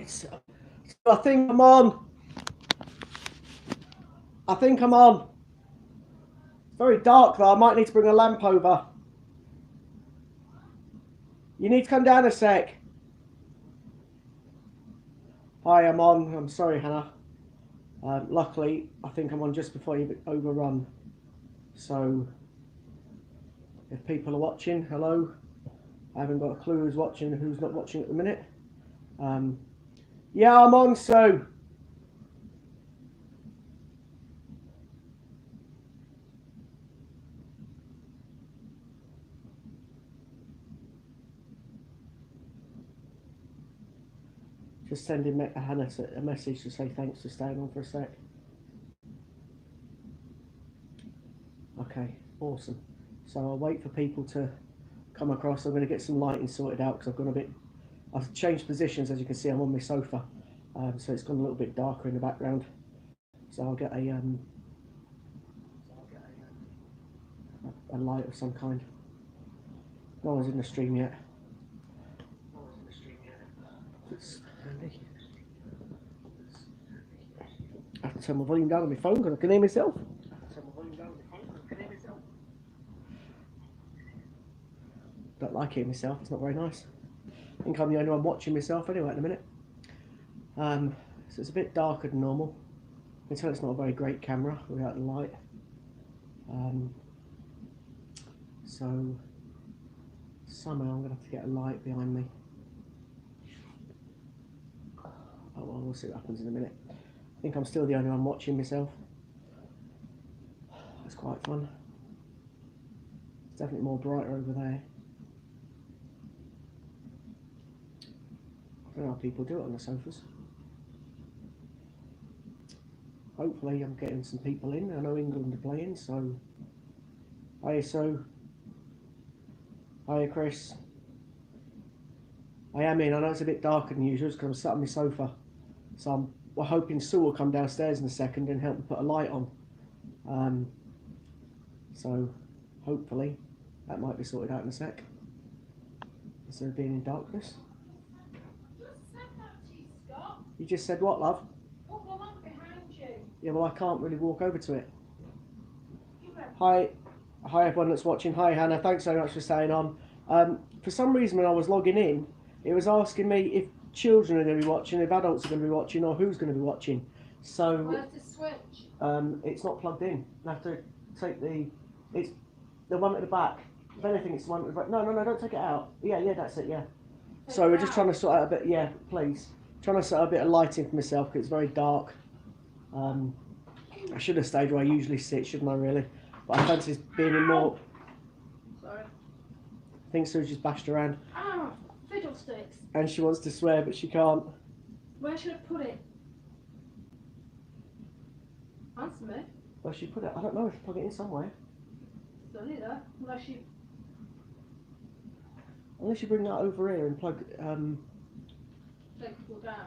So I think I'm on. I think I'm on. It's very dark though. I might need to bring a lamp over. You need to come down a sec. Hi, I'm on. I'm sorry, Hannah. Luckily, I think I'm on just before you overrun. So, if people are watching, hello. I haven't got a clue who's watching and who's not watching at the minute. Yeah, I'm on, so. Just sending Hannah a message to say thanks for staying on for a sec. Okay, awesome. So I'll wait for people to come across. I'm going to get some lighting sorted out because I've changed positions. As you can see, I'm on my sofa, so it's gone a little bit darker in the background. So I'll get a light of some kind. No one's in the stream yet. It's handy. I have to turn my volume down on my phone because I can hear myself. Don't like hearing myself. It's not very nice. I think I'm the only one watching myself anyway at the minute. So it's a bit darker than normal. You can tell it's not a very great camera without the light. So somehow I'm going to have to get a light behind me. Oh well, we'll see what happens in a minute. I think I'm still the only one watching myself. That's quite fun. It's definitely more brighter over there. I don't know how people do it on the sofas. Hopefully I'm getting some people in. I know England are playing, so hiya Sue. Hiya Chris. I am in. I know it's a bit darker than usual because I'm sat on my sofa. So we're hoping Sue will come downstairs in a second and help me put a light on. So hopefully that might be sorted out in a sec. Instead of being in darkness. You just said what, love? What the lamp behind you? Yeah, well I can't really walk over to it. Hi everyone that's watching. Hi Hannah, thanks so much for staying on. For some reason when I was logging in, it was asking me if children are going to be watching, if adults are going to be watching, or who's going to be watching. So where's the switch? It's not plugged in. I have to take it's the one at the back. If anything, it's the one at the back. No, don't take it out. Yeah, that's it, yeah. So we're just trying to sort out a bit, yeah, please. Trying to sort out a bit of lighting for myself because it's very dark. I should have stayed where I usually sit, shouldn't I really? But I fancy being in more. Sorry. I think Sue's just bashed around. Ah, fiddlesticks. And she wants to swear, but she can't. Where should I put it? Answer me. Where she put it? I don't know. If you plug it in somewhere. It's only there. Unless you bring that over here and plug.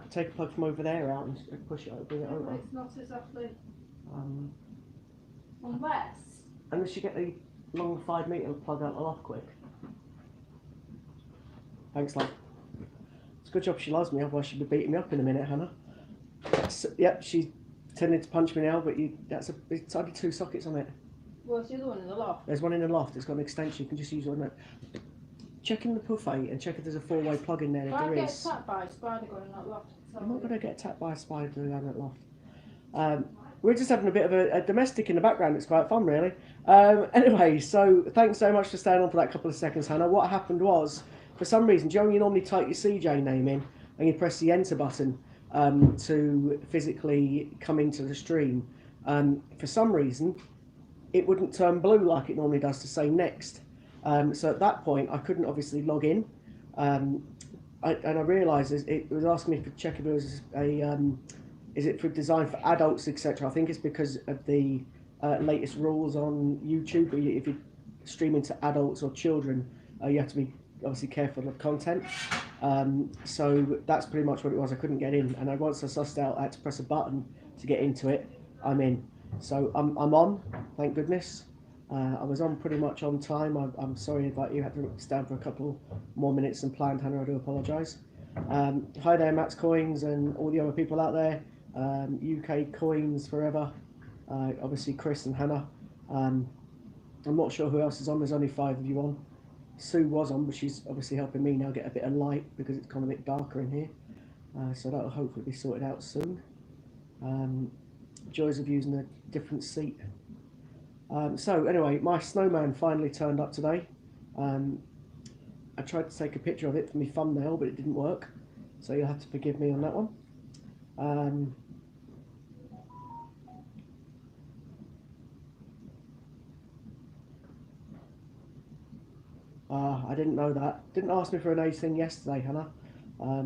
Take a plug from over there out and push it over, bring it over. It's not exactly. Unless you get the long 5 metre plug out the loft quick. Thanks, love. It's a good job she loves me, otherwise she'd be beating me up in a minute, Hannah. So, yep, she's pretending to punch me now, but it's only 2 sockets on it. What's the other one in the loft? There's one in the loft. It's got an extension. You can just use one. Check in the buffet and check if there's a 4-way plug in there. If there is. Get attacked by a spider going in that loft. I'm not going to get attacked by a spider down that loft. We're just having a bit of a domestic in the background. It's quite fun, really. Anyway, so thanks so much for staying on for that couple of seconds, Hannah. What happened was, for some reason, Joe, you normally type your CJ name in and you press the enter button to physically come into the stream. For some reason, it wouldn't turn blue like it normally does to say next. So at that point, I couldn't obviously log in. I realised it was asking me to check if it was is it for design for adults, etc. I think it's because of the latest rules on YouTube. If you're streaming to adults or children, you have to be obviously careful of content. So that's pretty much what it was. I couldn't get in, and once I sussed out, I had to press a button to get into it. I'm in. So I'm on, thank goodness. I was on pretty much on time. I'm sorry that you had to stand for a couple more minutes than planned, Hannah. I do apologise. Hi there, Max Coins and all the other people out there. UK Coins Forever. Obviously, Chris and Hannah. Um, I'm not sure who else is on. There's only 5 of you on. Sue was on, but she's obviously helping me now get a bit of light because it's kind of a bit darker in here. So that'll hopefully be sorted out soon. Joys of using a different seat. So anyway, my snowman finally turned up today. I tried to take a picture of it for my thumbnail, but it didn't work. So you'll have to forgive me on that one. I didn't know that. Didn't ask me for an age thing yesterday, Hannah.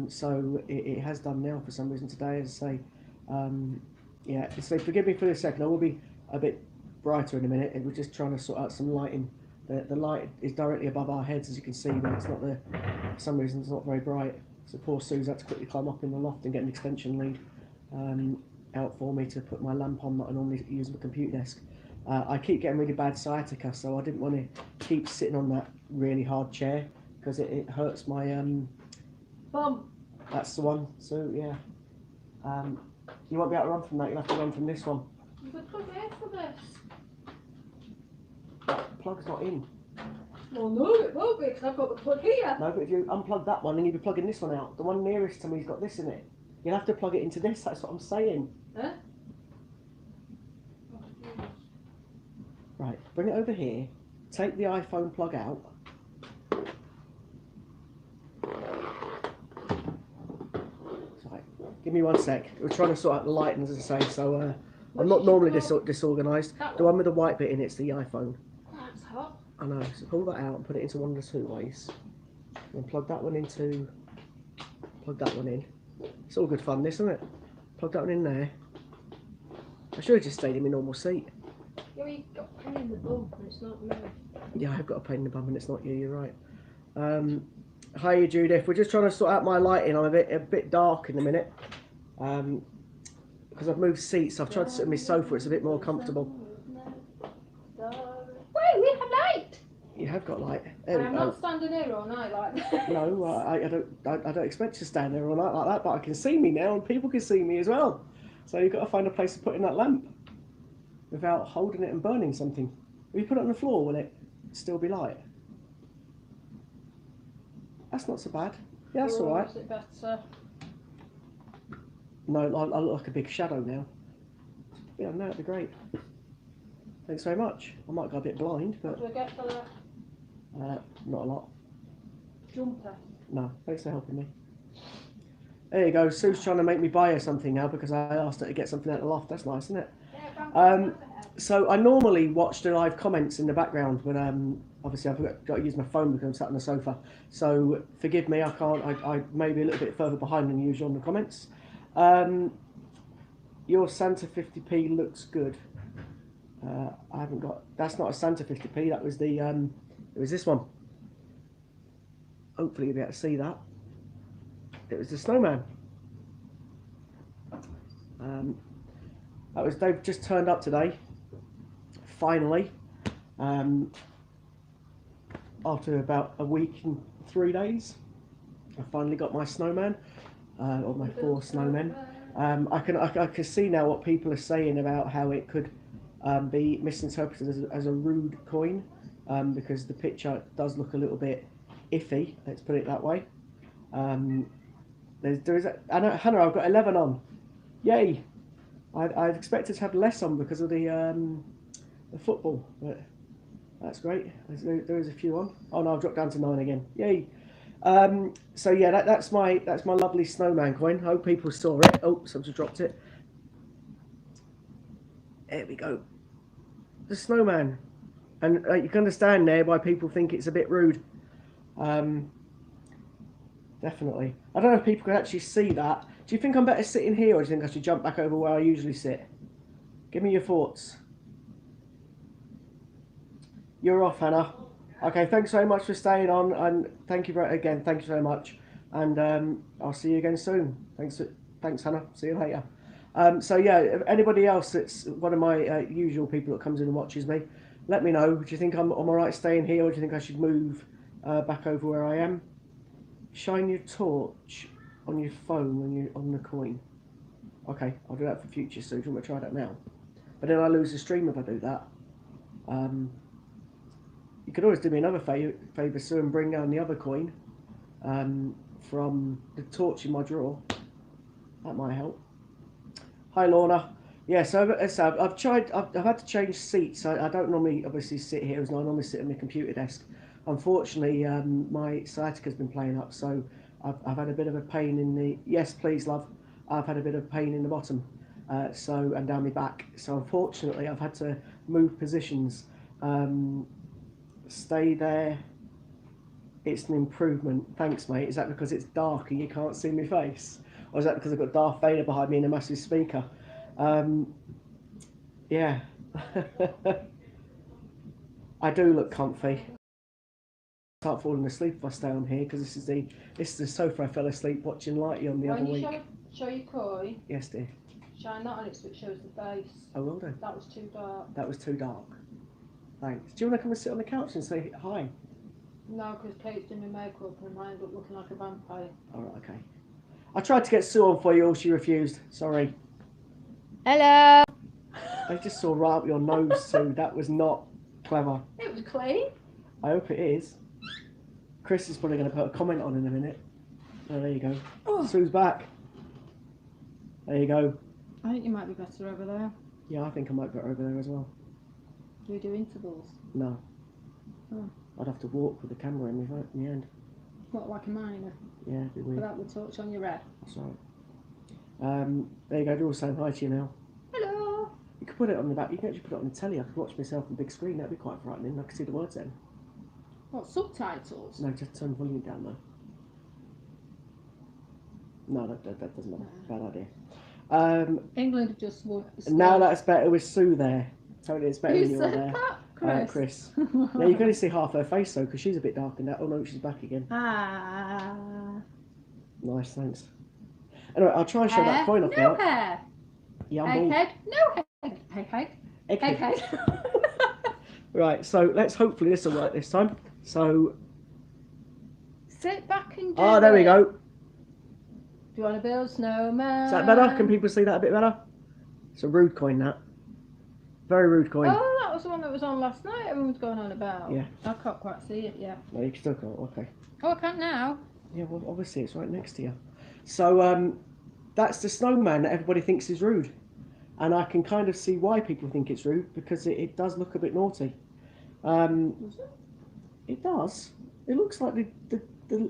So it has done now for some reason today. As I say, yeah. So forgive me for a second. I will be a bit brighter in a minute. We're just trying to sort out some lighting. The light is directly above our heads, as you can see, but it's not there. For some reason, it's not very bright. So poor Sue's had to quickly climb up in the loft and get an extension lead out for me to put my lamp on that I normally use on the computer desk. I keep getting really bad sciatica, so I didn't want to keep sitting on that really hard chair because it hurts my Bum. That's the one. So yeah, you won't be able to run from that. You'll have to run from this one. You could plug it for this. That plug's not in. Well, no, it won't be because I've got the plug here. No, but if you unplug that one, then you'll be plugging this one out. The one nearest to me's got this in it. You'll have to plug it into this. That's what I'm saying. Huh? Right, bring it over here. Take the iPhone plug out. Right, give me 1 sec. We're trying to sort out the lighting, as I say, so I'm not normally disorganised. The one with the white bit in it's the iPhone. That's hot. I know, so pull that out and put it into one of the 2 ways. And plug that one into... Plug that one in. It's all good fun, this, isn't it? Plug that one in there. I should have just stayed in my normal seat. Yeah, well, you've got pain in the bum and it's not me. Yeah, I've got a pain in the bum and it's not you, you're right. Hi Judith, we're just trying to sort out my lighting. I'm a bit dark in a minute. Because I've moved seats, I've tried to sit on my sofa, it's a bit more comfortable. Wait, we have light! You have got light. There we I'm go. not standing here all night like that. No, I don't expect you to stand there all night like that, but I can see me now and people can see me as well. So you've got to find a place to put in that lamp without holding it and burning something. If you put it on the floor, will it still be light? That's not so bad. Yeah, that's all right. Is it better? No, I look like a big shadow now. Yeah, no, that'd be great. Thanks very much. I might go a bit blind, but What do I get for that? not a lot. Jumper. No, thanks for helping me. There you go. Sue's trying to make me buy her something now because I asked her to get something out of the loft. That's nice, isn't it? So I normally watch the live comments in the background, but obviously I've got to use my phone because I'm sat on the sofa. So forgive me, I can't. I may be a little bit further behind than usual on the comments. Your Santa 50p looks good. I haven't got. That's not a Santa 50p. That was the. It was this one. Hopefully you'll be able to see that. It was the snowman. They've just turned up today. Finally, after about a week and 3 days, I finally got my snowman, or my 4 snowmen. I can see now what people are saying about how it could be misinterpreted as a rude coin, because the picture does look a little bit iffy. Let's put it that way. Hannah, I've got 11 on. Yay! I'd expected to have less on because of the football, but that's great. There is a few on. Oh no, I've dropped down to 9 again. Yay! So yeah, that's my lovely snowman coin. Hope people saw it. Oh, someone's dropped it. There we go. The snowman, and you can understand there why people think it's a bit rude. Definitely. I don't know if people can actually see that. Do you think I'm better sitting here, or do you think I should jump back over where I usually sit? Give me your thoughts. You're off, Hannah. Okay, thanks very much for staying on, and thank you so much, and I'll see you again soon. Thanks, Hannah. See you later. So yeah, if anybody else that's one of my usual people that comes in and watches me, let me know. Do you think I'm alright staying here, or do you think I should move back over where I am? Shine your torch. on your phone when you're on the coin. Okay, I'll do that for future. So do you want me to try that now? But then I lose the stream if I do that. You could always do me another favour, Sue, and bring down the other coin from the torch in my drawer. That might help. Hi, Lorna. Yeah, so I've tried. I've had to change seats. I don't normally obviously sit here as I normally sit at my computer desk. Unfortunately, my sciatica's been playing up, so I've had a bit of a pain in the. Yes, please, love. I've had a bit of pain in the bottom, and down my back. So unfortunately, I've had to move positions. Stay there. It's an improvement. Thanks, mate. Is that because it's dark and you can't see my face? Or is that because I've got Darth Vader behind me and a massive speaker? Yeah. I do look comfy. I start falling asleep if I stay on here because this is the sofa I fell asleep watching Lighty on the other week. When you show your coin, Yes, dear. shine that on it so it shows the face. I will do. That was too dark. That was too dark. Thanks. Do you want to come and sit on the couch and say hi? No, because Kate's doing my makeup and I end up looking like a vampire. Alright, okay. I tried to get Sue on for you, all she refused. Sorry. Hello. I just saw right up your nose, Sue. That was not clever. It was clean. I hope it is. Chris is probably going to put a comment on in a minute. Oh, there you go. Oh. Sue's back. There you go. I think you might be better over there. Yeah, I think I might put her over there as well. Do we do intervals? No. Oh. I'd have to walk with the camera in the end. What, like a miner? Yeah, it'd be weird. Without the torch on your head? That's right. There you go. They're all saying hi to you now. Hello. You could put it on the back. You can actually put it on the telly. I could watch myself on the big screen. That'd be quite frightening. I could see the words then. What, subtitles? No, just turn the volume down though. No, that doesn't matter. Bad idea. England have just won. Now that's better with Sue there. Totally, it's better Who when you're said there. that? Chris. Yeah, you can only see half her face though, because she's a bit dark in that. Oh no, she's back again. Ah. Nice, thanks. Anyway, I'll try and show that coin off no now. hair. Yeah, I'm Egg bald. head. No head. Egg head. Right, so let's hopefully this will work this time. So. Sit back and do Oh, there we it. go. Do you want to build a snowman? Is that better? Can people see that a bit better? It's a rude coin, that. Very rude coin. Oh, that was the one that was on last night. Everyone was going on about. Yeah. I can't quite see it yet. No, you still can't. Okay. Oh, I can't now. Yeah, well, obviously it's right next to you. So that's the snowman that everybody thinks is rude, and I can kind of see why people think it's rude because it does look a bit naughty. Does it? It does. It looks like the.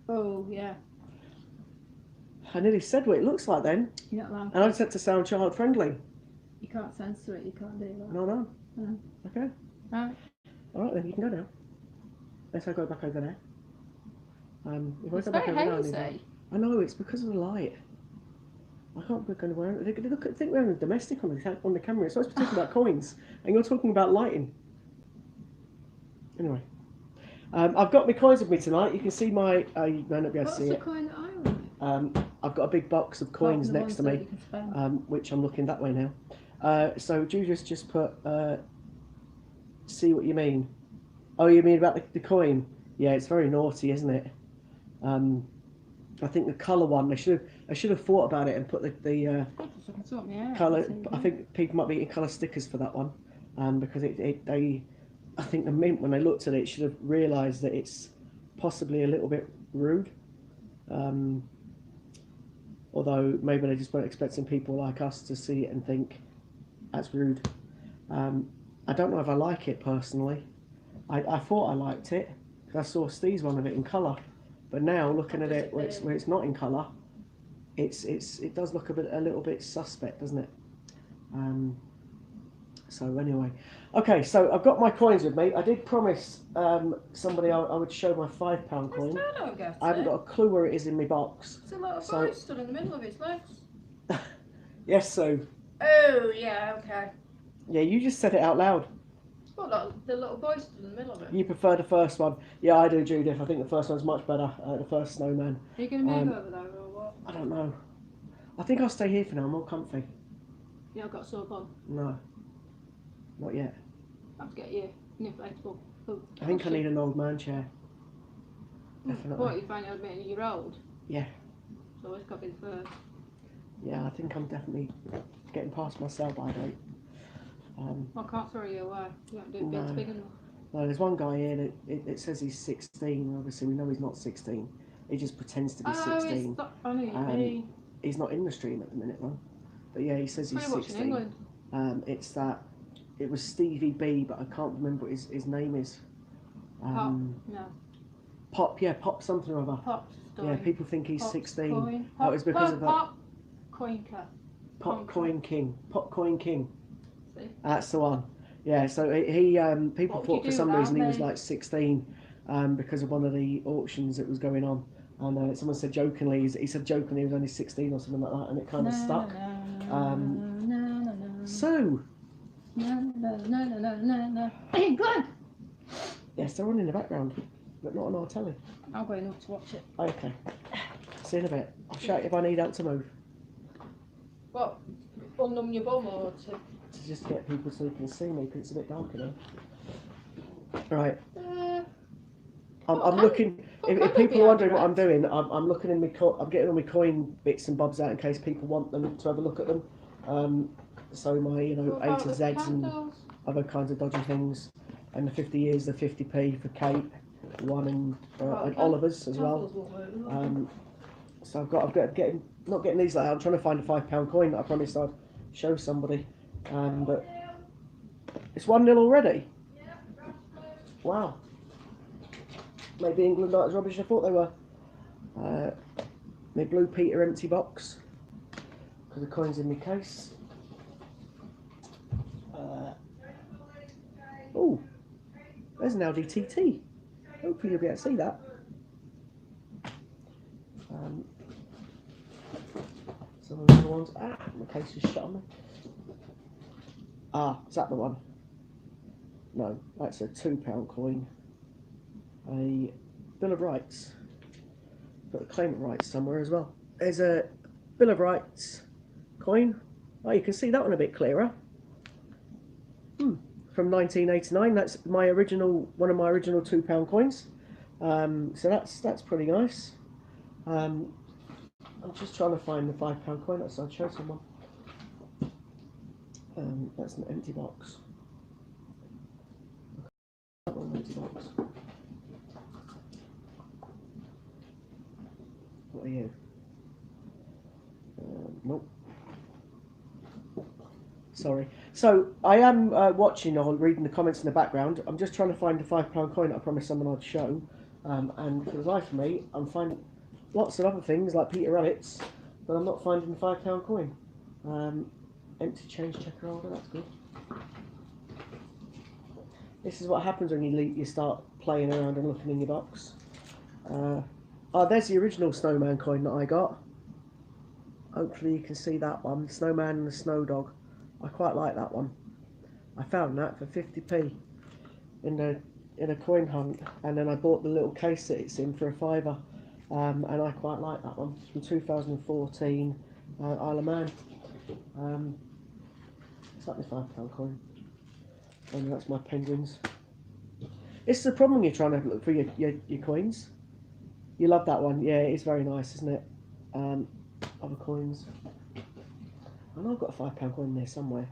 Oh, yeah. I nearly said what it looks like then, You're not allowed. and I said to sound child friendly. You can't censor it. You can't do that. No. No. Okay. Right. All right then, you can go now. Let's go back over there. If I It's go back very over there, hazy. I know it's because of the light. I can't be going to wear it. Look, I think we're having a domestic on the camera. It's supposed to be talking about coins, and you're talking about lighting. Anyway, I've got my coins with me tonight. You can see my. You may not be able What's to see the it. coin that I want? I've got a big box of coins The next to ones that me, you can spend. which I'm looking that way now. So Julius just put. See what you mean? Oh, you mean about the coin? Yeah, it's very naughty, isn't it? I think the colour one. I should have thought about it and put the God, I can sort me out. colour. See I that. think people might be getting colour stickers for that one, because I think the mint when they looked at it should have realised that it's possibly a little bit rude. Although maybe they just weren't expecting people like us to see it and think that's rude. I don't know if I like it personally. I thought I liked it because I saw Steve's one of it in colour, but now looking at it where it's not in colour, it does look a little bit suspect, doesn't it? So anyway, okay. So I've got my coins with me. I did promise somebody I would show my £5 coin. I don't get I haven't it. got a clue where it is in my box. It's a little So- boy stood in the middle of his legs. Yes, so Oh, yeah, okay. yeah, you just said it out loud. Well, look, the little boy stood in the middle of it. You prefer the first one? Yeah, I do, Judith. I think the first one's much better. The first snowman. Are you going to move Um, over there or what? I don't know. I think I'll stay here for now. I'm more comfy. Yeah, I've got a sore bum. No, not yet. I have to get you an inflatable. Oh, I think I need an old man chair. Definitely. What, you find out a year old? Yeah. So it's got to be the first. Yeah, I think I'm definitely getting past my sell-by date. I can't throw you away. You haven't been No. big enough. No, there's one guy here that it says he's 16. Obviously, we know he's not 16. He just pretends to be 16. I know you mean. He's not in the stream at the minute, though. But yeah, he says he's Pretty much in 16. England. It's that. It was Stevie B, but I can't remember what his name is. Pop. No. Pop, yeah, Pop something or other. Pop story. Yeah, people think he's Pop's 16. Coin. That was because of that. Pop Coinker. Popcoin King. Popcoin King. See? That's the one. Yeah, so he people What would thought you for do some without reason he was me? like 16 because of one of the auctions that was going on. And someone said jokingly, he said jokingly he was only 16 or something like that, and it kind of stuck. So, No. Hey, go on. yes, they're on in the background, but not on our telly. I'm going up to watch it. Okay. See you in a bit. I'll shout you if I need help to move. What? Unnumb your bum or to... To just get people so they can see me, because it's a bit dark in here. Right. I'm looking. If people are wondering what I'm doing, I'm looking in my. I'm getting all my coin bits and bobs out in case people want them to have a look at them. So my A to Zs and other kinds of dodgy things, and the 50 years, the 50p for Kate, one and Oliver's as well. So I've got getting not getting these like I'm trying to find a £5 coin that I promised I'd show somebody, but it's 1-0 already. Wow. Maybe England aren't as rubbish as I thought they were. My Blue Peter empty box because the coin's in my case. Oh, there's an LDTT. Hopefully you'll be able to see that. Some of the other ones. My case is shut on me. Is that the one? No, that's a £2 coin. A Bill of Rights. Got a claimant rights somewhere as well. There's a Bill of Rights coin. Oh, you can see that one a bit clearer. From 1989. That's my original, one of my original £2 coins. So that's pretty nice. I'm just trying to find the £5 coin. I'll show someone. That's an empty box. That one, empty box. What are you? Nope. Sorry. So I am watching or reading the comments in the background. I'm just trying to find a £5 coin that I promised someone I'd show. And for the life of me, I'm finding lots of other things like Peter Rabbit's, but I'm not finding the £5 coin. Empty change checker holder, that's good. This is what happens when you start playing around and looking in your box. There's the original snowman coin that I got. Hopefully you can see that one, snowman and the snow dog. I quite like that one. I found that for 50p in a coin hunt, and then I bought the little case that it's in for £5, and I quite like that one. It's from 2014 Isle of Man. Is that the £5 coin? And that's my penguins. It's the problem when you're trying to look for your coins. You love that one, yeah. It's very nice, isn't it? Other coins. I know I've got a £5 coin there somewhere.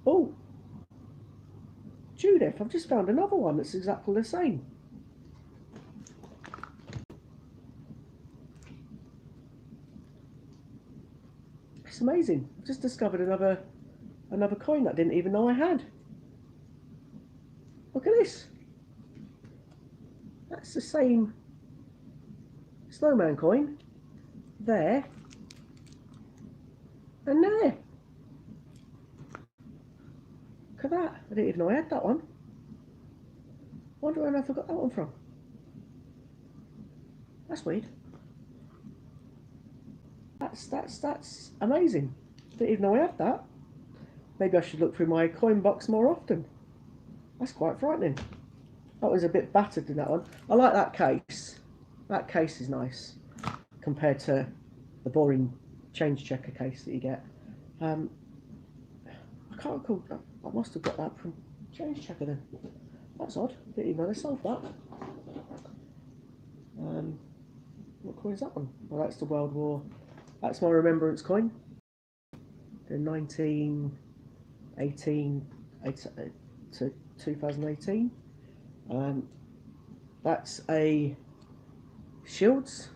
Oh, Judith, I've just found another one that's exactly the same. It's amazing. I've just discovered another coin that I didn't even know I had. Look at this. That's the same snowman coin there and there. Look at that. I didn't even know I had that one. Wonder where I forgot that one from. That's weird. That's amazing. Didn't even know I had that. Maybe I should look through my coin box more often. That's quite frightening. That was a bit battered in that one. I like that case. That case is nice compared to the boring change checker case that you get. I can't recall. I must have got that from change checker then. That's odd. Didn't even know they sold that. What coin is that one? Well, that's the World War. That's my remembrance coin. The 1918 to 2018. That's a Shields.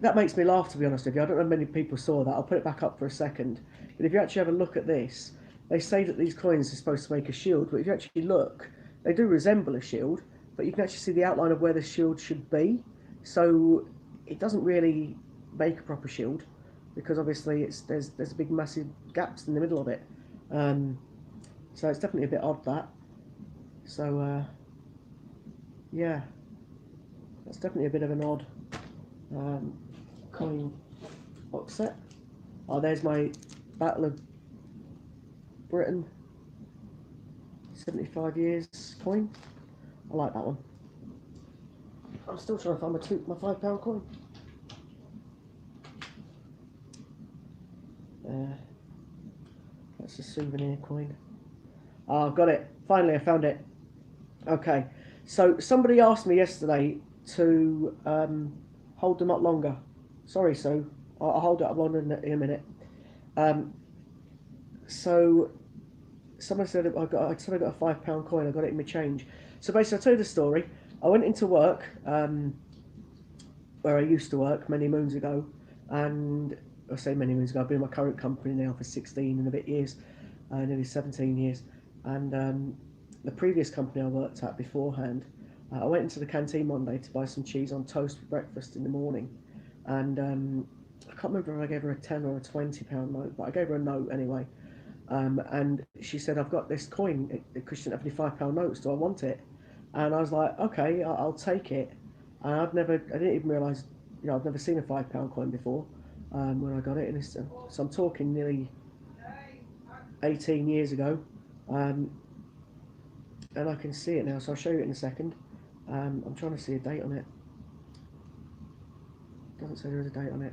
That makes me laugh, to be honest with you. I don't know if many people saw that. I'll put it back up for a second. But if you actually have a look at this, they say that these coins are supposed to make a shield, but if you actually look, they do resemble a shield, but you can actually see the outline of where the shield should be. So it doesn't really make a proper shield, because obviously there's big massive gaps in the middle of it. So it's definitely a bit odd, that. So yeah, that's definitely a bit of an odd coin box set. Oh, there's my Battle of Britain 75 years coin. I like that one. I'm still trying to find my £5 coin. That's a souvenir coin. Oh, I've got it. Finally, I found it. Okay, so somebody asked me yesterday to hold them up longer. Sorry, Sue. I'll hold it up longer in a minute. So someone said I got a £5 coin. I got it in my change. So basically, I'll tell you the story. I went into work where I used to work many moons ago, and I say many moons ago. I've been in my current company now for 16 and a bit years, nearly 17 years, and the previous company I worked at beforehand, I went into the canteen one day to buy some cheese on toast for breakfast in the morning, and I can't remember if I gave her a £10 or a £20 note, but I gave her a note anyway. And she said, "I've got this coin because she didn't have any £5 notes. Do I want it?" And I was like, "Okay, I'll take it." And I didn't even realise, I've never seen a £5 coin before when I got it. And so I'm talking nearly 18 years ago, and I can see it now. So I'll show you it in a second. I'm trying to see a date on it. Doesn't say there is a date on it.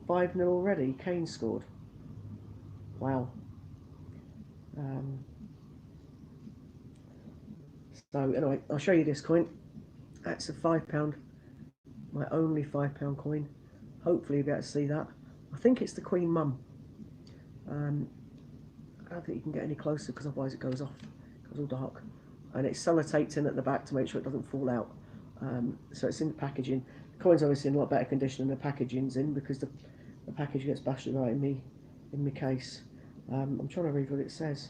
5-0 already. Kane scored. Wow. So anyway, I'll show you this coin. That's a £5, my only £5 coin. Hopefully you'll be able to see that. I think it's the Queen Mum. I don't think you can get any closer because otherwise it goes off. It goes all dark. And it's sellotaped in at the back to make sure it doesn't fall out. So it's in the packaging. The coin's obviously in a lot better condition than the packaging's in, because the package gets bashed right in my case. I'm trying to read what it says.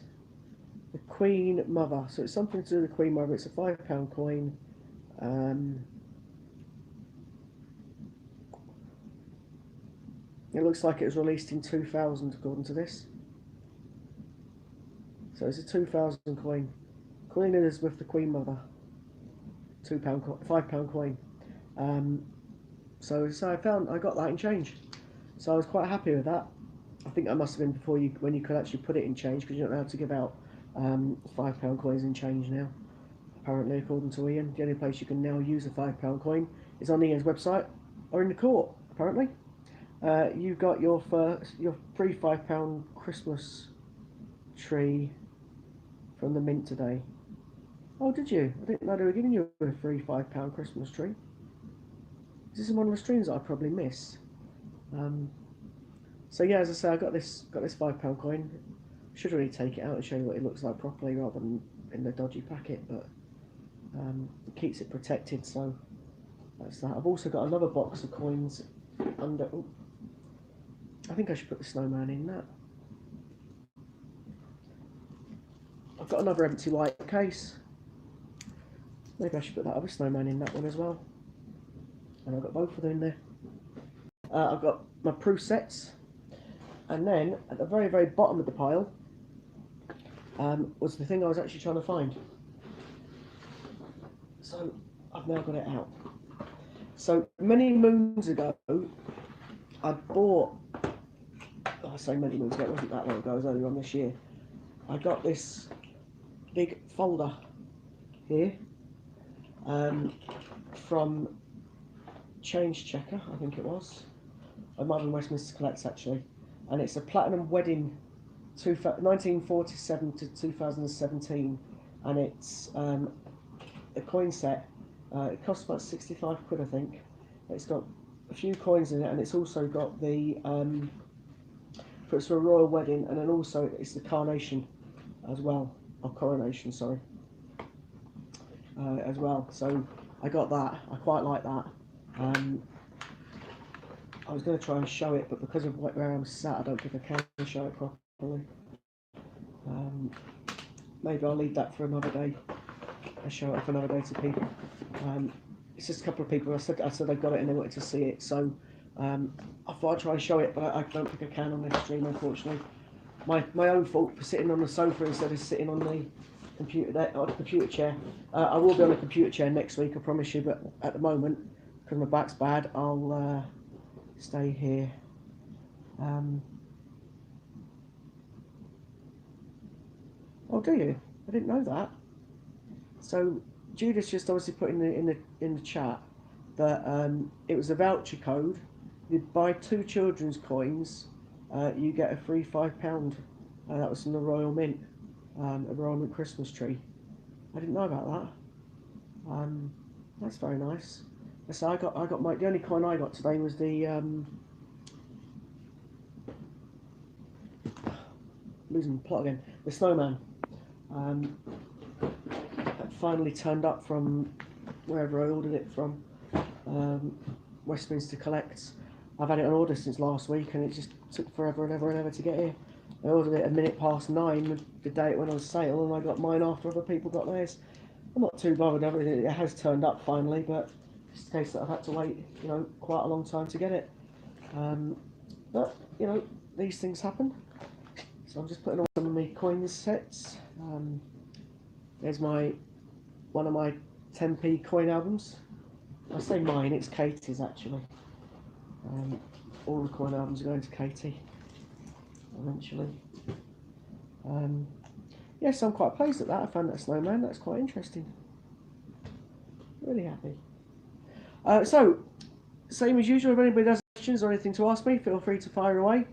The Queen Mother. So it's something to do with the Queen Mother. It's a £5 coin. It looks like it was released in 2000, according to this. So it's a 2000 coin. Queen Elizabeth, the Queen Mother. £5 coin. So I got that in change. So I was quite happy with that. I think that must have been before when you could actually put it in change, because you don't know how to give out £5 coins in change now. Apparently, according to Ian, the only place you can now use a £5 coin is on Ian's website or in the court. Apparently, you got your free £5 Christmas tree from the mint today. Oh, did you? I didn't know they were giving you a free £5 Christmas tree. This is one of the streams that I probably miss. So yeah, as I say, I got this £5 coin. Should really take it out and show you what it looks like properly, rather than in the dodgy packet. But it keeps it protected, so that's that. I've also got another box of coins under. Oh, I think I should put the snowman in that. I've got another empty white case. Maybe I should put that other snowman in that one as well. And I've got both of them in there. I've got my proof sets, and then at the very, very bottom of the pile was the thing I was actually trying to find. So I've now got it out. So many moons ago, I bought. I say many moons ago. It wasn't that long ago. It was earlier on this year. I got this big folder here from Change Checker, I think it was. I might have been Westminster Collects actually, and it's a platinum wedding 1947 to 2017, and it's a coin set. It costs about 65 quid, I think. It's got a few coins in it, and it's also got the it's for a royal wedding, and then also it's the carnation as well, or coronation, sorry, as well. So I got that. I quite like that. I was going to try and show it, but because of where I'm sat, I don't think I can show it properly. Maybe I'll leave that for another day. I'll show it off another day to people. It's just a couple of people. I said they got it and they wanted to see it, so I thought I'd try and show it, but I don't think I can on this stream, unfortunately. My own fault for sitting on the sofa instead of sitting on the computer chair. I will be on a computer chair next week, I promise you. But at the moment, because my back's bad, I'll stay here. Oh, do you? I didn't know that. So Judith just obviously put in the chat that it was a voucher code. You'd buy 2 children's coins, you get a free £5. That was from the Royal Mint, a Royal Mint Christmas tree. I didn't know about that. That's very nice. So I got the only coin I got today was the losing the plot again. The snowman. That finally turned up from wherever I ordered it from. Westminster Collects. I've had it on order since last week, and it just took forever and ever and ever to get here. I ordered it 9:01 the day it went on sale, and I got mine after other people got theirs. I'm not too bothered. It has turned up finally, but it's a case that I've had to wait, quite a long time to get it. But these things happen. So I'm just putting on some of my coin sets. There's one of my 10p coin albums. I say mine, it's Katie's actually. All the coin albums are going to Katie eventually. Yes, I'm quite pleased at that. I found that snowman. That's quite interesting. Really happy. So, same as usual, if anybody has questions or anything to ask me, feel free to fire away.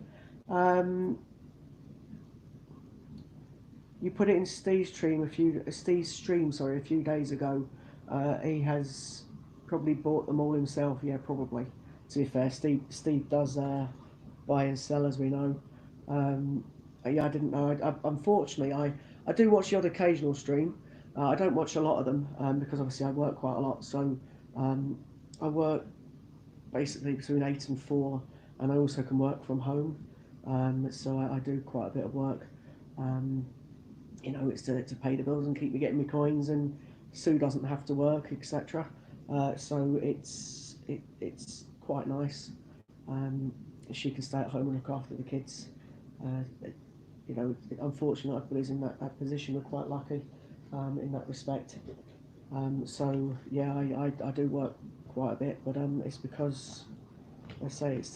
You put it in Steve's stream a few days ago. He has probably bought them all himself. Yeah, probably. To be fair, Steve does buy and sell, as we know. Yeah, I didn't know. Unfortunately, I do watch the odd occasional stream. I don't watch a lot of them because obviously I work quite a lot. So I work basically between 8 and 4, and I also can work from home. So I do quite a bit of work. It's to pay the bills and keep me getting my coins, and Sue doesn't have to work, etc. So it's quite nice. She can stay at home and look after the kids. Unfortunately, everybody's in that position. We're quite lucky in that respect. So yeah, I do work quite a bit, but it's because I say it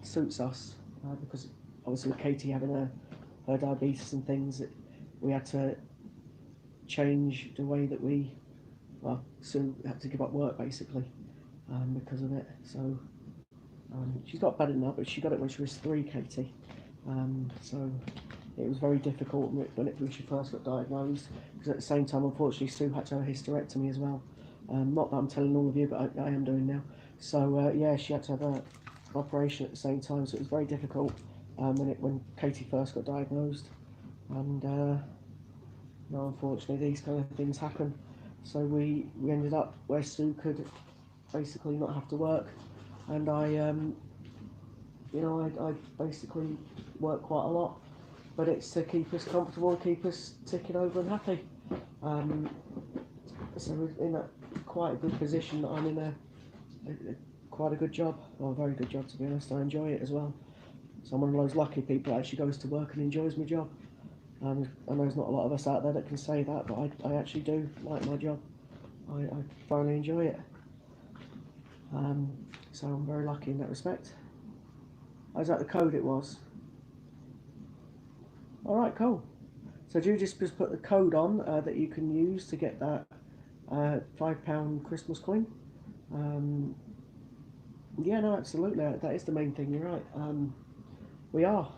suits us because obviously with Katie having her diabetes and things, we had to change the way that Sue had to give up work basically because of it. So she's got better now, but she got it when she was 3, Katie. So it was very difficult when she first got diagnosed, because at the same time, unfortunately, Sue had to have a hysterectomy as well. Not that I'm telling all of you, but I am doing now. So yeah, she had to have an operation at the same time, so it was very difficult when Katie first got diagnosed. And unfortunately, these kind of things happen. So we ended up where Sue could basically not have to work, and I basically work quite a lot, but it's to keep us comfortable and keep us ticking over and happy. So we're in a quite a good position that I'm in quite a good job, or a very good job to be honest. I enjoy it as well. So I'm one of those lucky people that actually goes to work and enjoys my job. I know there's not a lot of us out there that can say that, but I actually do like my job. I thoroughly enjoy it. So I'm very lucky in that respect. Is that the code it was? Alright, cool. So do you just put the code on that you can use to get that £5 Christmas coin? Yeah, no, absolutely. That is the main thing, you're right. We are.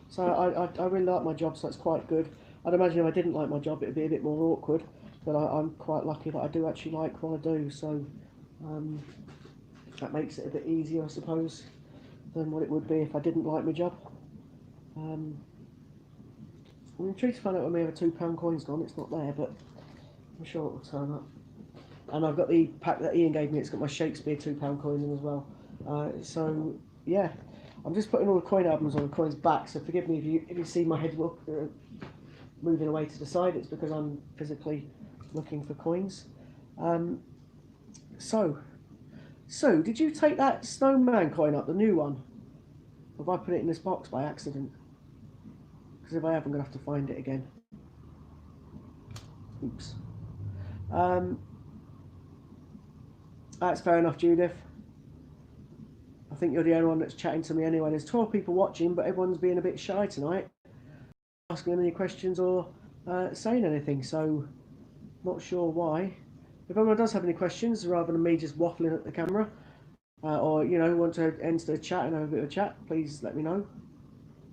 So I really like my job, so it's quite good. I'd imagine if I didn't like my job, it'd be a bit more awkward. but I'm quite lucky that I do actually like what I do, so that makes it a bit easier, I suppose, than what it would be if I didn't like my job. I'm intrigued to find out when my other £2 coin's gone. It's not there, but I'm sure it will turn up. And I've got the pack that Ian gave me. It's got my Shakespeare £2 coin in as well. So yeah, I'm just putting all the coin albums on the coin's back. So forgive me if you see my head moving away to the side. It's because I'm physically looking for coins. So did you take that snowman coin up, the new one? Or have I put it in this box by accident? Because if I have, I'm going to have to find it again. Oops. That's fair enough, Judith. I think you're the only one that's chatting to me anyway. There's 12 people watching, but everyone's being a bit shy tonight, asking any questions or saying anything, so not sure why. If anyone does have any questions, rather than me just waffling at the camera, or want to enter the chat and have a bit of a chat, please let me know.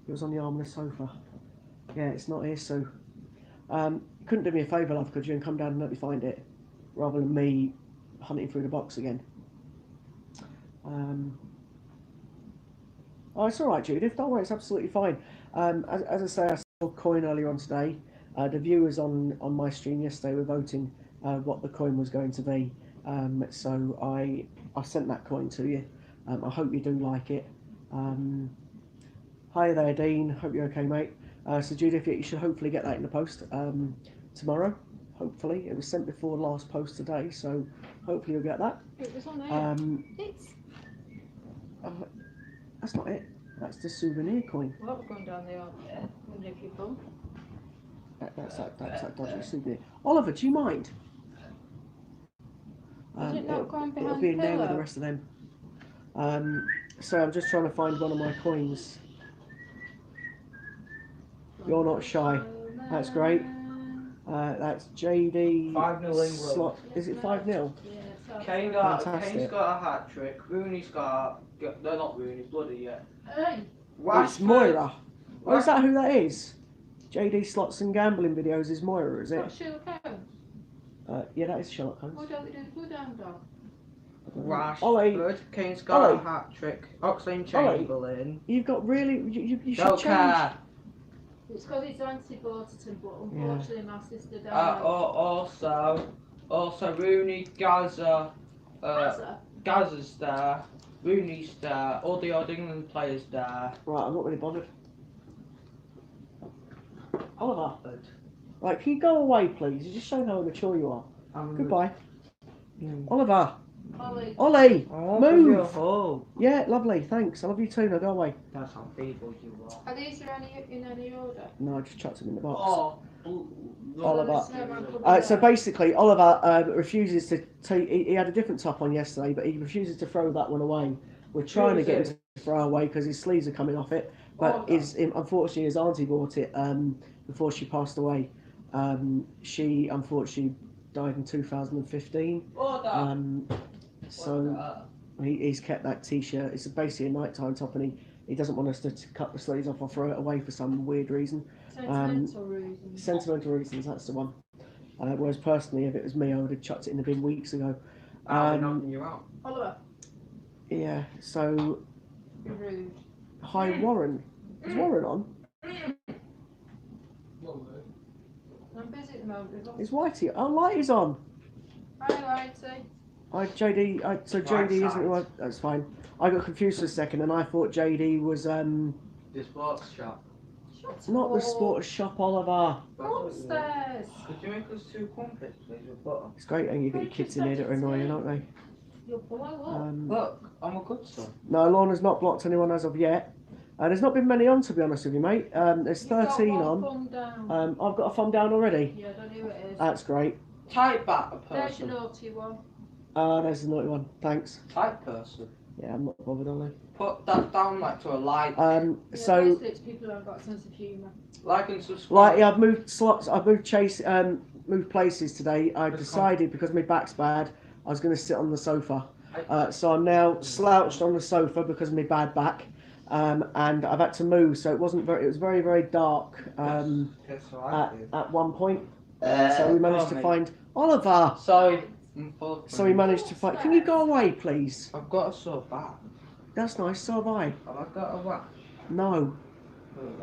It was on the arm of the sofa. Yeah, it's not here, so you couldn't do me a favour, love, could you, and come down and let me find it, rather than me hunting through the box again. Oh, it's all right, Judith. Don't worry, it's absolutely fine. As I say, I saw a coin earlier on today. The viewers on my stream yesterday were voting what the coin was going to be. So I sent that coin to you. I hope you do like it. Hi there, Dean. Hope you're okay, mate. So Judith, you should hopefully get that in the post tomorrow. Hopefully, it was sent before the last post today, so hopefully you'll get that. It was on there. That's not it. That's the souvenir coin. Well, we're going down the window if you come. That's that dodgy souvenir. Oliver, do you mind? Is it not going behind it'll be in the there with the pillow? rest of them. So I'm just trying to find one of my coins. You're not shy. That's great. That's JD. 5-0 England. Slot. Is it 5-0? Yeah, Kane's got a hat trick. Rooney's got. They're not Rooney, bloody yet. Hey! It's Moira. Oh, is that who that is? JD Slots and Gambling Videos is Moira, is it? What, Sherlock Holmes? Yeah, that is Sherlock Holmes. Why don't they do Bloodhound Dog? Rashford. Kane's got a hat trick. Oxlade Chamberlain. You've got really. You should Don't change. care. It's because it's antibiotic, but unfortunately my sister died. Also Rooney, Gaza. Gaza's there. Rooney's there. All the old England players there. Right, I'm not really bothered. Oliver. Right, can you go away, please? You're just showing how mature you are. Goodbye. Oliver. Ollie. Move. Yeah, lovely. Thanks. I love you too. Now go away. That's how feeble you are. Are these in any order? No, I just chucked them in the box. Oh, Oliver. So basically, Oliver refuses to take. He had a different top on yesterday, but he refuses to throw that one away. We're trying to get him to throw away because his sleeves are coming off it. But unfortunately, his auntie bought it before she passed away. She unfortunately died in 2015. So he's kept that T-shirt. It's basically a nighttime top, and he doesn't want us to cut the sleeves off or throw it away for some weird reason. Sentimental reasons. Sentimental reasons, that's the one. Whereas personally, if it was me, I would have chucked it in the bin weeks ago. knocking you out. Oliver. Yeah, so... You're rude. Hi, Warren. Is Warren on? I'm busy at the moment. Is Whitey? Oh, Lighty's on. Hi, Whitey. JD, so JD isn't who I... That's fine. I got confused for a second and I thought JD was... The sports shop. Not the sports shop, Oliver. Upstairs. Could you make us 2 crumpets, please, with butter? It's great when you get your kids in here that are annoying, aren't they? You'll blow up. Look, I'm a good son. No, Lorna's not blocked anyone as of yet. There's not been many on, to be honest with you, mate. There's 13 on. I've got a thumb down already. Yeah, I don't know who it is. That's great. Type back a There's your person. naughty one. There's the naughty one. Thanks. Type person. Yeah, I'm not bothered, Ollie. Put that down like to a like. So Mostly it's people who have got a sense of humour. Like and subscribe. Like, I've moved slots. I've moved moved places today. I decided because my back's bad, I was going to sit on the sofa. So I'm now slouched on the sofa because of my bad back, and I've had to move. So it was very very dark at one point. So we managed to find Oliver. Sorry. I'm full of So he managed to fight. Can you go away, please? I've got a sore back. That's nice. So have I. Have I got a rash? No.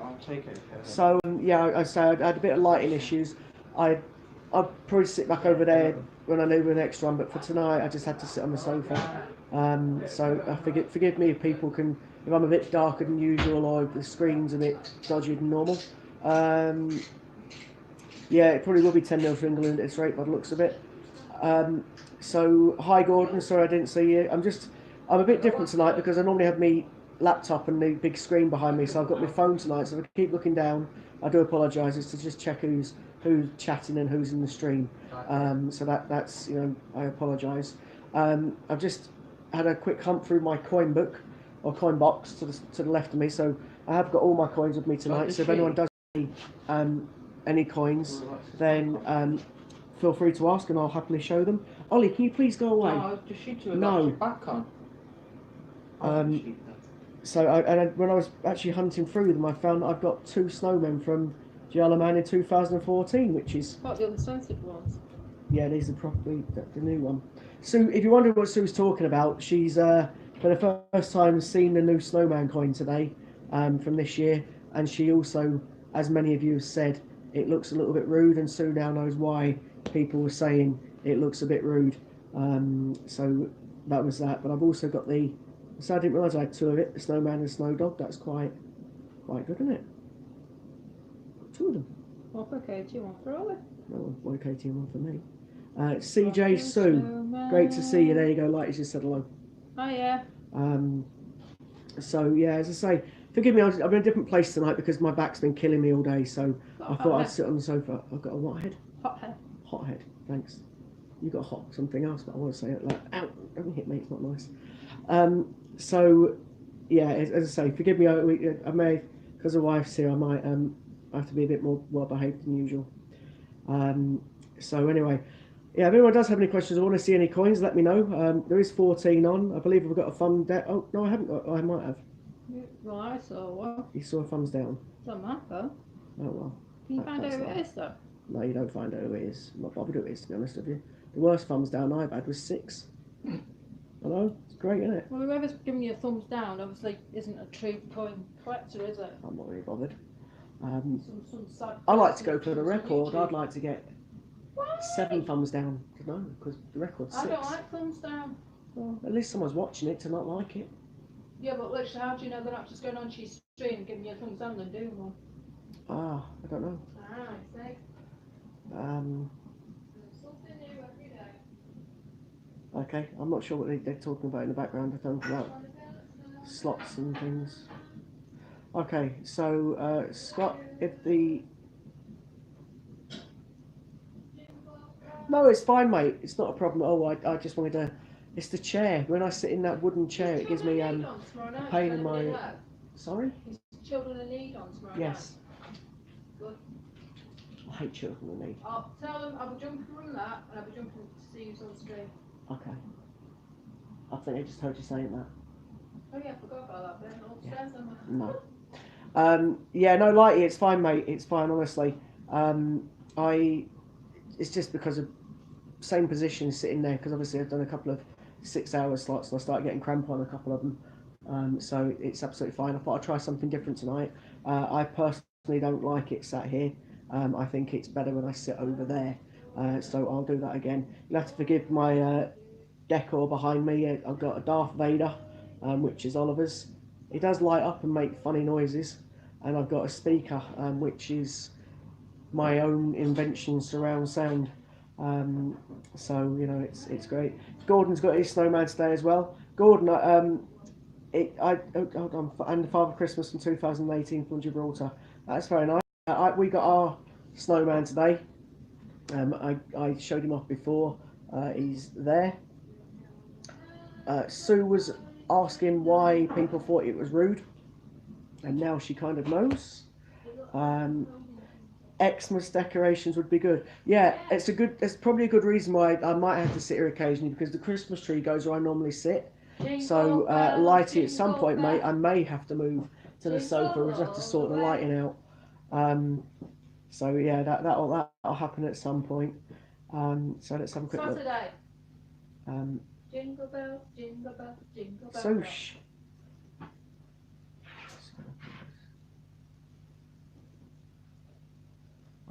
I'll take it. So yeah, I say I had a bit of lighting issues. I'd probably sit back over there when I knew the next one, but for tonight I just had to sit on the sofa. So forgive me if people can, if I'm a bit darker than usual or if the screen's a bit dodgy than normal. Yeah, it probably will be 10-0 for England at this rate by the looks of it. So hi Gordon, sorry I didn't see you. I'm a bit different tonight because I normally have my laptop and the big screen behind me, so I've got my phone tonight. So if I keep looking down, I do apologise. It's to just check who's chatting and who's in the stream. So that's I apologise. I've just had a quick hunt through my coin book or coin box to the left of me, so I have got all my coins with me tonight. So if anyone does see any coins, then feel free to ask and I'll happily show them. Ollie, can you please go away? No, the sheet you No. back on. So when I was actually hunting through them, I found that I've got 2 snowmen from Giallo Man in 2014, which is... What, the uncensored ones? Yeah, these are probably the new one. Sue, if you wonder what Sue's talking about, she's for the first time seen the new snowman coin today from this year, and she also, as many of you have said, it looks a little bit rude, and Sue now knows why people were saying it looks a bit rude. So that was that. But I've also got so I didn't realise I had 2 of it, the snowman and snow dog. That's quite good, isn't it? 2 of them. One for Katie, one for Ollie. No, one Katie and one for me. CJ Sue, great to see you. There you go. Like you just said hello. Oh yeah. So yeah, as I say, forgive me. I'm in a different place tonight because my back's been killing me all day. So I thought I'd sit on the sofa. I've got a what head? Hot head. Hot head. Thanks. You got hot something else, but I want to say it like, ow, don't hit me. It's not nice. So yeah, as I say, forgive me. I may, because the wife's here, I might have to be a bit more well behaved than usual. So anyway, yeah, if anyone does have any questions or want to see any coins, let me know. There is 14 on. I believe we've got a thumb down. Oh no, I haven't got. I might have. Well, I saw one. You saw a thumbs down. Doesn't matter. Oh well. Can you find out who it is though? No, you don't find out who it is. I'm not bothered who it is, to be honest with you. The worst thumbs down I've had was 6. I know, it's great, isn't it? Well, whoever's giving you a thumbs down obviously isn't a true coin collector, is it? I'm not really bothered. Some sad I like to person go for the on record. YouTube. I'd like to get Why? 7 thumbs down. No, because the record's 6. I don't like thumbs down. Well, at least someone's watching it to not like it. Yeah, but literally, how do you know they're not just going onto your stream and giving you a thumbs down and doing one? Ah, I don't know. Ah, I see. Something new every day. Okay, I'm not sure what they're talking about in the background. I don't know about slots and things. Okay, so Scott, if the... No, it's fine, mate. It's not a problem at all. I just wanted to... It's the chair. When I sit in that wooden chair, it gives me a pain in my... Sorry? Is children in need on tomorrow Yes. night? Good. I hate children in need. I'll tell them I'll be jumping from that and I'll be jumping to see who's on stream. Okay. I think I just heard you saying that. Oh yeah, I forgot about that bit. Upstairs then. No. Yeah, no, Lighty, it's fine, mate. It's fine, honestly. It's just because of same position sitting there, because obviously I've done a couple of 6-hour slots and I started getting cramp on a couple of them. So it's absolutely fine. I thought I'd try something different tonight. I personally don't like it sat here. I think it's better when I sit over there. So I'll do that again. You'll have to forgive my decor behind me. I've got a Darth Vader, which is Oliver's. It does light up and make funny noises. And I've got a speaker, which is my own invention, surround sound. So it's great. Gordon's got his snowman today as well. Gordon, and Father Christmas from 2018 from Gibraltar. That's very nice. We got our snowman today. I showed him off before. He's there. Sue was asking why people thought it was rude, and now she kind of knows. Xmas decorations would be good. Yeah, it's probably a good reason why I might have to sit here occasionally, because the Christmas tree goes where I normally sit. So Lighty, at some point, mate, I may have to move to the sofa. We'll have to sort the lighting out. So yeah, that'll happen at some point. So let's have a quick look. Saturday. Um, Jingle bell, jingle bell, jingle bell. so bell.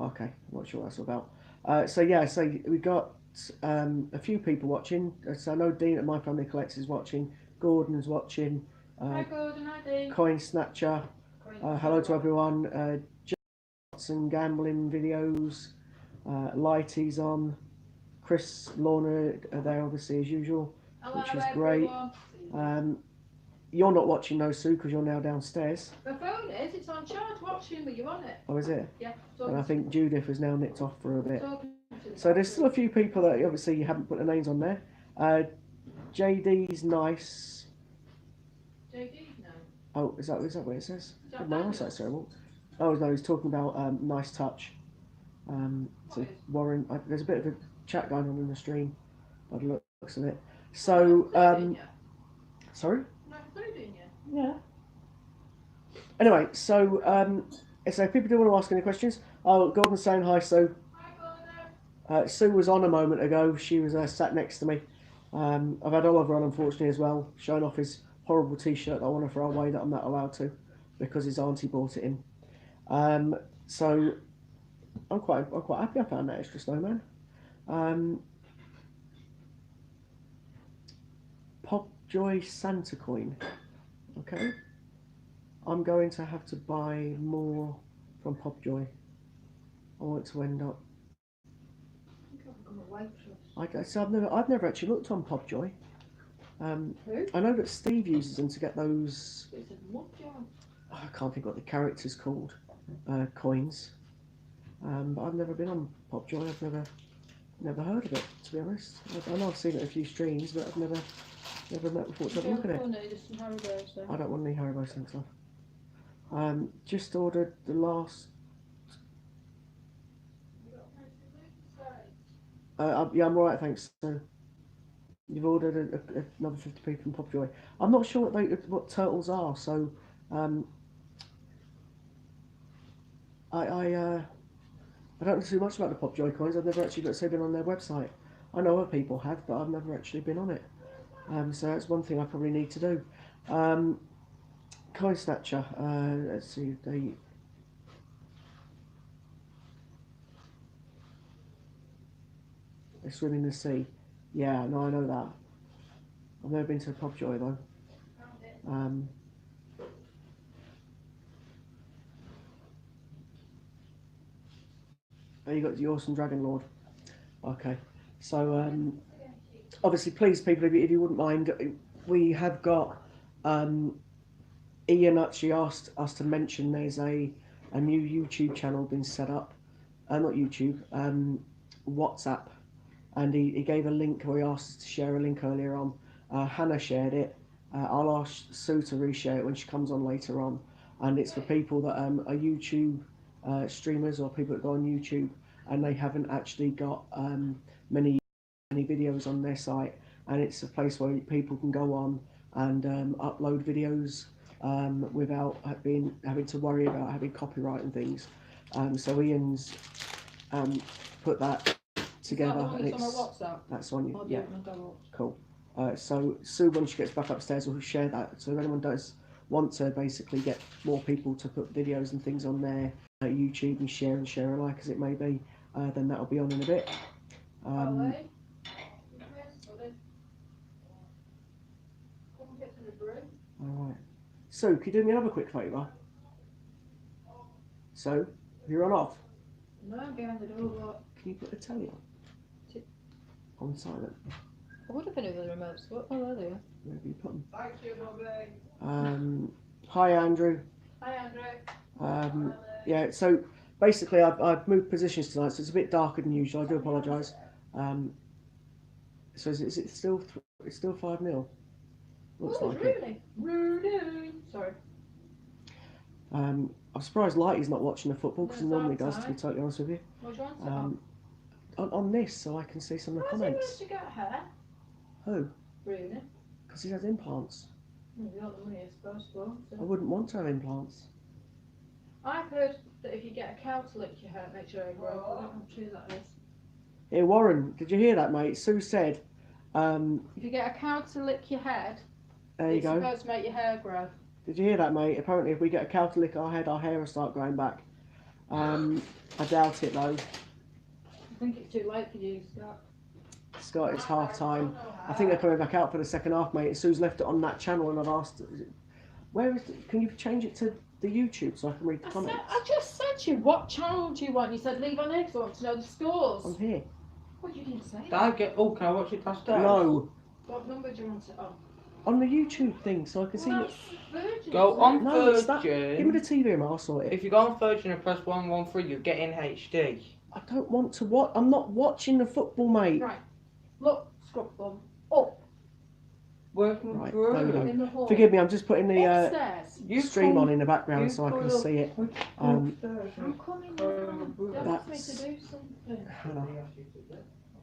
Okay, I'm not sure what that's all about. So yeah, so we got a few people watching. So I know Dean at My Family Collects is watching. Gordon's watching. Hi Gordon, hi Dean. Coin Snatcher. Hello to everyone. Johnson gambling videos. Lighty's on. Chris, Lorna are there obviously as usual, Hello, which is great. everyone. You're not watching those, Sue, because you're now downstairs. My phone is, it's on charge watching, but you're on it. Oh, is it? Yeah. And I think Judith has now nipped off for a bit. Talking to the So there's still a few people that obviously you haven't put their names on there. JD's nice. JD, no. Oh, is that what it says? that My Daniel? eyesight's terrible. Oh no, he's talking about nice touch. So What is? Warren, there's a bit of a chat going on in the stream by the looks of it. So sorry. No, including you. Yeah. Anyway, so if people do want to ask any questions, Gordon's saying hi, Sue. Hi Gordon. Sue was on a moment ago. She was sat next to me. I've had Oliver on, unfortunately, as well, showing off his horrible T-shirt that I want to throw away that I'm not allowed to because his auntie bought it in. So I'm quite happy I found that extra snowman. Popjoy Santa coin. Okay. I'm going to have to buy more from Popjoy. I want to end up. I've never actually looked on Popjoy. Who? I know that Steve uses them to get those. It's a mud jar. I can't think what the character's called. Coins. But I've never been on Popjoy. I've never heard of it, to be honest. I know I've seen it in a few streams, but I've never met before to have a look at it. I don't want any Haribo things off. Just ordered the last. Yeah, I'm alright, thanks. So you've ordered another 50p from Popjoy. I'm not sure what turtles are, so I don't know too much about the Popjoy coins. I've never actually been on their website. I know other people have, but I've never actually been on it. So that's one thing I probably need to do. Coin Snatcher. Let's see. They swim in the sea. Yeah, no, I know that. I've never been to Popjoy though. Oh, you got the Awesome Dragon Lord. Okay. So obviously, please, people, if you wouldn't mind, we have got. Ian actually asked us to mention there's a new YouTube channel been set up. Not YouTube. WhatsApp. And he gave a link, or he asked us to share a link earlier on. Hannah shared it. I'll ask Sue to reshare it when she comes on later on. And it's for people that are YouTube streamers or people that go on YouTube and they haven't actually got many videos on their site. And it's a place where people can go on and upload videos without having to worry about having copyright and things. So Ian's put that together, and it's on WhatsApp. That's on you. Yeah, cool. So Sue, when she gets back upstairs, will share that. So if anyone does want to basically get more people to put videos and things on their YouTube and share alike as it may be, then that'll be on in a bit. All right. So, can you do me another quick favour? So, you're on off. No, I'm behind the door. What? Can you put the telly on silent? I would have been over the remotes. What are they? Where have you put them? Thank you, Bobby. Hi, Andrew. Hi, Andrew. Yeah, so basically I've moved positions tonight, so it's a bit darker than usual. I do apologise. So is it still it's still 5-0? Looks like it. Really? Sorry. I'm surprised Lighty's not watching the football because he No, normally it's does, to be totally honest with you. What do you want to On this, so I can see some of the Why comments. does he manage to get hair? Who? Really? Because he has implants. You got the money, I suppose, for. I wouldn't want to have implants. I've heard that if you get a cow to lick your hair, it makes your hair grow. I don't know how true that is. Here, Warren, did you hear that, mate? Sue said, If you get a cow to lick your head, there you it's go. supposed to make your hair grow. Did you hear that, mate? Apparently, if we get a cow to lick our head, our hair will start growing back. I doubt it, though. I think it's too late for you, Scott. Scott, it's half time. I think they're coming back out for the second half, mate. Sue's left it on that channel, and I've asked, where is it? Can you change it to the YouTube so I can read the comments? I just said to you, what channel do you want? You said leave on here because I want to know the scores. I'm here. Well, you didn't say that. Dad, can I watch it downstairs? No, What number do you want it on? on the YouTube thing so I can see it. Virgin. Go on No, it's that. Virgin. Give me the TV remote, I'll sort it. If you go on Virgin and press 113, you get in HD. I don't want to watch. I'm not watching the football, mate. Right. Look, scrub bum. Up. Working Right, through. there we go. In the hall. Forgive me, I'm just putting the Upstairs. You stream come- on in the background you so I can come see it. upstairs Um, I'm coming now. Don't ask me to do something. Hang on.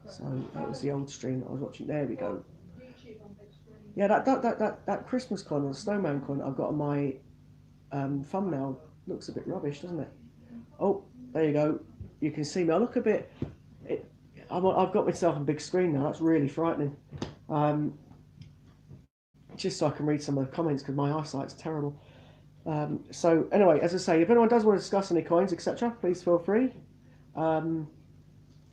So that was the old stream that I was watching. There we go. YouTube on big screen. Yeah, that Christmas coin or the snowman coin I've got on my thumbnail looks a bit rubbish, doesn't it? Oh, there you go. You can see me. I look a bit. I've got myself on big screen now. That's really frightening. Just so I can read some of the comments because my eyesight's terrible. So anyway, as I say, if anyone does want to discuss any coins, etc., please feel free.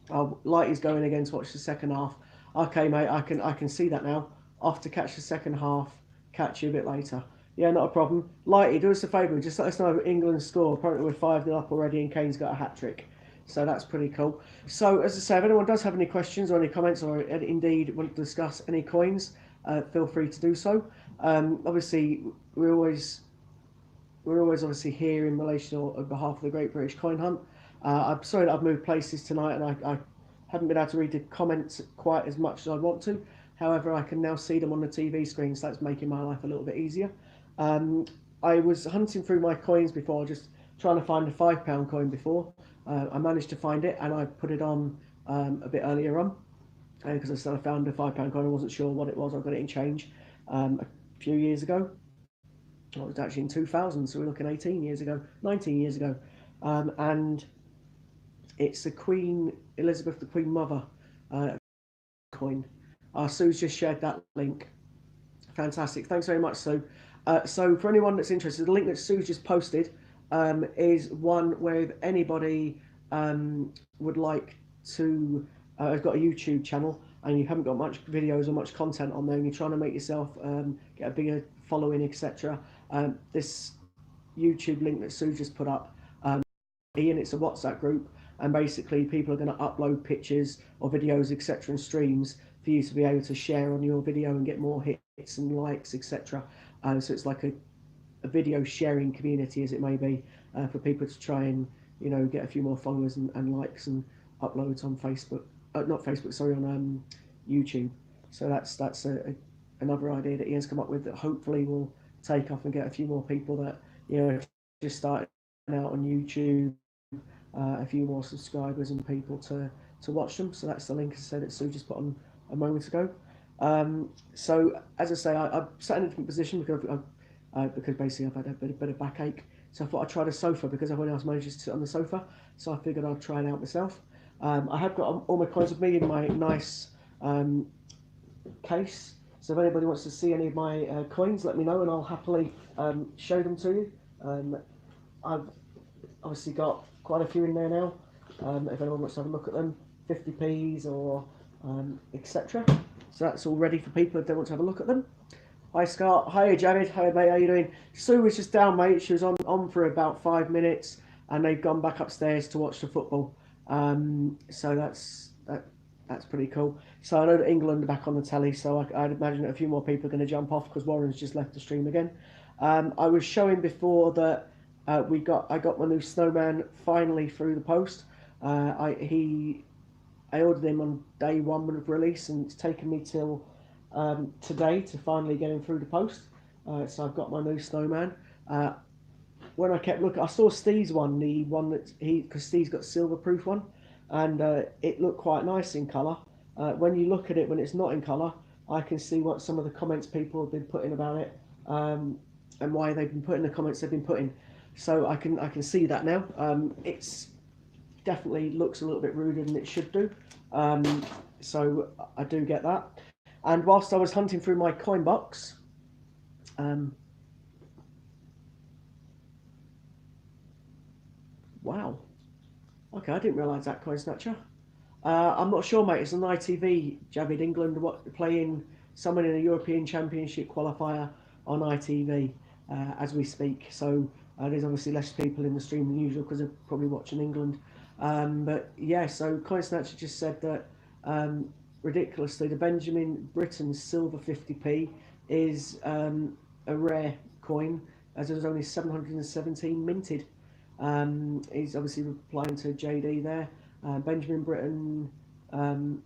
Lighty's going again to watch the second half. Okay, mate, I can see that now. Off to catch the second half. Catch you a bit later. Yeah, not a problem. Lighty, do us a favour. Just let us know England's score. Apparently we're 5-0 up already and Kane's got a hat-trick. So that's pretty cool. So as I say, if anyone does have any questions or any comments or indeed want to discuss any coins, feel free to do so. Obviously, we're always obviously here in relation or on behalf of the Great British Coin Hunt. I'm sorry that I've moved places tonight and I haven't been able to read the comments quite as much as I'd want to. However, I can now see them on the TV screen, so that's making my life a little bit easier. I was hunting through my coins before, just trying to find a £5 coin before. I managed to find it and I put it on a bit earlier on because I said I found a £5 coin. I wasn't sure what it was. I got it in change a few years ago. It was actually in 2000, so we're looking 19 years ago. And it's the Queen Elizabeth, the Queen Mother coin. Sue's just shared that link. Fantastic. Thanks very much, Sue. So for anyone that's interested, the link that Sue's just posted is one where if anybody would like to, has got a YouTube channel and you haven't got much videos or much content on there and you're trying to make yourself get a bigger following, etc. This YouTube link that Sue just put up, Ian, it's a WhatsApp group, and basically people are going to upload pictures or videos, etc., and streams for you to be able to share on your video and get more hits and likes, etc. So it's like a video sharing community, as it may be, for people to try and get a few more followers and likes and uploads on Facebook, not Facebook, sorry, on YouTube. So that's another idea that Ian's come up with that hopefully will take off and get a few more people that just starting out on YouTube, a few more subscribers and people to watch them. So that's the link, as I said, that Sue just put on a moment ago. So as I say, I'm sat in a different position because basically I've had a bit of backache. So I thought I'd try the sofa because everyone else manages to sit on the sofa. So I figured I'd try it out myself. I have got all my coins with me in my nice case. So if anybody wants to see any of my coins, let me know and I'll happily show them to you. I've obviously got quite a few in there now. If anyone wants to have a look at them, 50p's or etc. So that's all ready for people if they want to have a look at them. Hi Scott, hi Jared, hi mate, how you doing? Sue was just down, mate. She was on for about 5 minutes and they've gone back upstairs to watch the football. So that's pretty cool. So I know that England are back on the telly, so I'd imagine that a few more people are going to jump off because Warren's just left the stream again. I was showing before that I got my new snowman finally through the post. I ordered him on day one of release, and it's taken me till today to finally get him through the post. So I've got my new snowman. When I kept looking, I saw Steve's one, the one that because Steve's got a silver-proof one, and it looked quite nice in colour. When you look at it when it's not in colour, I can see what some of the comments people have been putting about it, and why they've been putting the comments they've been putting. So I can see that now. definitely looks a little bit ruder than it should do. So I do get that. And whilst I was hunting through my coin box, wow. Okay, I didn't realise that, coin snatcher. I'm not sure, mate. It's on ITV, Javid England, playing someone in a European Championship qualifier on ITV as we speak. So there's obviously less people in the stream than usual because they're probably watching England. But yeah, so coin snatcher just said that ridiculously, the Benjamin Britten silver 50p is a rare coin, as there was only 717 minted. He's obviously replying to JD there. Benjamin Britten, I'm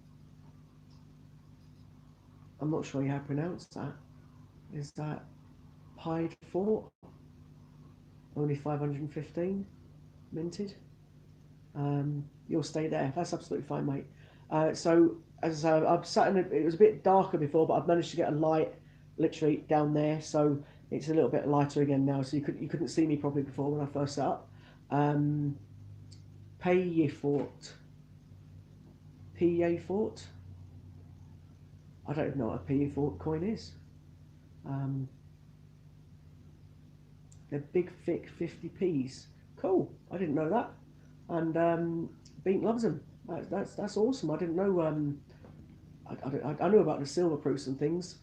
not sure how to pronounce that. Is that Pied Fort? Only 515 minted. You'll stay there. That's absolutely fine, mate. So as I've sat in, it was a bit darker before, but I've managed to get a light literally down there, so it's a little bit lighter again now. So you couldn't see me properly before when I first sat up. Payefort. Payefort. I don't know what a Payefort coin is. They're big, thick 50p's. Cool. I didn't know that. And Beat loves them. That's awesome. I didn't know. I knew about the silver proofs and things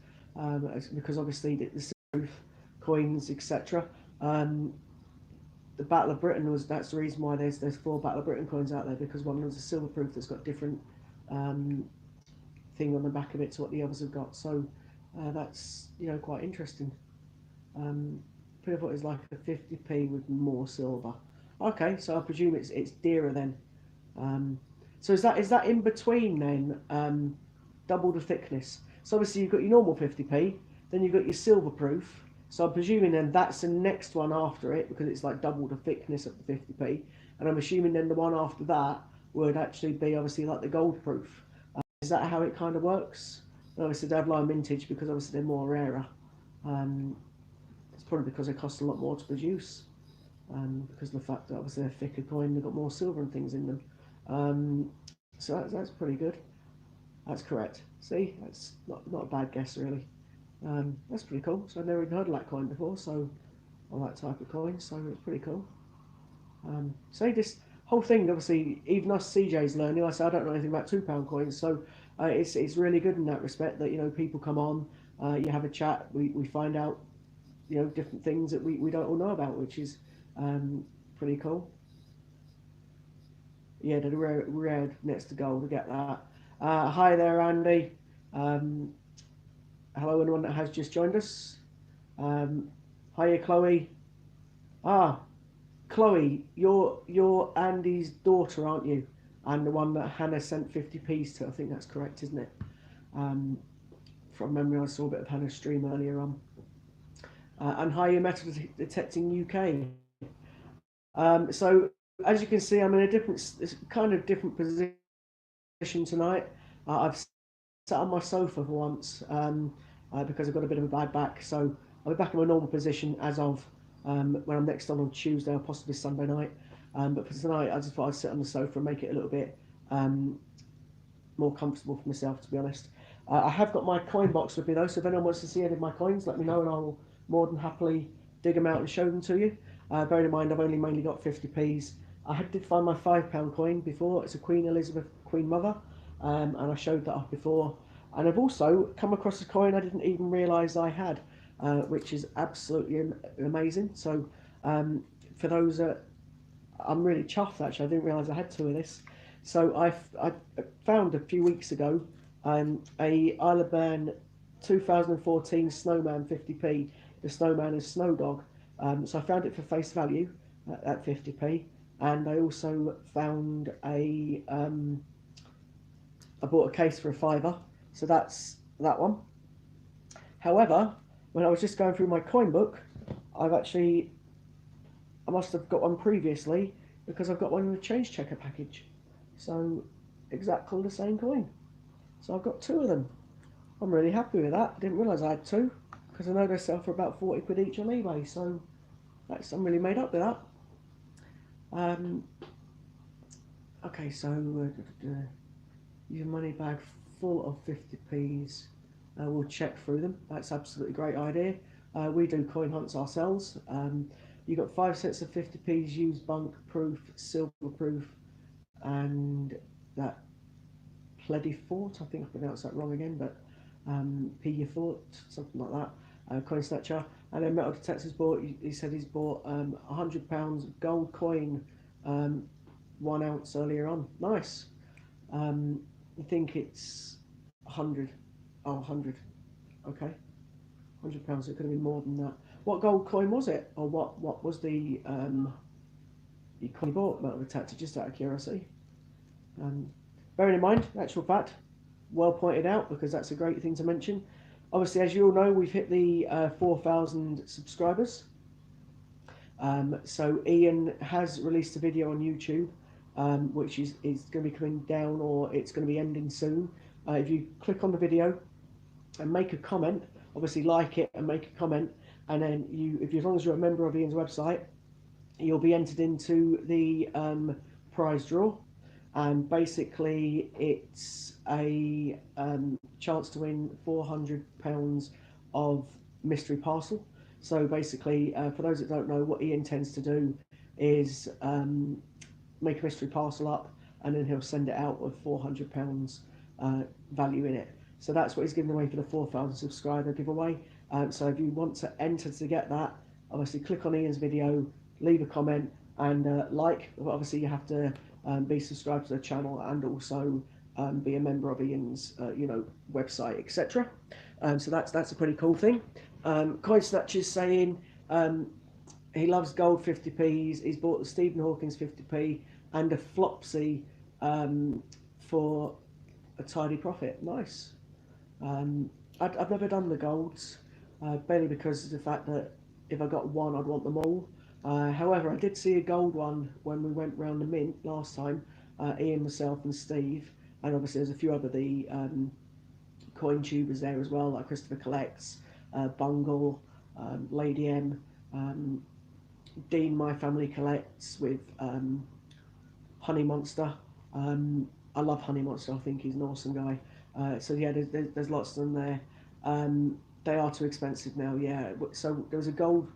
because obviously the silver proof coins, etc. The Battle of Britain that's the reason why there's 4 Battle of Britain coins out there, because one was a silver proof that's got different thing on the back of it to what the others have got. So that's quite interesting. Pivot is like a 50p with more silver. Okay, so I presume it's dearer then. So is that in between then? Double the thickness. So obviously you've got your normal 50p, then you've got your silver proof. So I'm presuming then that's the next one after it, because it's like double the thickness of the 50p. And I'm assuming then the one after that would actually be obviously like the gold proof. Is that how it kind of works? And obviously they have low mintage because obviously they're more rarer. It's probably because they cost a lot more to produce. Because of the fact that obviously they're thicker coin, they've got more silver and things in them. So that's pretty good. That's correct. See, that's not a bad guess really. That's pretty cool. So I've never even heard of that coin before, so or that type of coin. So it's pretty cool. So this whole thing, obviously, even us CJs learning. I say I don't know anything about £2 coins, so it's really good in that respect that people come on, you have a chat, we find out different things that we don't all know about, which is pretty cool. Yeah, the red next to gold, I get that. Hi there, Andy. Hello, anyone that has just joined us. Hiya, Chloe. Chloe, you're Andy's daughter, aren't you? And the one that Hannah sent 50p's to. I think that's correct, isn't it? From memory, I saw a bit of Hannah's stream earlier on. And hiya, Metal Detecting UK. So as you can see, I'm in a different position tonight. I've sat on my sofa for once because I've got a bit of a bad back, so I'll be back in my normal position as of when I'm next on Tuesday or possibly Sunday night. But for tonight, I just thought I'd sit on the sofa and make it a little bit more comfortable for myself, to be honest. I have got my coin box with me though, so if anyone wants to see any of my coins, let me know and I'll more than happily dig them out and show them to you. Bearing in mind I've only mainly got 50p's. I did find my £5 coin before. It's a Queen Elizabeth Queen Mother, and I showed that off before. And I've also come across a coin I didn't even realise I had, which is absolutely amazing. So for those that, I'm really chuffed actually. I didn't realise I had 2 of this. So I found a few weeks ago a Isle of Man 2014 Snowman 50p. The Snowman is Snow Dog. So I found it for face value at 50p, and I also found I bought a case for a £5, so that's that one. However, when I was just going through my coin book, I must have got one previously because I've got one in the change checker package. So exactly the same coin. So I've got 2 of them. I'm really happy with that. I didn't realise I had 2 because I know they sell for about 40 quid each on eBay. So I'm really made up with that. Okay, so your money bag full of 50p's. We'll check through them. That's absolutely great idea. We do coin hunts ourselves. You've got 5 sets of 50p's, used bunk proof, silver proof, and that Pleddy Fort. I think I pronounced that wrong again, but P Fort, something like that. Coin snatcher. And then Metal Detector's bought. He said he's bought £100 gold coin, 1 ounce earlier on. Nice. I think it's 100. Oh, 100. Okay. £100. It could have been more than that. What gold coin was it, or what was the coin you bought? Metal Detector, just out of curiosity. Bearing in mind, actual fact, well pointed out, because that's a great thing to mention. Obviously, as you all know, we've hit the 4,000 subscribers. So Ian has released a video on YouTube, which is going to be coming down, or it's going to be ending soon. If you click on the video and make a comment, obviously like it and make a comment, and then as long as you're a member of Ian's website, you'll be entered into the prize draw. And basically it's a chance to win £400 of mystery parcel. So basically, for those that don't know, what he intends to do is make a mystery parcel up, and then he'll send it out with £400 value in it. So that's what he's giving away for the 4,000 subscriber giveaway. So if you want to enter to get that, obviously click on Ian's video, leave a comment, and like. Obviously you have to be subscribed to the channel, and also be a member of Ian's website, etc. So that's a pretty cool thing. Coin Snatcher's saying he loves gold 50p's. He's bought the Stephen Hawkins 50p and a Flopsy for a tidy profit. Nice. I've never done the golds, barely because of the fact that if I got one, I'd want them all. However, I did see a gold one when we went round the mint last time. Ian, myself, and Steve, and obviously there's a few other coin tubers there as well, like Christopher Collects, Bungle, Lady M, Dean, My Family Collects with Honey Monster. I love Honey Monster. I think he's an awesome guy. So yeah, there's lots of them there. They are too expensive now. Yeah. So there was a gold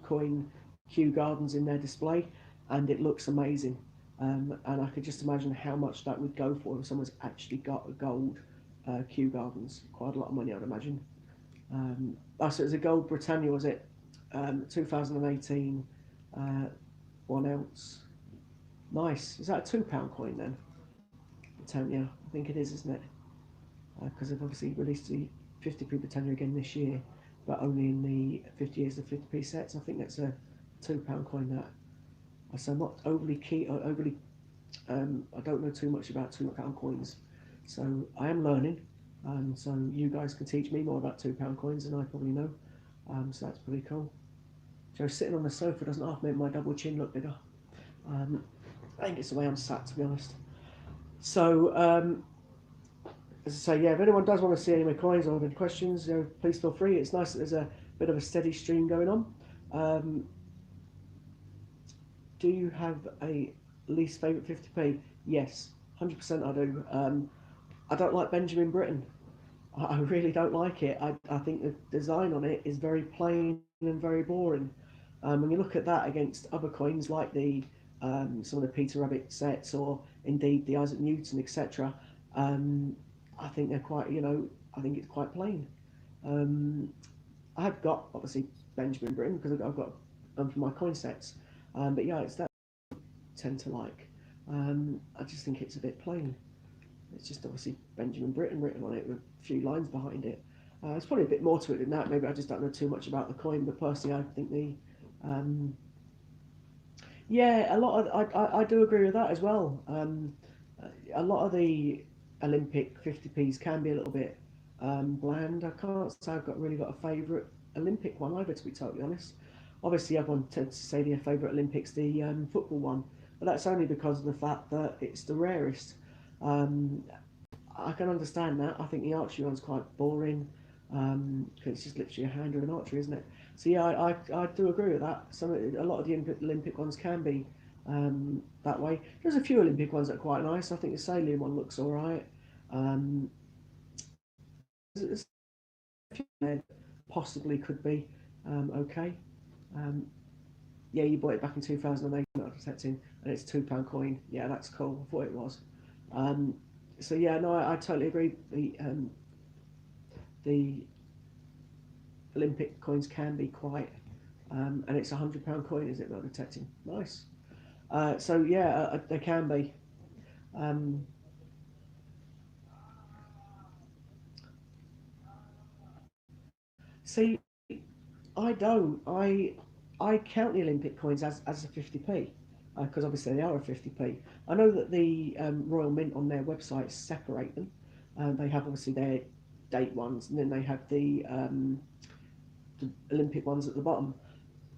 coin Kew Gardens in their display, and it looks amazing. And I could just imagine how much that would go for if someone's actually got a gold Kew Gardens. Quite a lot of money, I'd imagine. So it was a gold Britannia, was it? 2018, 1 ounce. Nice. Is that a £2 coin then? Britannia, I think it is, isn't it? Because they've obviously released the 50p Britannia again this year, but only in the 50 years of 50p sets. I think that's a £2 coin. That. So I'm not overly key or overly. I don't know too much about £2 coins, so I am learning. So you guys can teach me more about £2 coins than I probably know. So that's pretty cool. So sitting on the sofa doesn't half make my double chin look bigger. I think it's the way I'm sat, to be honest. So, as I say, yeah, if anyone does want to see any of my coins or have any questions, please feel free. It's nice that there's a bit of a steady stream going on. Do you have a least favourite 50p? Yes, 100% I do. I don't like Benjamin Britten. I really don't like it. I think the design on it is very plain and very boring. When you look at that against other coins like some of the Peter Rabbit sets, or indeed the Isaac Newton, etc., I think they're quite, I think it's quite plain. I have got, obviously, Benjamin Britten because I've got for my coin sets. But yeah, it's that I tend to like. I just think it's a bit plain. It's just obviously Benjamin Britten written on it with a few lines behind it. There's probably a bit more to it than that. Maybe I just don't know too much about the coin, but personally, I think yeah, a lot of I do agree with that as well. A lot of the Olympic 50p's can be a little bit bland. I can't say I've really got a favourite Olympic one either, to be totally honest. Obviously, everyone tends to say their favourite Olympics the football one, but that's only because of the fact that it's the rarest. I can understand that. I think the archery one's quite boring because it's just literally a hand and archery, isn't it? So yeah, I do agree with that. A lot of the Olympic ones can be that way. There's a few Olympic ones that are quite nice. I think the Sailing one looks all right. Um, there's a few there that possibly could be okay. Um, yeah, you bought it back in 2008, metal detecting, and it's £2 coin. Yeah, that's cool. I thought it was. Um, so yeah, no, I totally agree. The Olympic coins can be quite, and it's £100 coin, is it? Metal detecting, nice. So yeah, they can be. Um, see, I don't. I count the Olympic coins as a 50p because obviously they are a 50p. I know that the Royal Mint on their website separate them. They have obviously their date ones, and then they have the Olympic ones at the bottom.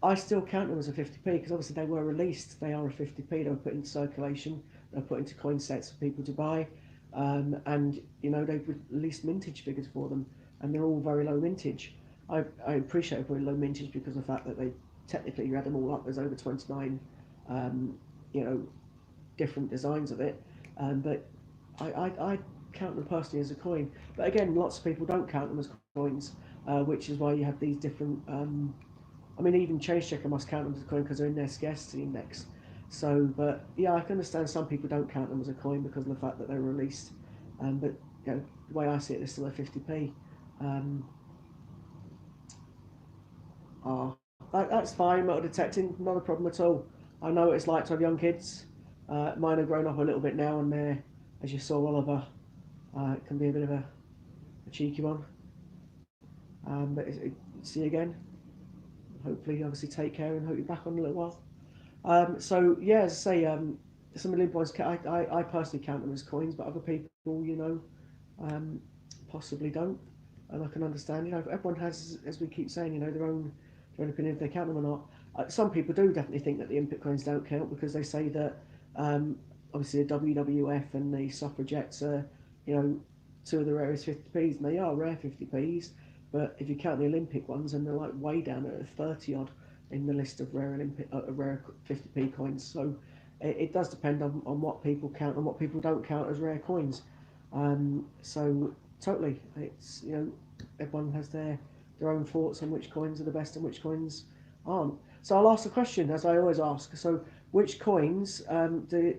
I still count them as a 50p because obviously they were released. They are a 50p. They were put into circulation. They were put into coin sets for people to buy, and you know they've released mintage figures for them, and they're all very low mintage. I appreciate very low mintage because of the fact that they technically you add them all up. There's over 29, um, you know, different designs of it, but I count them personally as a coin. But again, lots of people don't count them as coins, which is why you have these different. I mean, even Change Checker must count them as a coin because they're in their scarcity index. So, but yeah, I can understand some people don't count them as a coin because of the fact that they're released. But you know, the way I see it, they're still a 50p. Um, ah, that's fine. Metal detecting, not a problem at all. I know what it's like to have young kids. Mine have grown up a little bit now, and they're, as you saw, Oliver, it can be a bit of a cheeky one. But see you again. Hopefully, obviously, take care and hope you're back on in a little while. So yeah, as I say, some of the ones I personally count them as coins, but other people, you know, um, possibly don't, and I can understand. You know, everyone has, as we keep saying, you know, their own opinion if they count them or not. Some people do definitely think that the Olympic coins don't count because they say that um, obviously the WWF and the suffragettes are, you know, two of the rarest 50p's, and they are rare 50p's. But if you count the Olympic ones, and they're like way down at 30 odd in the list of rare 50p coins. So it does depend on what people count and what people don't count as rare coins. So totally, it's you know everyone has their own thoughts on which coins are the best and which coins aren't. So I'll ask the question as I always ask. So which coins do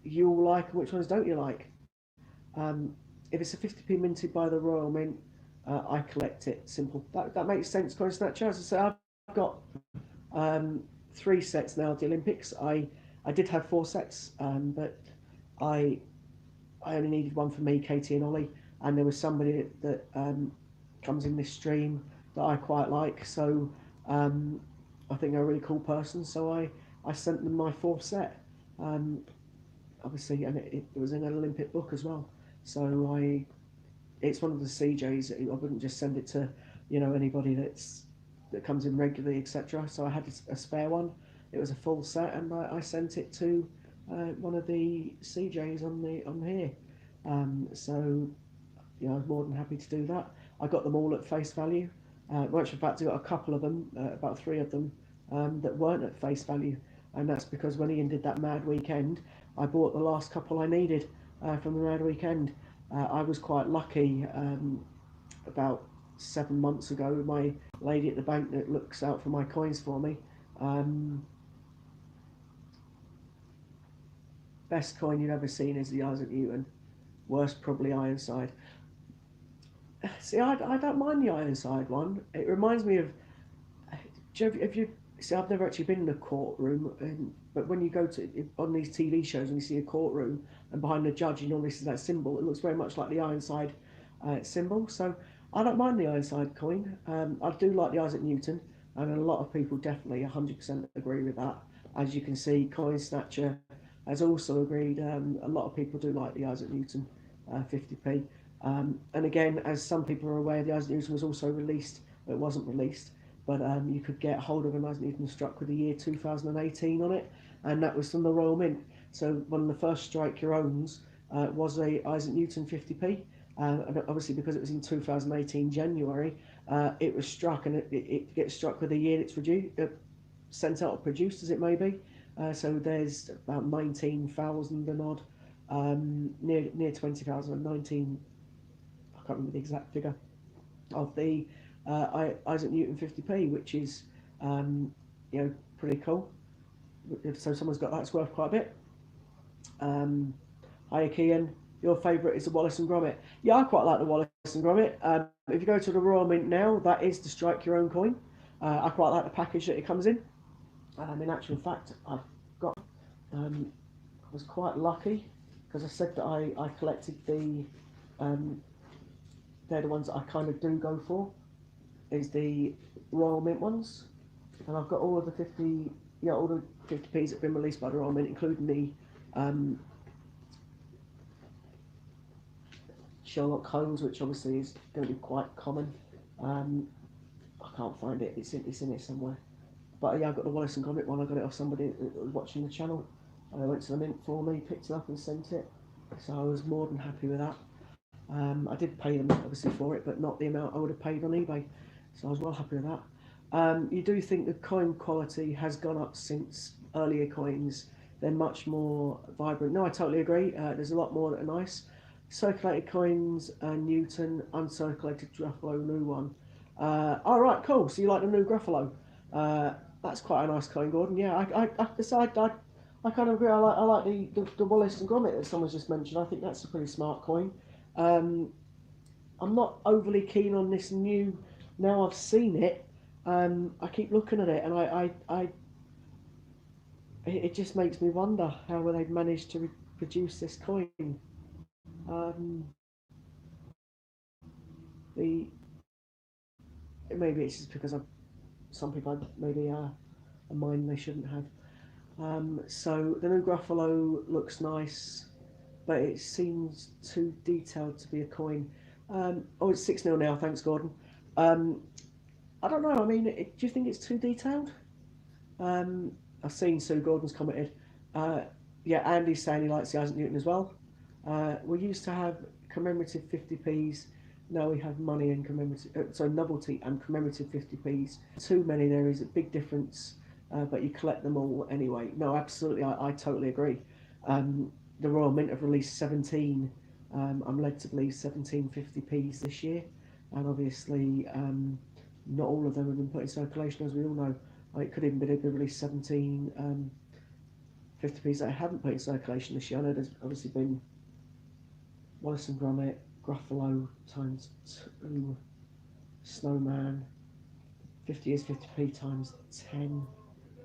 you all like and which ones don't you like? Um, if it's a 50p minted by the Royal Mint, I collect it. Simple. That makes sense. Coin Snatcher. As I say, I've got three sets now of the Olympics. I did have four sets, but I I only needed one for me, Katie and Ollie, and there was somebody that comes in this stream that I quite like. So I think they're a really cool person. So I sent them my fourth set. Um, Obviously, and it was in an Olympic book as well. So it's one of the CJs. I wouldn't just send it to anybody that comes in regularly, etc. So I had a spare one. It was a full set, and I sent it to one of the CJs on here. So I was more than happy to do that. I got them all at face value. Well, in fact, I got a couple of them, about three of them, that weren't at face value, and that's because when Ian did that mad weekend, I bought the last couple I needed from the mad weekend. I was quite lucky. About 7 months ago, my lady at the bank that looks out for my coins for me. Um, Best coin you've ever seen is the Isaac Newton. Worst probably Ironside. See, I don't mind the Ironside one. It reminds me of. If you see, I've never actually been in a courtroom, but when you go to on these TV shows and you see a courtroom and behind the judge, you normally see that symbol. It looks very much like the Ironside symbol. So I don't mind the Ironside coin. I do like the Isaac Newton, and a lot of people definitely 100% agree with that. As you can see, Coin Snatcher has also agreed. A lot of people do like the Isaac Newton 50p. And again, as some people are aware, the Isaac Newton was also released. It wasn't released, but you could get hold of an Isaac Newton struck with the year 2018 on it, and that was from the Royal Mint. So one of the first strike your owns was a Isaac Newton 50p. And obviously, because it was in 2018 January, it was struck, and it gets struck with the year it's sent out or produced, as it may be. So there's about 19,000 and odd, near 20,000, 19. I can't remember the exact figure of the Isaac Newton 50p, which is you know, pretty cool. So someone's got that's worth quite a bit. Hi, Kian. Your favourite is the Wallace and Gromit. Yeah, I quite like the Wallace and Gromit. If you go to the Royal Mint now, that is the strike your own coin. I quite like the package that it comes in. In actual fact, I've got. I was quite lucky because I said that I collected the. They're the ones that I kind of do go for. Is the Royal Mint ones, and I've got all of the 50. Yeah, all the 50p's that have been released by the Royal Mint, including the Sherlock Holmes, which obviously is going to be quite common. Um, I can't find it. It's in here somewhere. But yeah, I got the Wallace and Gromit one. I got it off somebody that was watching the channel. And I went to the mint for me, picked it up and sent it. So I was more than happy with that. I did pay them obviously for it, but not the amount I would have paid on eBay. So I was well happy with that. You do think the coin quality has gone up since earlier coins? They're much more vibrant. No, I totally agree. There's a lot more that are nice. Circulated coins, Newton, uncirculated Gruffalo, new one. All right, cool. So you like the new Gruffalo? That's quite a nice coin, Gordon. Yeah, I decided I kind of agree. I like the Wallace and Gromit that someone's just mentioned. I think that's a pretty smart coin. I'm not overly keen on this new. Now I've seen it, I keep looking at it, and it just makes me wonder how they've managed to produce this coin. Um, the maybe it's just because some people have maybe a mind they shouldn't have. So the new Gruffalo looks nice, but it seems too detailed to be a coin. Oh, it's 6-0 now. Thanks, Gordon. Um, I don't know. I mean, do you think it's too detailed? Um, I've seen Sue Gordon's commented. Uh, yeah, Andy's saying he likes the Isaac Newton as well. We used to have commemorative 50p's. Now we have money and commemorative, novelty and commemorative 50p's. Too many, there is a big difference, but you collect them all anyway. No, absolutely, I totally agree. The Royal Mint have released 17, I'm led to believe 17 50p's this year, and obviously not all of them have been put in circulation, as we all know. It could even be they've released 17 50p's that I haven't put in circulation this year. I know there's obviously been Wallace and Gromit, Gruffalo times 2, Snowman, 50 is 50p times 10,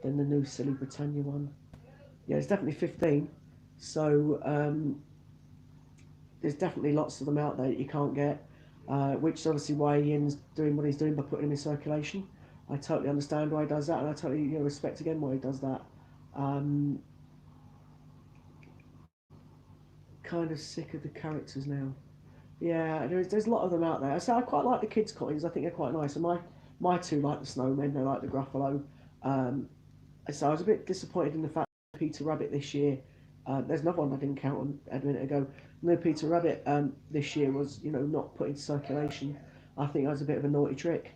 then the new Silly Britannia one. Yeah, it's definitely 15. So there's definitely lots of them out there that you can't get, which is obviously why Ian's doing what he's doing by putting them in circulation. I totally understand why he does that, and I totally respect again why he does that. Kind of sick of the characters now. Yeah, there's a lot of them out there. So I quite like the kids' coins. I think they're quite nice. And my two like the snowmen. They like the Gruffalo. Um, so I was a bit disappointed in the fact that Peter Rabbit this year. There's another one I didn't count on a minute ago. No, Peter Rabbit this year was not put into circulation. I think that was a bit of a naughty trick,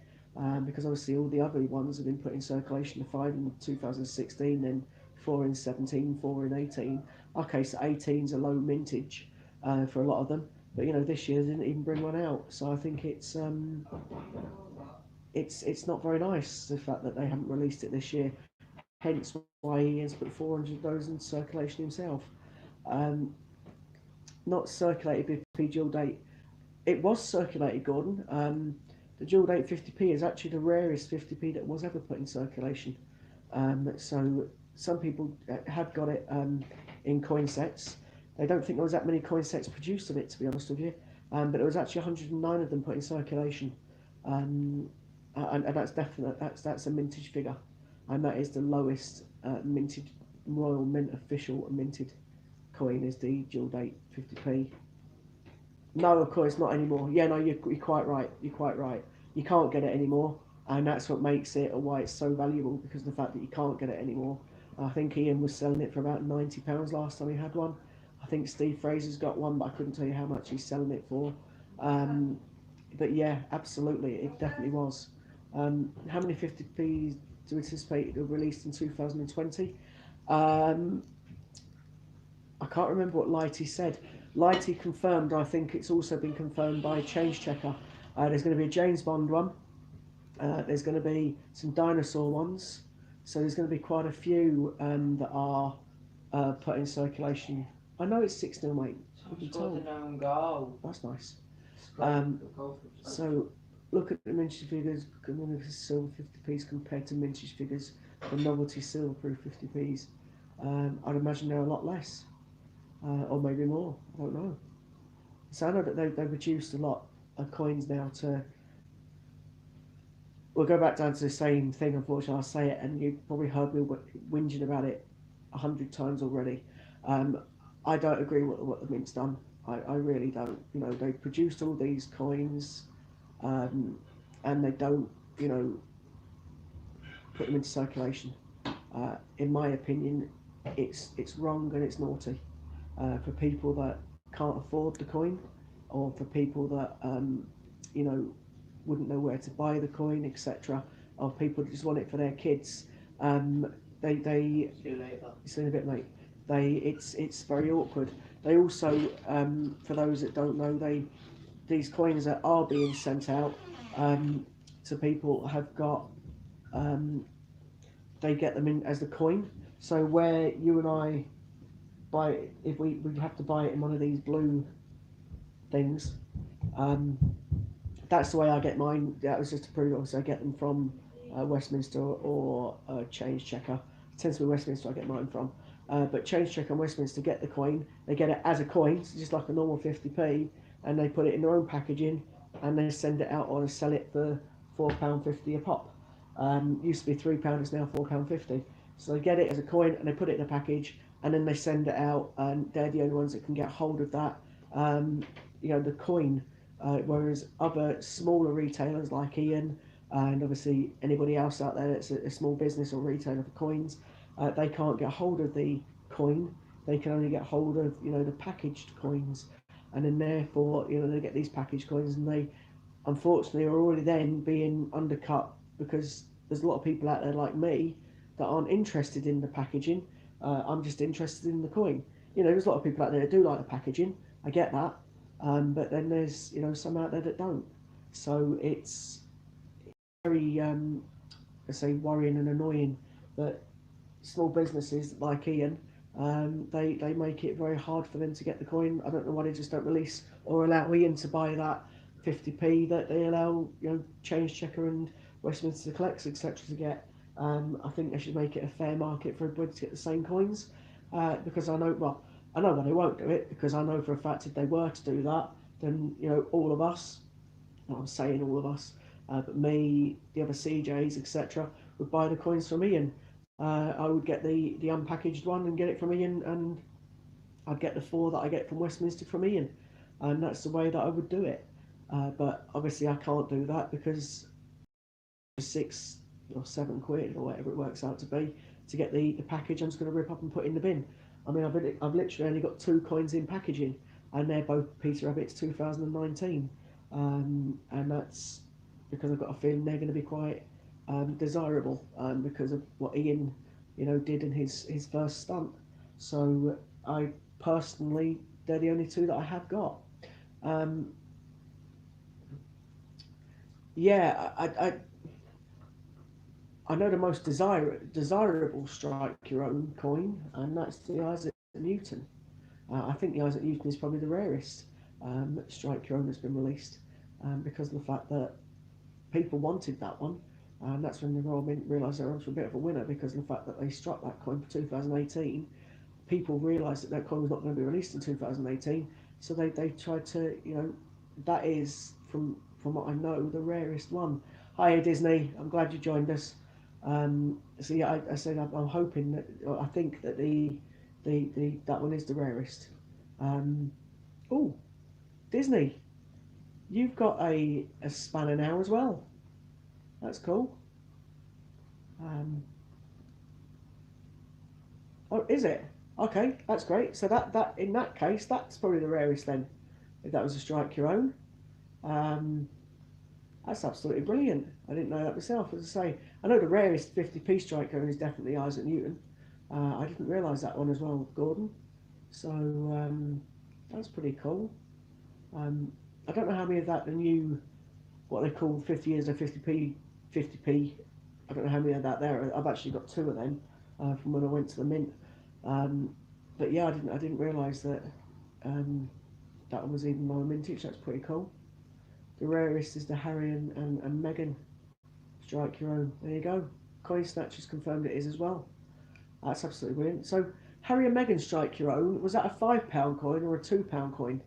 because obviously all the other ones have been put in circulation. The 5 in 2016, then 4 in 17, 4 in 18. Okay, so 18's a low mintage for a lot of them. But this year they didn't even bring one out, so I think it's not very nice the fact that they haven't released it this year. Hence why he has put 400 of those in circulation himself. Not circulated with dual date. It was circulated, Gordon. The dual date 50p is actually the rarest 50p that was ever put in circulation. So some people have got it in coin sets. They don't think there was that many coin sets produced of it, to be honest with you. But there was actually 109 of them put in circulation, and that's definite. That's a mintage figure, and that is the lowest minted Royal Mint official minted coin is the dual date 50p. No, of course not anymore. Yeah, no, you're quite right. You're quite right. You can't get it anymore, and that's what makes it, or why it's so valuable, because of the fact that you can't get it anymore. I think Ian was selling it for about £90 last time he had one. I think Steve Fraser's got one, but I couldn't tell you how much he's selling it for. But yeah, absolutely, it definitely was. How many 50p's do we anticipate were released in 2020? Um, I can't remember what Lighty said. Lighty confirmed, I think it's also been confirmed by Change Checker. There's going to be a James Bond one. There's going to be some dinosaur ones. So there's going to be quite a few that are put in circulation. I know it's 6-0, mate. I've been Scored told. an own goal. That's nice. Great Um, for goal for So look at the mintage figures, silver 50p's compared to mintage figures for novelty silver proof 50p's. I'd imagine they're a lot less, or maybe more. I don't know. So I know that they've reduced a lot of coins now to. We'll go back down to the same thing. Unfortunately, I'll say it, and you probably heard me whinging about it 100 times already. Um, I don't agree with what the mint's done. I really don't. You know, they produced all these coins, and they don't, you know, put them into circulation. In my opinion, it's wrong and it's naughty for people that can't afford the coin, or for people that you know, wouldn't know where to buy the coin, etc., or people that just want it for their kids. They See you later. it's in a bit, mate. It's very awkward. They also, for those that don't know, these coins that are being sent out to people have got, they get them in as the coin. So where you and I buy, if we have to buy it in one of these blue things, that's the way I get mine. That was just to prove, obviously, I get them from Westminster or Change Checker. It tends to be Westminster I get mine from. But Change Checker and Westminster get the coin. They get it as a coin, so just like a normal 50p, and they put it in their own packaging, and they send it out or sell it for £4.50 a pop. Used to be £3, it's now £4.50. So they get it as a coin and they put it in a package, and then they send it out, and they're the only ones that can get hold of that. You know, the coin. Whereas other smaller retailers like Ian, and obviously anybody else out there that's a small business or retailer for coins, they can't get hold of the coin. They can only get hold of, you know, the packaged coins, and then therefore, you know, they get these packaged coins, and they unfortunately are already then being undercut, because there's a lot of people out there like me that aren't interested in the packaging. I'm just interested in the coin. You know, there's a lot of people out there that do like the packaging. I get that. But then there's, you know, some out there that don't. So it's very, I say, worrying and annoying that small businesses like Ian, they make it very hard for them to get the coin. I don't know why they just don't release or allow Ian to buy that 50p that they allow, you know, Change Checker and Westminster Collects, etc., to get. I think they should make it a fair market for everybody to get the same coins, because I know, well, I know why they won't do it, because I know for a fact if they were to do that, then, you know, all of us, well, I'm saying all of us, but me, the other CJs, etc., would buy the coins from Ian. I would get the unpackaged one and get it from Ian, and I'd get the 4 that I get from Westminster from Ian, and that's the way that I would do it. But obviously I can't do that because £6 or £7 or whatever it works out to be to get the package. I'm just going to rip up and put in the bin. I mean, I've literally only got 2 coins in packaging, and they're both Peter Rabbit's 2019, and that's because I've got a feeling they're going to be quite desirable, because of what Ian, you know, did in his first stunt. So I personally, they're the only 2 that I have got. Yeah, I know the most desirable strike your own coin, and that's the Isaac Newton. I think the Isaac Newton is probably the rarest strike your own that's been released, because of the fact that people wanted that one, and that's when the Royal Mint realised they were onto a bit of a winner, because of the fact that they struck that coin for 2018. People realised that that coin was not going to be released in 2018, so they tried to, you know, that is, from what I know, the rarest one. Hiya Disney, I'm glad you joined us. So yeah, I said I'm hoping that, I think that the that one is the rarest. Oh, Disney, you've got a spanner now as well. That's cool. Oh, is it? Okay, that's great. So that in that case, that's probably the rarest then, if that was a strike your own. That's absolutely brilliant. I didn't know that myself. As I say, I know the rarest 50p strike your own is definitely Isaac Newton. I didn't realise that one as well, Gordon. So that's pretty cool. Um, I don't know how many of that the new what they call 50 years of 50p. I don't know how many of that there. I've actually got two of them from when I went to the mint. Um, but yeah, I didn't realise that that one was even more vintage. That's pretty cool. The rarest is the Harry and Meghan Strike Your Own. There you go. Coin Snatchers confirmed it is as well. That's absolutely brilliant. So Harry and Meghan Strike Your Own, was that a £5 coin or a £2 coin?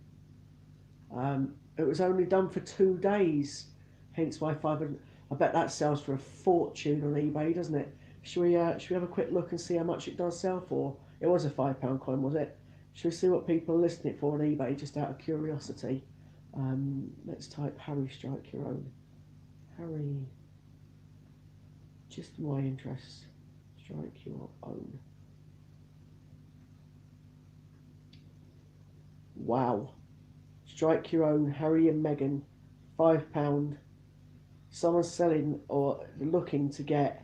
It was only done for 2 days, hence why 500. I bet that sells for a fortune on eBay, doesn't it? Should we have a quick look and see how much it does sell for? It was a £5 coin, was it? Should we see what people are listing it for on eBay, just out of curiosity? Let's type Harry Strike Your Own. Harry, just my interest. Strike Your Own. Wow. Strike Your Own, Harry and Meghan, £5. Someone's selling or looking to get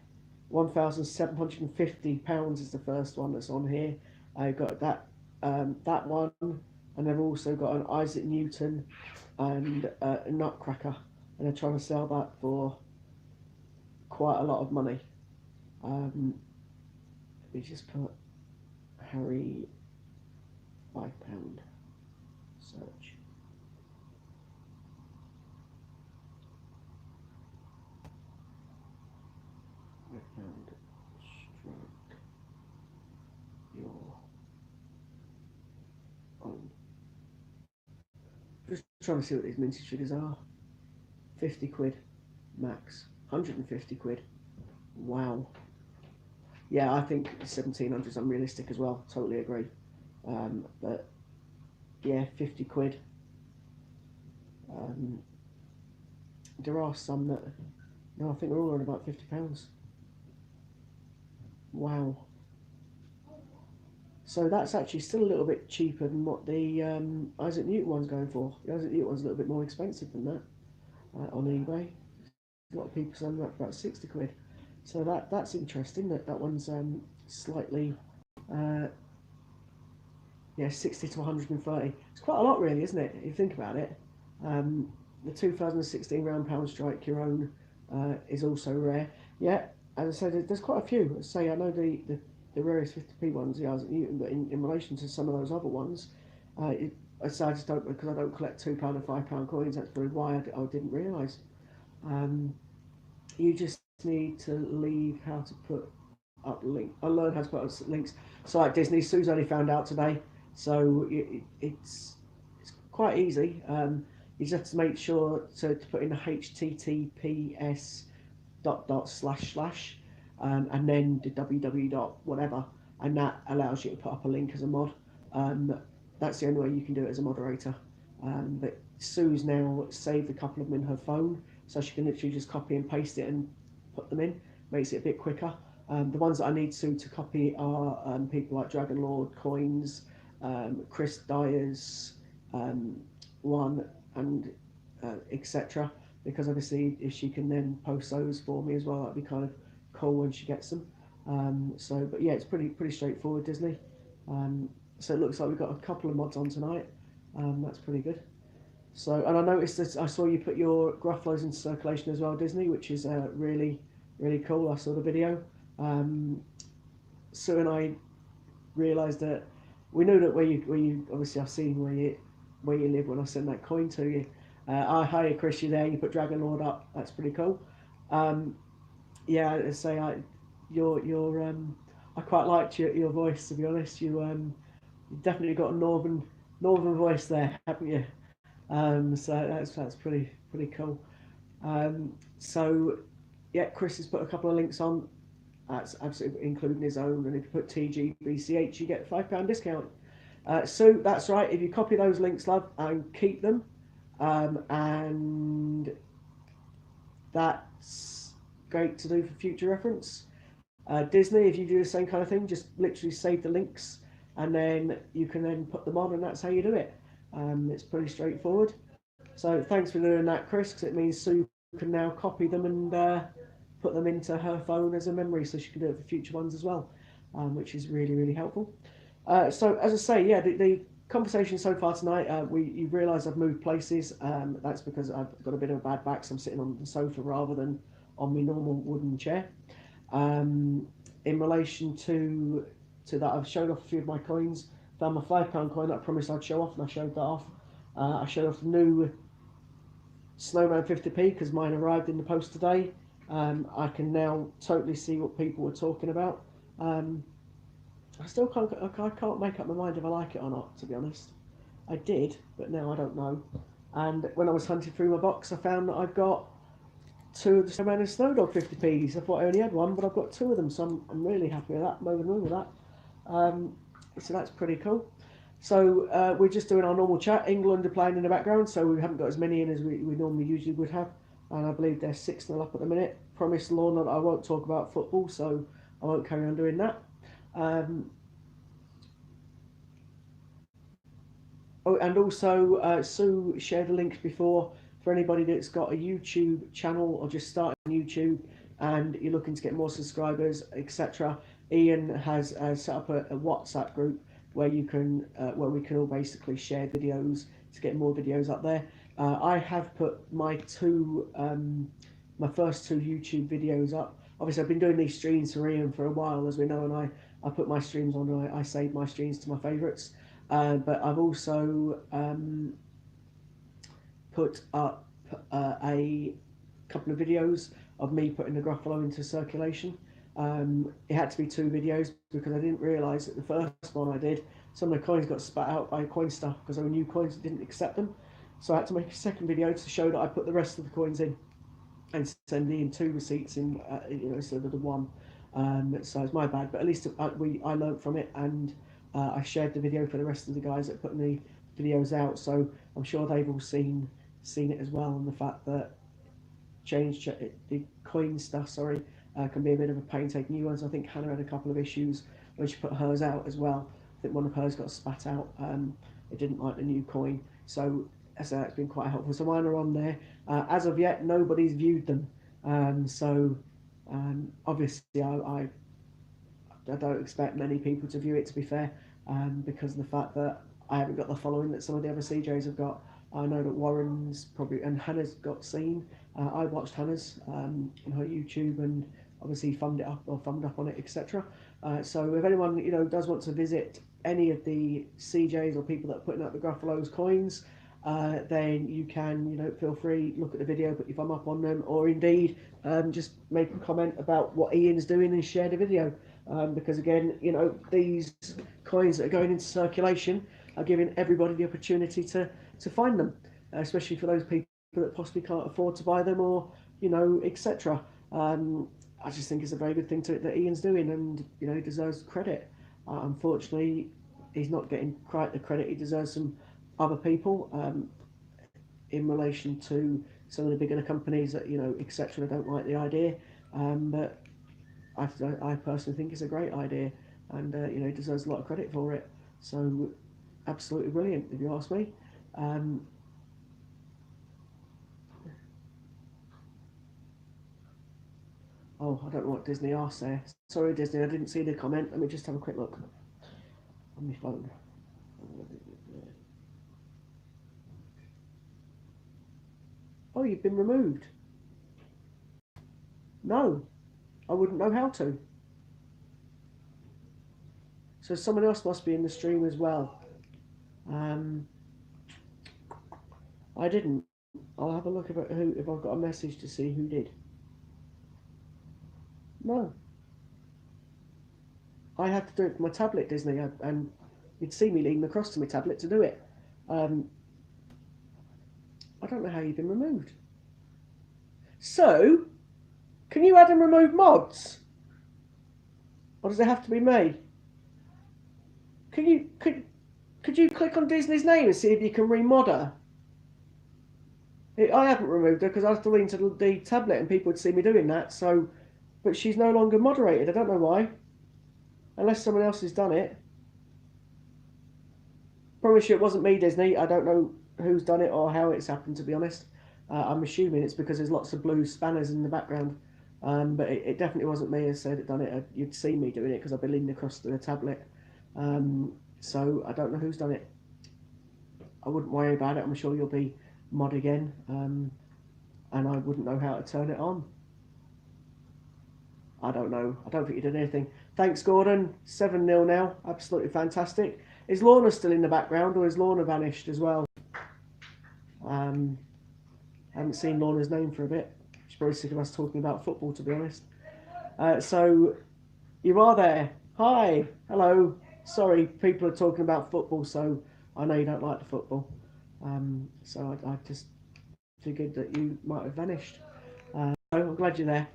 £1,750 is the first one that's on here. I got that one, and they've also got an Isaac Newton and a Nutcracker, and they're trying to sell that for quite a lot of money. We just put Harry £5 search. And strike your own. Just trying to see what these mintage figures are. 50 quid max. 150 quid. Wow. Yeah, I think 1700 is unrealistic as well. Totally agree. But yeah, 50 quid. There are some that, no, I think they're all on about £50. Wow. So that's actually still a little bit cheaper than what the Isaac Newton one's going for. The Isaac Newton one's a little bit more expensive than that on eBay. A lot of people selling that for about 60 quid. So that's interesting. That one's slightly, yeah, 60 to 130. It's quite a lot, really, isn't it? If you think about it. The 2016 round pound Strike Your Own is also rare. Yeah, as I said, there's quite a few. As I say, I know the rarest 50p ones, the Isaac Newton, but in relation to some of those other ones, I just don't, because I don't collect £2 and £5 coins. That's probably why I didn't realise. You just need to leave how to put up link. I learned how to put up links. So like Disney, Sue's only found out today, so it's quite easy. You just have to make sure to put in the HTTPS dot slash and then the www dot whatever, and that allows you to put up a link as a mod. That's the only way you can do it as a moderator. But Sue's now saved a couple of them in her phone, so she can literally just copy and paste it and put them in. Makes it a bit quicker. The ones that I need Sue to copy are people like Dragon Lord Coins, Chris Dyer's one, and etc. Because obviously, if she can then post those for me as well, that'd be kind of cool when she gets them. But yeah, it's pretty straightforward, Disney. So it looks like we've got a couple of mods on tonight. That's pretty good. So, and I noticed that I saw you put your Gruffalo's into circulation as well, Disney, which is really cool. I saw the video. Sue and I realised that we knew that where you obviously I've seen where you live when I sent that coin to you. Hi Chris, you there? You put Dragon Lord up. That's pretty cool. Yeah, I say I quite liked your voice, to be honest. You've definitely got a northern voice there, haven't you? So that's pretty cool. So yeah, Chris has put a couple of links on. That's absolutely including his own, and if you put TGBCH, you get a £5 discount. So that's right. If you copy those links, love, and keep them, and that's great to do for future reference. Disney, if you do the same kind of thing, just literally save the links, and then you can then put them on, and that's how you do it. It's pretty straightforward. So thanks for doing that, Chris, because it means Sue can now copy them and put them into her phone as a memory, so she can do it for future ones as well. which is really, really helpful. So as I say, yeah, the conversation so far tonight, you realise I've moved places. That's because I've got a bit of a bad back, so I'm sitting on the sofa rather than on my normal wooden chair. In relation to that, I've shown off a few of my coins. Found my £5 coin that I promised I'd show off, and I showed that off. I showed off the new Snowman 50p because mine arrived in the post today. I can now totally see what people were talking about. I still can't make up my mind if I like it or not, to be honest. I did, but now I don't know. And when I was hunting through my box, I found that I've got two of the Snowman and Snowdog 50p's. I thought I only had one, but I've got two of them, so I'm really happy with that. I'm over the moon with that. So that's pretty cool. So we're just doing our normal chat. England are playing in the background, so we haven't got as many in as we normally usually would have. And I believe they're 6-0 up at the minute. Promise Lorna that I won't talk about football, so I won't carry on doing that. Oh, and also Sue shared a link before for anybody that's got a YouTube channel or just starting YouTube and you're looking to get more subscribers, etc. Ian has set up a WhatsApp group where you can where we can all basically share videos to get more videos up there. I have put my my first two YouTube videos up. Obviously, I've been doing these streams for Ian for a while, as we know, and I put my streams on and I save my streams to my favourites. But I've also put up a couple of videos of me putting the Gruffalo into circulation. It had to be 2 videos because I didn't realise that the first one I did, some of the coins got spat out by coin stuff because there were new coins that didn't accept them. So I had to make a second video to show that I put the rest of the coins in and send Ian 2 receipts in, instead of the 1. So it's my bad, but at least I learned from it, and I shared the video for the rest of the guys that put the videos out. So I'm sure they've all seen it as well, and the fact that the coin stuff, can be a bit of a pain taking new ones. I think Hannah had a couple of issues when she put hers out as well. I think one of hers got spat out. It didn't like the new coin, so that's been quite helpful. So mine are on there. As of yet, nobody's viewed them. Obviously, I don't expect many people to view it, to be fair, because of the fact that I haven't got the following that some of the other CJs have got. I know that Warren's probably, and Hannah's got seen. I watched Hannah's on her YouTube and obviously thumbed up on it, etc. So if anyone does want to visit any of the CJs or people that are putting out the Gruffalo's coins, then you can feel free, look at the video, put your thumb up on them, or indeed just make a comment about what Ian's doing and share the video, because again these coins that are going into circulation are giving everybody the opportunity to find them, especially for those people that possibly can't afford to buy them, or etc. I just think it's a very good thing that Ian's doing, and he deserves credit. Unfortunately, he's not getting quite the credit he deserves from other people, in relation to some of the bigger companies that etc. don't like the idea, but I personally think it's a great idea, and he deserves a lot of credit for it. So absolutely brilliant, if you ask me. Oh, I don't know what Disney asked there. Sorry, Disney, I didn't see the comment. Let me just have a quick look on my phone. Oh, you've been removed. No, I wouldn't know how to. So someone else must be in the stream as well. I didn't. I'll have a look if I've got a message to see who did. No. I had to do it with my tablet, Disney, and you'd see me leaning across to my tablet to do it. I don't know how you've been removed. So, can you add and remove mods? Or does it have to be me? Could you click on Disney's name and see if you can remod her? I haven't removed her because I have to lean to the tablet and people would see me doing that. So, but she's no longer moderated. I don't know why. Unless someone else has done it. Promise you it wasn't me, Disney. I don't know who's done it or how it's happened, to be honest. I'm assuming it's because there's lots of blue spanners in the background. But it definitely wasn't me as said it done it. You'd see me doing it because I've been leaning across to the tablet. So I don't know who's done it. I wouldn't worry about it. I'm sure you'll be mod again, and I wouldn't know how to turn it on. I don't know. I don't think you did anything. Thanks, Gordon. 7-0 now. Absolutely fantastic. Is Lorna still in the background, or is Lorna vanished as well? I haven't seen Lorna's name for a bit. She's probably sick of us talking about football, to be honest. So you are there. Hi. Hello. Sorry, people are talking about football, so I know you don't like the football. So I just figured that you might have vanished. I'm glad you're there.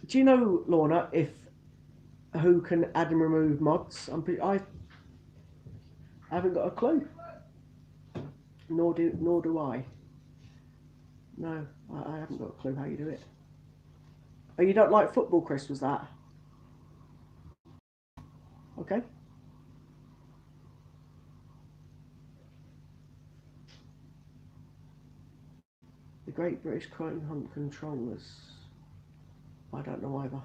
Do you know, Lorna, if who can add and remove mods? I haven't got a clue. Nor do I. No, I haven't got a clue how you do it. Oh, you don't like football, Chris? Was that? Okay. The Great British Crime Hunt Controllers. I don't know either.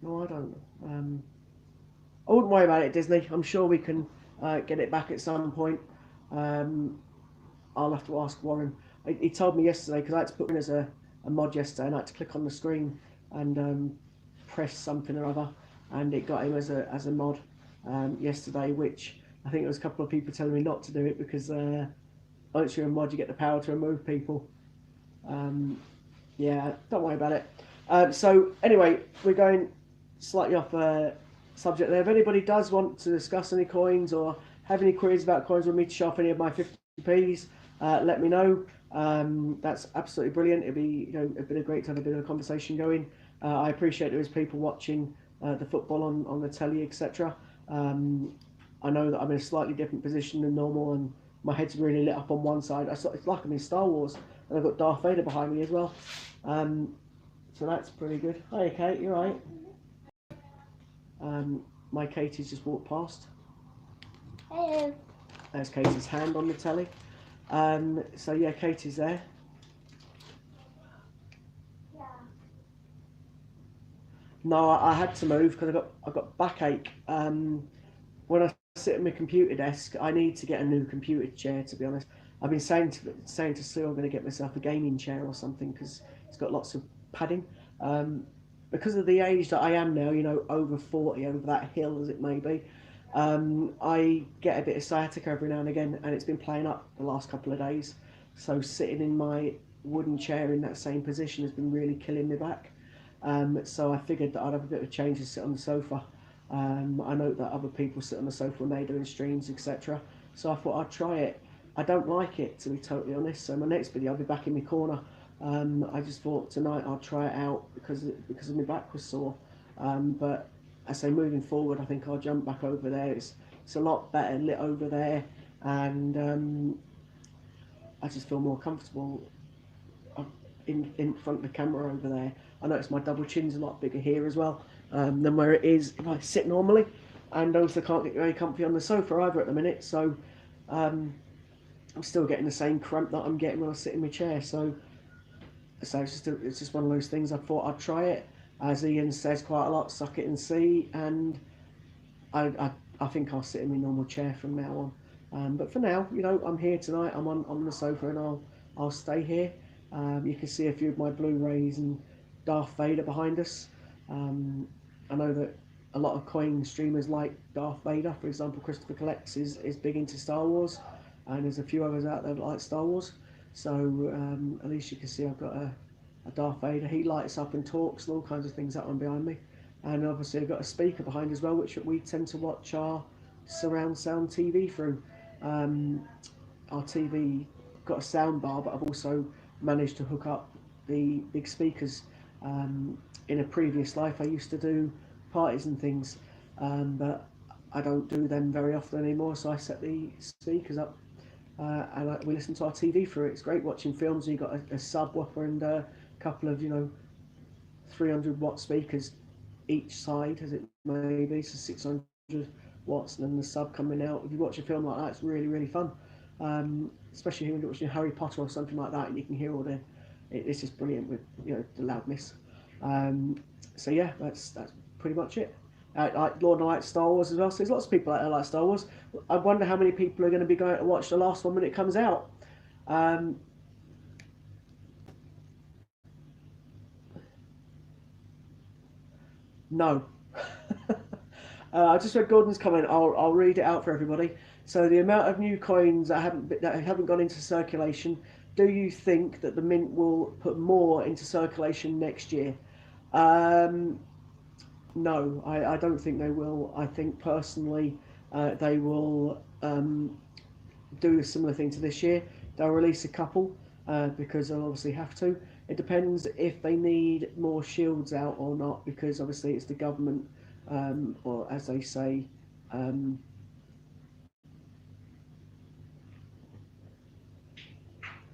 No, I don't. I wouldn't worry about it, Disney. I'm sure we can get it back at some point. I'll have to ask Warren. He told me yesterday because I had to put in as a mod yesterday, and I had to click on the screen and press something or other, and it got him as a mod yesterday. Which I think there was a couple of people telling me not to do it because once you're a mod, you get the power to remove people. Yeah, don't worry about it. So anyway, we're going slightly off subject there. If anybody does want to discuss any coins or have any queries about coins or me to show off any of my 50p's, let me know. That's absolutely brilliant. It'd been great to have a bit of a conversation going. I appreciate there is people watching the football on the telly, etc. I know that I'm in a slightly different position than normal, and my head's really lit up on one side. It's like I'm in Star Wars, and I've got Darth Vader behind me as well. So that's pretty good. Hi, Kate. You're right. My Katie's just walked past. Hello. There's Katie's hand on the telly. So yeah, Katie's there. Yeah. No, I had to move because I got backache. When I sit at my computer desk, I need to get a new computer chair. To be honest, I've been saying to Sue I'm going to get myself a gaming chair or something because it's got lots of padding. Because of the age that I am now, over 40, over that hill as it may be, I get a bit of sciatica every now and again, and it's been playing up the last couple of days. So sitting in my wooden chair in that same position has been really killing me back. So I figured that I'd have a bit of a change to sit on the sofa. I know that other people sit on the sofa when they're doing streams, etc. So I thought I'd try it. I don't like it, to be totally honest. So my next video, I'll be back in my corner. I just thought tonight I'll try it out because my back was sore. But I say moving forward, I think I'll jump back over there. It's a lot better lit over there, and I just feel more comfortable in front of the camera over there. I notice my double chin's a lot bigger here as well than where it is if I sit normally, and also can't get very comfy on the sofa either at the minute. So I'm still getting the same cramp that I'm getting when I sit in my chair. So it's just one of those things. I thought I'd try it. As Ian says quite a lot, suck it and see. And I think I'll sit in my normal chair from now on. But for now, I'm here tonight. I'm on the sofa, and I'll stay here. You can see a few of my Blu-rays and Darth Vader behind us. I know that a lot of coin streamers like Darth Vader. For example, Christopher Collects is big into Star Wars, and there's a few others out there that like Star Wars. So at least you can see I've got a Darth Vader. He lights up and talks and all kinds of things, that one behind me. And obviously I've got a speaker behind as well, which we tend to watch our surround sound TV through. Our TV got a sound bar, but I've also managed to hook up the big speakers. In a previous life I used to do parties and things, but I don't do them very often anymore, so I set the speakers up and we listen to our TV through it. It's great watching films. You've got a subwoofer and a couple of 300-watt speakers each side, as it may be, so 600 watts, and then the sub coming out. If you watch a film like that, it's really, really fun, especially when you're watching Harry Potter or something like that, and you can hear all the it's just brilliant with the loudness. So yeah, that's pretty much it. Lord, I like Star Wars as well. So there's lots of people that like Star Wars. I wonder how many people are going to be going to watch the last one when it comes out. No. I just read Gordon's comment. I'll read it out for everybody. So the amount of new coins that haven't gone into circulation. Do you think that the mint will put more into circulation next year? No, I don't think they will. I think personally they will do a similar thing to this year. They'll release a couple because they'll obviously have to. It depends if they need more shields out or not, because obviously it's the government, or as they say,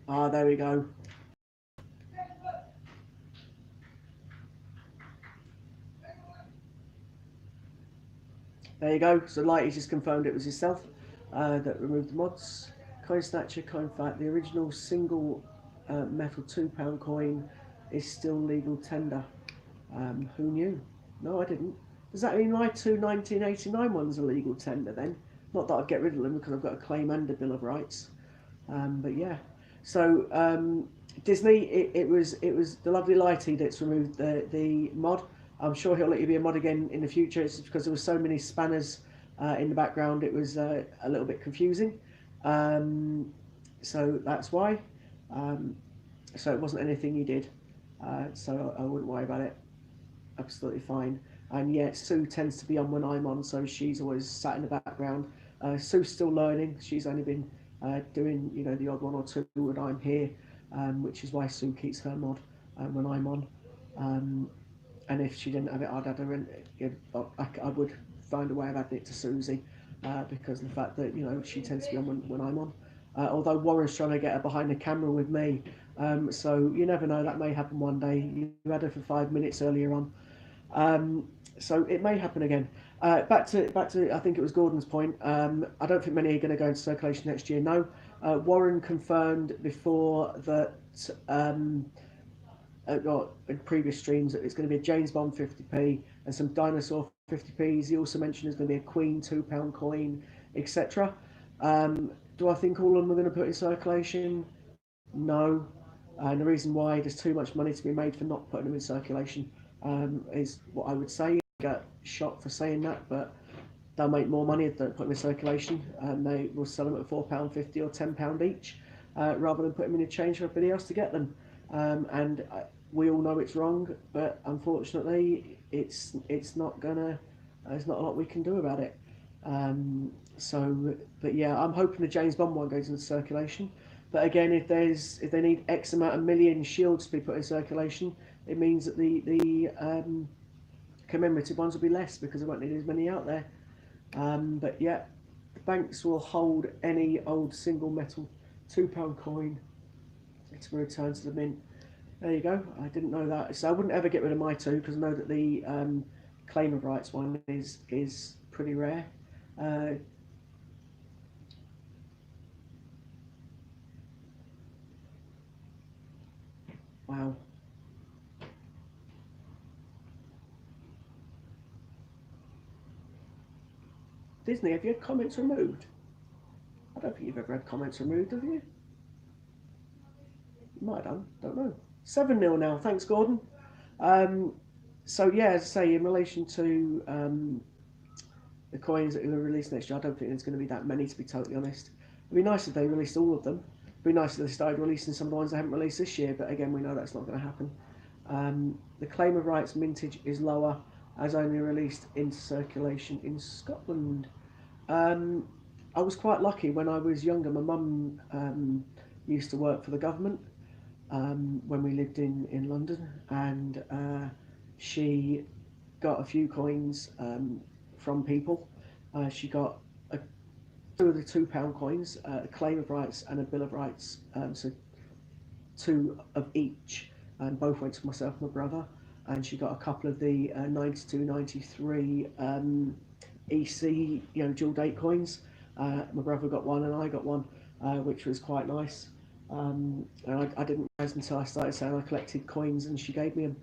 there we go. There you go. So Lighty's just confirmed it was himself that removed the mods. Coin Snatcher, Coin Fact, the original single metal £2 coin is still legal tender. Who knew? No, I didn't. Does that mean my two 1989 ones are legal tender then? Not that I'd get rid of them because I've got a claim and a bill of rights. But yeah. So Disney, it was the lovely Lighty that's removed the mod. I'm sure he'll let you be a mod again in the future. It's because there were so many spanners in the background. It was a little bit confusing. So that's why. So it wasn't anything he did. So I wouldn't worry about it. Absolutely fine. And yet Sue tends to be on when I'm on, so she's always sat in the background. Sue's still learning. She's only been doing the odd one or two when I'm here, which is why Sue keeps her mod when I'm on. And if she didn't have it, I'd add her in. I would find a way of adding it to Susie because of the fact that she tends to be on when I'm on. Although Warren's trying to get her behind the camera with me, so you never know, that may happen one day. You had her for 5 minutes earlier on, so it may happen again. Back to I think it was Gordon's point. I don't think many are going to go into circulation next year. No, Warren confirmed before that. In previous streams that it's going to be a James Bond 50p and some dinosaur 50p's. He also mentioned there's going to be a Queen £2 coin, etc. Do I think all of them are going to put in circulation? No. And the reason why there's too much money to be made for not putting them in circulation is what I would say. I get shot for saying that, but they'll make more money if they don't put them in circulation, and they will sell them at £4.50 or £10 each, rather than put them in a change for everybody else to get them. And we all know it's wrong, but unfortunately, it's not gonna. There's not a lot we can do about it. But yeah, I'm hoping the James Bond one goes into circulation. But again, if they need X amount of million shields to be put in circulation, it means that the commemorative ones will be less because there won't need as many out there. But yeah, the banks will hold any old single metal £2 coin to return to the mint. There you go. I didn't know that, so I wouldn't ever get rid of my two because I know that the claim of rights one is pretty rare. Wow. Disney, have you had comments removed? I don't think you've ever had comments removed, have you? You might have done. Don't know. 7-0 now. Thanks, Gordon. So yeah, as I say, in relation to the coins that are going to release next year, I don't think there's going to be that many, to be totally honest. It'd be nice if they released all of them. It'd be nice if they started releasing some of the ones they haven't released this year, but again, we know that's not going to happen. The claim of rights mintage is lower, as only released into circulation in Scotland. I was quite lucky when I was younger. My mum used to work for the government when we lived in London, and she got a few coins from people. She got two of the £2 coins, a claim of rights and a bill of rights, so two of each, and both went to myself and my brother. And she got a couple of the 92, 93 EC, dual date coins. My brother got one and I got one, which was quite nice. And I didn't realise until I started saying I collected coins, and she gave me them.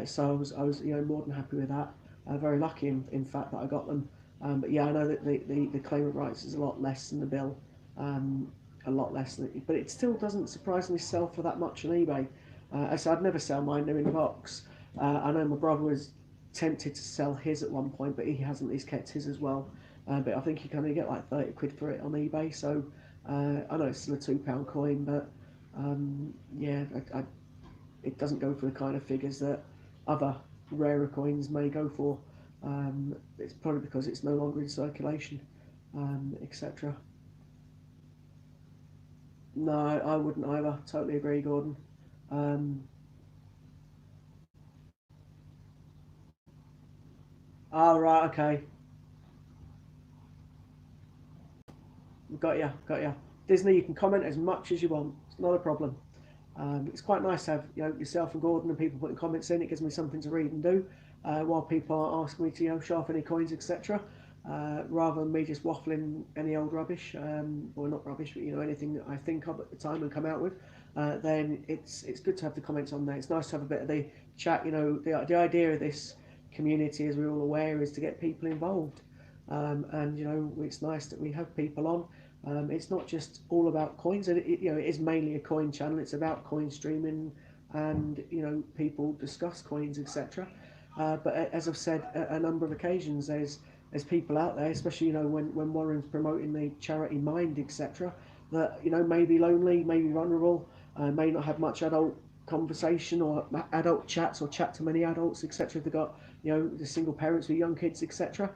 So I was more than happy with that. Very lucky, in fact, that I got them. But yeah, I know that the claimant rights is a lot less than the bill, a lot less than it, but it still doesn't surprisingly sell for that much on eBay. I said I'd never sell mine; they're in the box. I know my brother was tempted to sell his at one point, but he hasn't. He's kept his as well. But I think you can only get like 30 quid for it on eBay. So I know it's still a £2 coin, but yeah, it doesn't go for the kind of figures that other rarer coins may go for. It's probably because it's no longer in circulation, etc. No, I wouldn't either. Totally agree, Gordon. Um, oh, right, okay. Got ya. Disney, you can comment as much as you want. It's not a problem. It's quite nice to have yourself and Gordon and people putting comments in. It gives me something to read and do while people are asking me to show off any coins, etc. Rather than me just waffling any old rubbish, or not rubbish, but anything that I think of at the time and come out with. Then it's good to have the comments on there. It's nice to have a bit of the chat. The idea of this community, as we're all aware, is to get people involved. And it's nice that we have people on. It's not just all about coins, and it is mainly a coin channel. It's about coin streaming, and people discuss coins, etc. But as I've said a number of occasions, there's people out there, especially when Warren's promoting the charity Mind, etc. That may be lonely, may be vulnerable, may not have much adult conversation or adult chats or chat to many adults, etc. They've got the single parents with young kids, etc.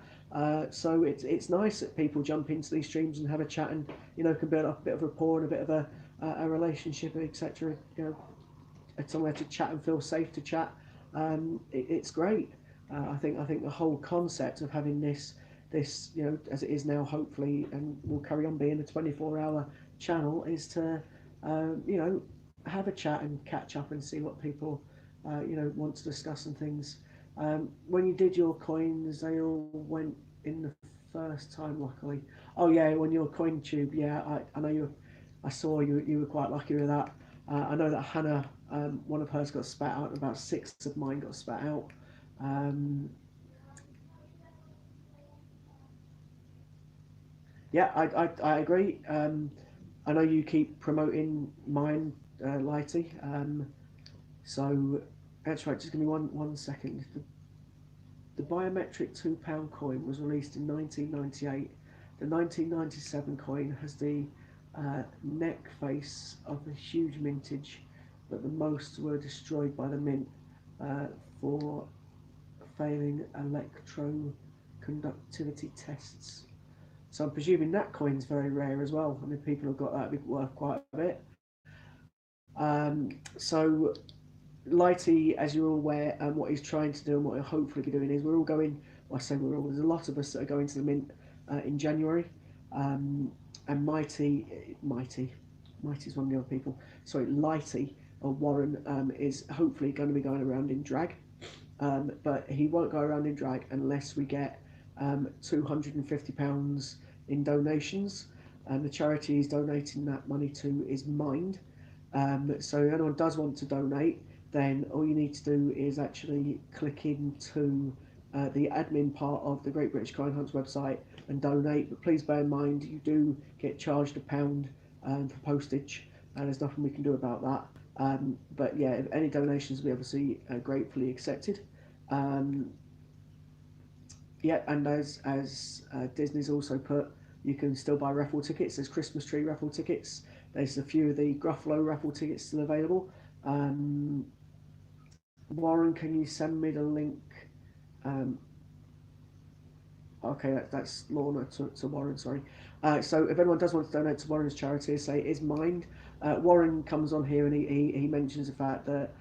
So it's nice that people jump into these streams and have a chat, and can build up a bit of rapport and a bit of a relationship, etc. Somewhere to chat and feel safe to chat. It's great. I think the whole concept of having this as it is now, hopefully, and will carry on being a 24-hour channel, is to have a chat and catch up and see what people want to discuss and things. When you did your coins, they all went in the first time, luckily. Oh yeah, when your coin tube, yeah, I know you. I saw you were quite lucky with that. I know that Hannah, one of hers got spat out, and about 6 of mine got spat out. Um, yeah, I agree. I know you keep promoting mine, Lighty. So that's right. Just give me one second. The biometric £2 coin was released in 1998. The 1997 coin has the neck face of a huge mintage, but the most were destroyed by the mint for failing electroconductivity tests. So I'm presuming that coin's very rare as well. I mean, people have got that, it'd be worth quite a bit. So Lighty, as you're all aware, what he's trying to do and what he'll hopefully be doing is we're all going. Well, I say we're all. There's a lot of us that are going to the mint in January, and Mighty's one of the other people. Sorry, Lighty or Warren is hopefully going to be going around in drag, but he won't go around in drag unless we get £250 in donations. And the charity he's donating that money to is Mind. So if anyone does want to donate, then all you need to do is actually click into the admin part of the Great British Coin Hunts website and donate. But please bear in mind, you do get charged £1 for postage, and there's nothing we can do about that. But yeah, if any donations will be obviously gratefully accepted. Yeah, and as Disney's also put, you can still buy raffle tickets. There's Christmas tree raffle tickets. There's a few of the Gruffalo raffle tickets still available. Warren, can you send me the link? Okay, that's Lorna to Warren, sorry. So if anyone does want to donate to Warren's charity, say it is Mind. Warren comes on here and he mentions the fact that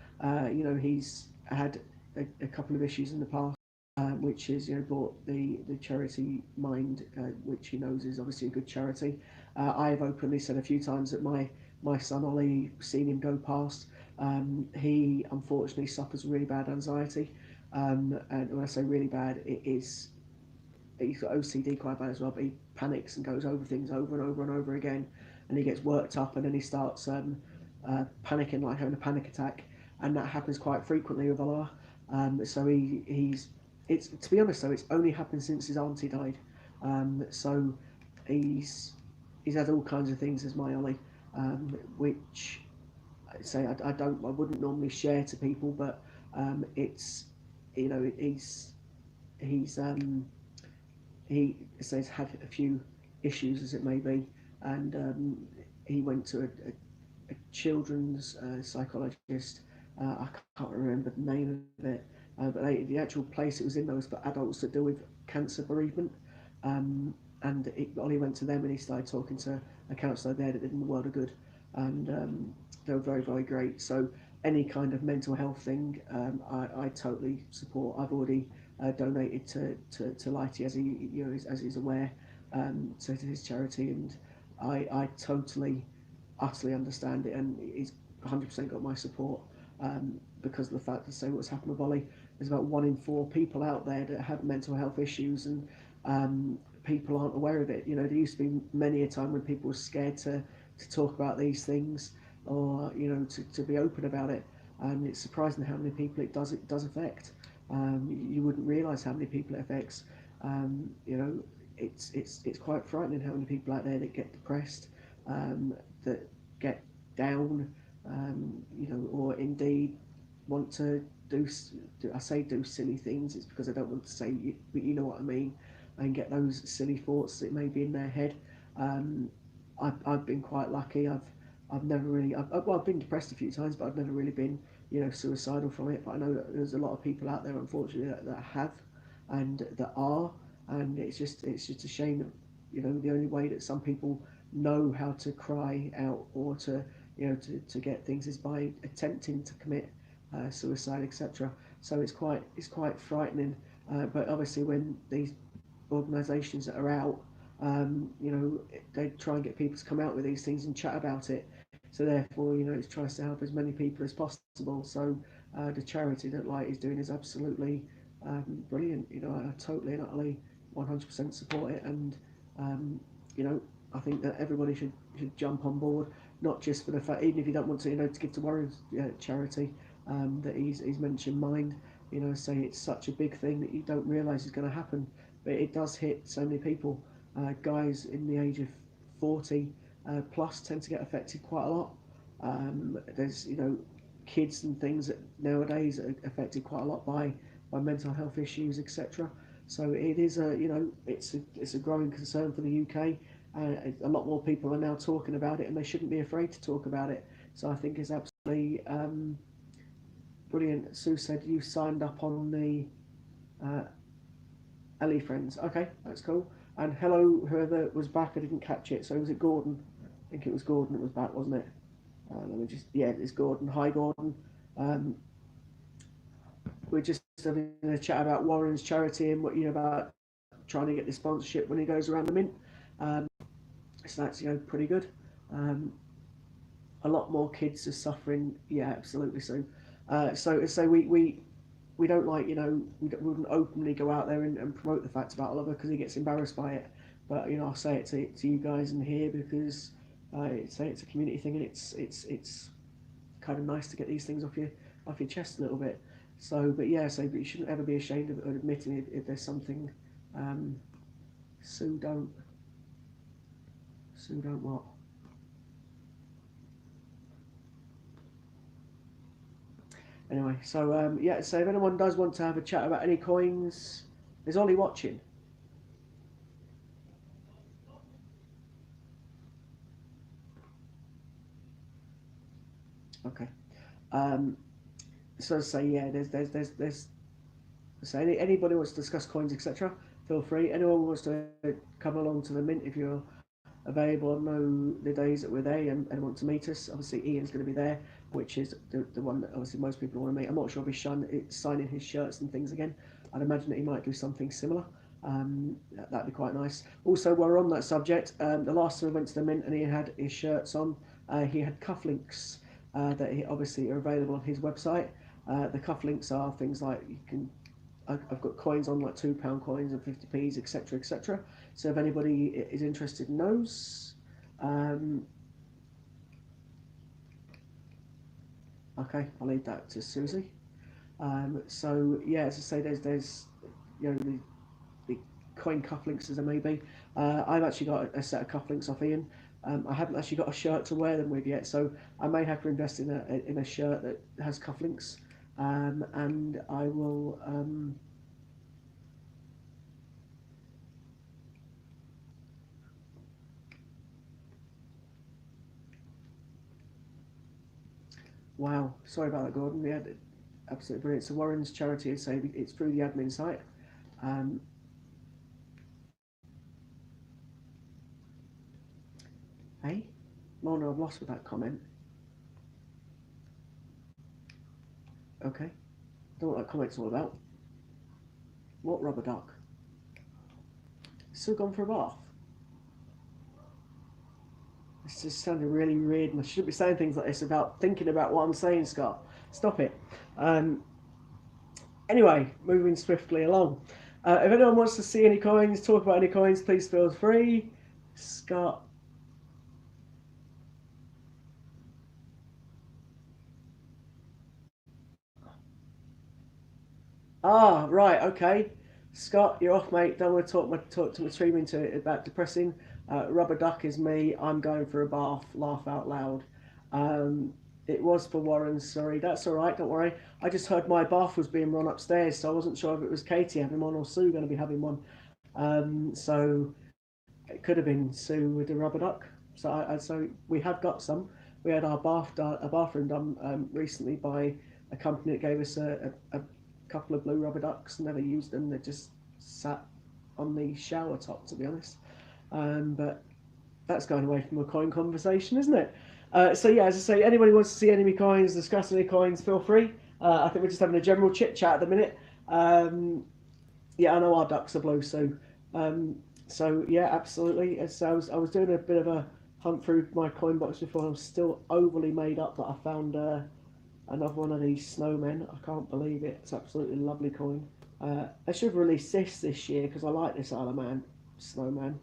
he's had a couple of issues in the past, which is brought the charity Mind, which he knows is obviously a good charity. I've openly said a few times that my son Ollie, seen him go past. He unfortunately suffers really bad anxiety, and when I say really bad, he's got OCD quite bad as well. But he panics and goes over things over and over and over again. and he gets worked up, and then he starts panicking, like having a panic attack, and that happens quite frequently with Oliver. So he's it's to be honest though, it's only happened since his auntie died. So he's had all kinds of things as my Ollie, which I say I wouldn't normally share to people, but it's he's he says had a few issues as it may be, and he went to a children's psychologist. I can't remember the name of it, but the actual place it was in though was for adults that deal with cancer bereavement. And Ollie went to them and he started talking to a counsellor there that did him the world of good, and they were very, very great. So any kind of mental health thing, I totally support. I've already donated to Lighty as as he's aware, to his charity, and I totally, utterly understand it, and he's 100% got my support, because of the fact that, say, what's happened with Ollie, there's about 1 in 4 people out there that have mental health issues, and people aren't aware of it. There used to be many a time when people were scared to talk about these things, or to be open about it, and it's surprising how many people it does affect. You wouldn't realise how many people it affects. It's quite frightening how many people out there that get depressed, that get down, or indeed want to do silly things. It's because I don't want to say, but you know what I mean, and get those silly thoughts that may be in their head. I've been quite lucky. I've never really I've been depressed a few times, but I've never really been suicidal from it. But I know that there's a lot of people out there, unfortunately, that have, and that are, and it's just a shame that the only way that some people know how to cry out, or to get things, is by attempting to commit suicide, etc. So it's quite frightening. But obviously, when these organisations that are out, they try and get people to come out with these things and chat about it. So therefore, it tries to help as many people as possible. So the charity that Light is doing is absolutely brilliant. I totally and utterly 100% support it, and I think that everybody should jump on board, not just for the fact, even if you don't want to, to give to Warren's charity, that he's mentioned Mind. Say it's such a big thing that you don't realise is going to happen, but it does hit so many people. Guys in the age of 40 plus tend to get affected quite a lot. There's kids and things that nowadays are affected quite a lot by mental health issues, etc. So it is it's a growing concern for the UK. A lot more people are now talking about it, and they shouldn't be afraid to talk about it. So I think it's absolutely brilliant. Sue said you signed up on the Ellie Friends. Okay, that's cool. And hello, whoever was back, I didn't catch it. So was it Gordon? I think it was Gordon that was back, wasn't it? It's Gordon. Hi, Gordon. We're just having a chat about Warren's charity and what about trying to get the sponsorship when he goes around the mint. So that's pretty good. A lot more kids are suffering. Yeah, absolutely. So we don't we wouldn't openly go out there and promote the facts about Oliver, because he gets embarrassed by it. But I'll say it to you guys in here, because it's a community thing, and it's kind of nice to get these things off your chest a little bit. So, but you shouldn't ever be ashamed of admitting if there's something. Sue don't what? Anyway, so so if anyone does want to have a chat about any coins, is Ollie watching? Okay. So there's so anybody wants to discuss coins, etc. Feel free. Anyone wants to come along to the mint, if you're available, I know the days that we're there and want to meet us. Obviously, Ian's going to be there, which is the one that obviously most people want to meet. I'm not sure if he's signing his shirts and things again. I'd imagine that he might do something similar. That'd be quite nice. Also, while we're on that subject, the last time I went to the mint and he had his shirts on, he had cufflinks that obviously are available on his website. The cufflinks are things like I've got coins on, like £2 coins and 50p's, etc., etc. So if anybody is interested in those, Okay, I'll leave that to Susie. So yeah, as I say, there's the coin cufflinks as there may be. I've actually got a set of cufflinks off Ian. I haven't actually got a shirt to wear them with yet, so I may have to invest in a shirt that has cufflinks, and I will. Wow, sorry about that, Gordon. Yeah, absolutely brilliant. So Warren's charity is saying it's through the admin site. Um, hey, Lorna, I've lost with that comment. Okay, don't know what that comment's all about. What rubber duck? Still gone for a bath? It's just sounding really weird, and I shouldn't be saying things like this about thinking about what I'm saying, Scott. Stop it. Um, anyway, moving swiftly along. If anyone wants to see any coins, talk about any coins, please feel free. Scott. Ah, right, okay. Scott, you're off, mate. Don't want to talk to my stream into it about depressing. Rubber duck is me. I'm going for a bath. Laugh out loud. Um, it was for Warren. Sorry, that's all right. Don't worry. I just heard my bath was being run upstairs, so I wasn't sure if it was Katie having one or Sue going to be having one. So it could have been Sue with the rubber duck. So we have got some. We had our a bathroom done recently by a company that gave us a couple of blue rubber ducks. Never used them. They just sat on the shower top, to be honest. But that's going away from a coin conversation, isn't it? So yeah, as I say, anybody wants to see enemy coins, discuss any coins, feel free. I think we're just having a general chit chat at the minute. Yeah, I know our ducks are blue, so yeah, absolutely. So I was doing a bit of a hunt through my coin box before. I was still overly made up that I found another one of these snowmen. I can't believe it. It's absolutely lovely coin. I should have released this year because I like this Isle of Man snowman.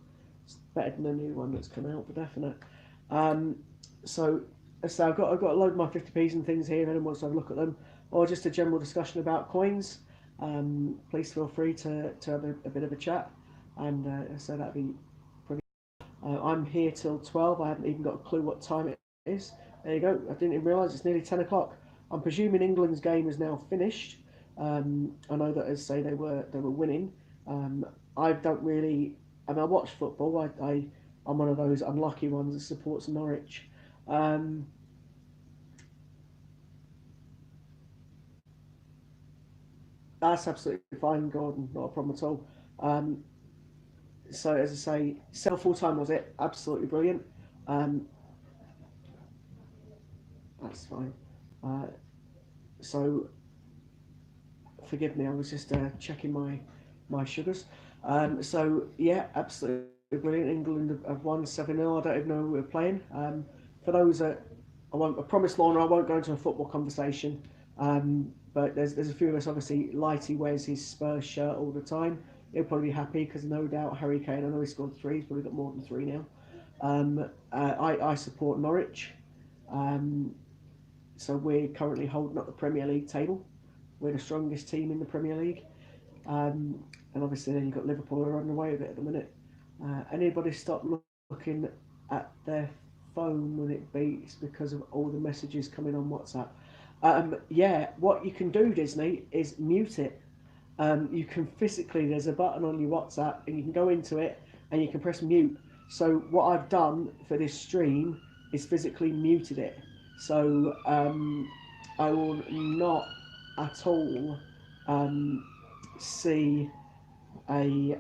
It's better than the new one that's come out for definite. Um, so I've got a load of my 50p's and things here. If anyone wants to have a look at them, or just a general discussion about coins, please feel free to have a bit of a chat. And so that'd be pretty. I'm here till 12. I haven't even got a clue what time it is. There you go. I didn't even realise it's nearly 10 o'clock. I'm presuming England's game is now finished. I know that, as say, they were winning. I don't really. I mean, I watch football. I'm one of those unlucky ones that supports Norwich. Um, that's absolutely fine, Gordon. Not a problem at all. Um, so as I say, sell full time was it? Absolutely brilliant. Um, that's fine. Uh, so forgive me, I was just checking my sugars. So yeah, absolutely brilliant. England have won 7-0. I don't even know who we're playing. For those that I promise Lorna I won't go into a football conversation. But there's a few of us. Obviously, Lighty wears his Spurs shirt all the time. He'll probably be happy because no doubt Harry Kane. I know he scored three. He's probably got more than three now. I support Norwich. Um, so we're currently holding up the Premier League table. We're the strongest team in the Premier League. And obviously then you've got Liverpool who are on the way with it at the minute. Anybody stop looking at their phone when it beeps because of all the messages coming on WhatsApp? Yeah, what you can do, Disney, is mute it. You can physically, there's a button on your WhatsApp and you can go into it and you can press mute. So what I've done for this stream is physically muted it. So I will not at all see a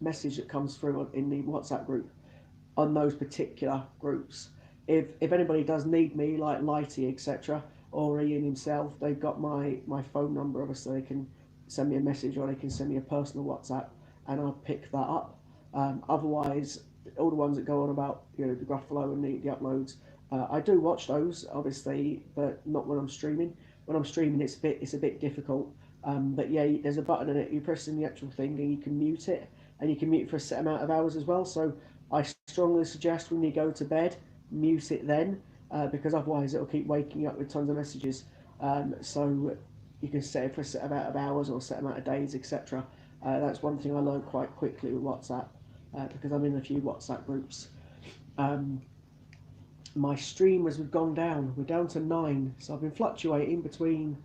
message that comes through in the WhatsApp group on those particular groups. If anybody does need me, like Lighty, etc., or Ian himself, they've got my phone number. Obviously, they can send me a message or they can send me a personal WhatsApp, and I'll pick that up. Otherwise, all the ones that go on about the Gruffalo and the uploads, I do watch those obviously, but not when I'm streaming. When I'm streaming, it's a bit difficult. But yeah, there's a button in it. You press in the actual thing, and you can mute it, and you can mute for a set amount of hours as well. So I strongly suggest when you go to bed, mute it then. because otherwise it'll keep waking you up with tons of messages. So you can set it for a set amount of hours or a set amount of days, etc. That's one thing I learned quite quickly with WhatsApp, because I'm in a few WhatsApp groups. My streamers have gone down. We're down to 9, so I've been fluctuating between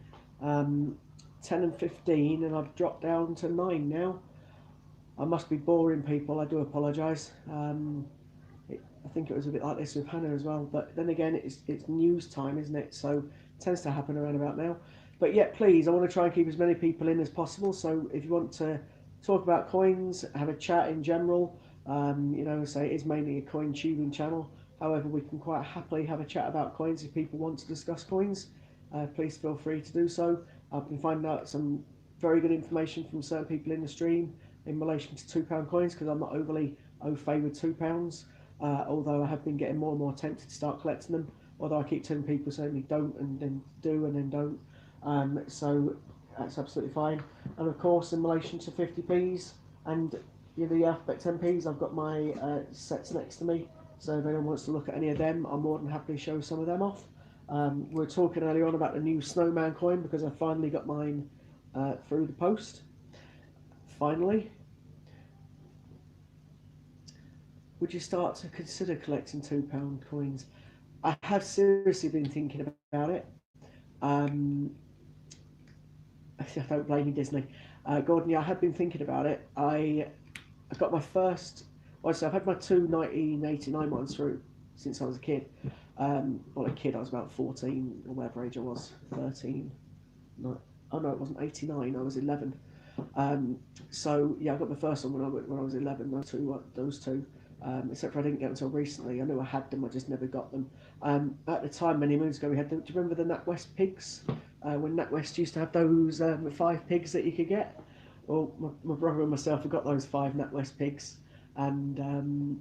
10 and 15, and I've dropped down to 9 now. I must be boring people. I do apologise. I think it was a bit like this with Hannah as well. But then again, it's news time, isn't it? So it tends to happen around about now. But yeah, please, I want to try and keep as many people in as possible. So if you want to talk about coins, have a chat in general, say it is mainly a coin tubing channel. However, we can quite happily have a chat about coins if people want to discuss coins. Please feel free to do so. I've been finding out some very good information from certain people in the stream in relation to £2 coins, because I'm not overly au fait with £2. Although I have been getting more and more tempted to start collecting them. Although I keep telling people certainly don't, and then do, and then don't. So that's absolutely fine. And of course, in relation to 50p's and the Alphabet 10p's, I've got my sets next to me. So if anyone wants to look at any of them, I'm more than happy to show some of them off. We were talking earlier on about the new Snowman coin, because I finally got mine through the post. Finally. Would you start to consider collecting £2 coins? I have seriously been thinking about it. I don't blame you, Disney. Gordon, yeah, I have been thinking about it. I got my first. So I've had my 2 1989 ones through since I was a kid. Well, a kid, I was about 14 or whatever age I was, 13. No, oh no, it wasn't 89. I was 11. So yeah, I got my first one when I was 11. Those two. Except for I didn't get them until recently. I knew I had them, I just never got them. At the time, many moons ago, we had them. Do you remember the NatWest pigs? When NatWest used to have those 5 pigs that you could get? Well, my brother and myself have got those 5 NatWest pigs, and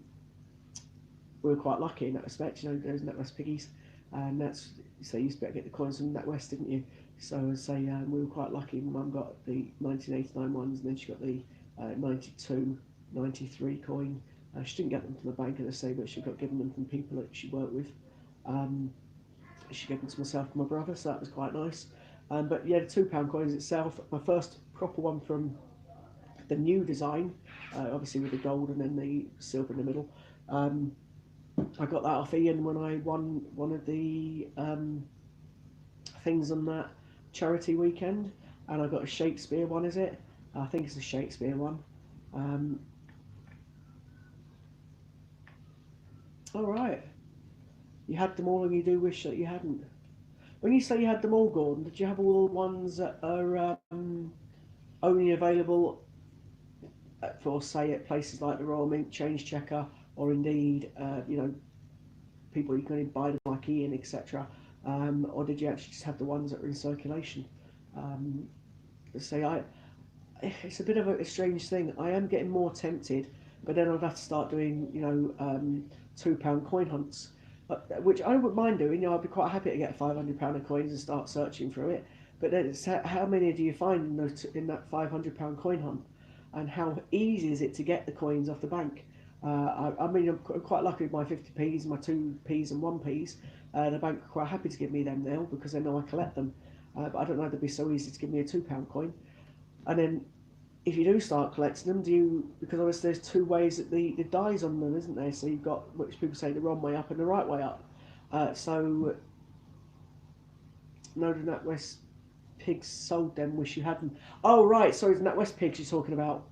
we were quite lucky in that respect, those NatWest piggies. And that's, so you used to be able to get the coins from NatWest, didn't you? So I say we were quite lucky. My mum got the 1989 ones, and then she got the 92, 93 coin. She didn't get them from the bank, as I say, but she got given them from people that she worked with. She gave them to myself and my brother, so that was quite nice. But yeah, the £2 coins itself, my first proper one from the new design, obviously with the gold and then the silver in the middle. I got that off Ian when I won one of the things on that charity weekend, and I got a Shakespeare one, is it? I think it's a Shakespeare one. All right. You had them all, and you do wish that you hadn't. When you say you had them all, Gordon, did you have all the ones that are only available for, say, at places like the Royal Mint, Change Checker, or indeed, people you can only buy them like Ian, etc. Or did you actually just have the ones that were in circulation? It's a bit of a strange thing. I am getting more tempted, but then I'd have to start doing, £2 coin hunts, which I wouldn't mind doing. I'd be quite happy to get £500 of coins and start searching through it. But then it's how many do you find in that £500 coin hunt, and how easy is it to get the coins off the bank? I'm quite lucky with my 50p's, my 2p's and 1p's. The bank are quite happy to give me them now because they know I collect them. But I don't know if it'd be so easy to give me a £2 coin. And then if you do start collecting them, because obviously there's 2 ways that the die's on them, isn't there? So you've got, which people say, the wrong way up and the right way up. So no, the NatWest pigs sold them, wish you hadn't. Oh right, sorry, the NatWest pigs you're talking about.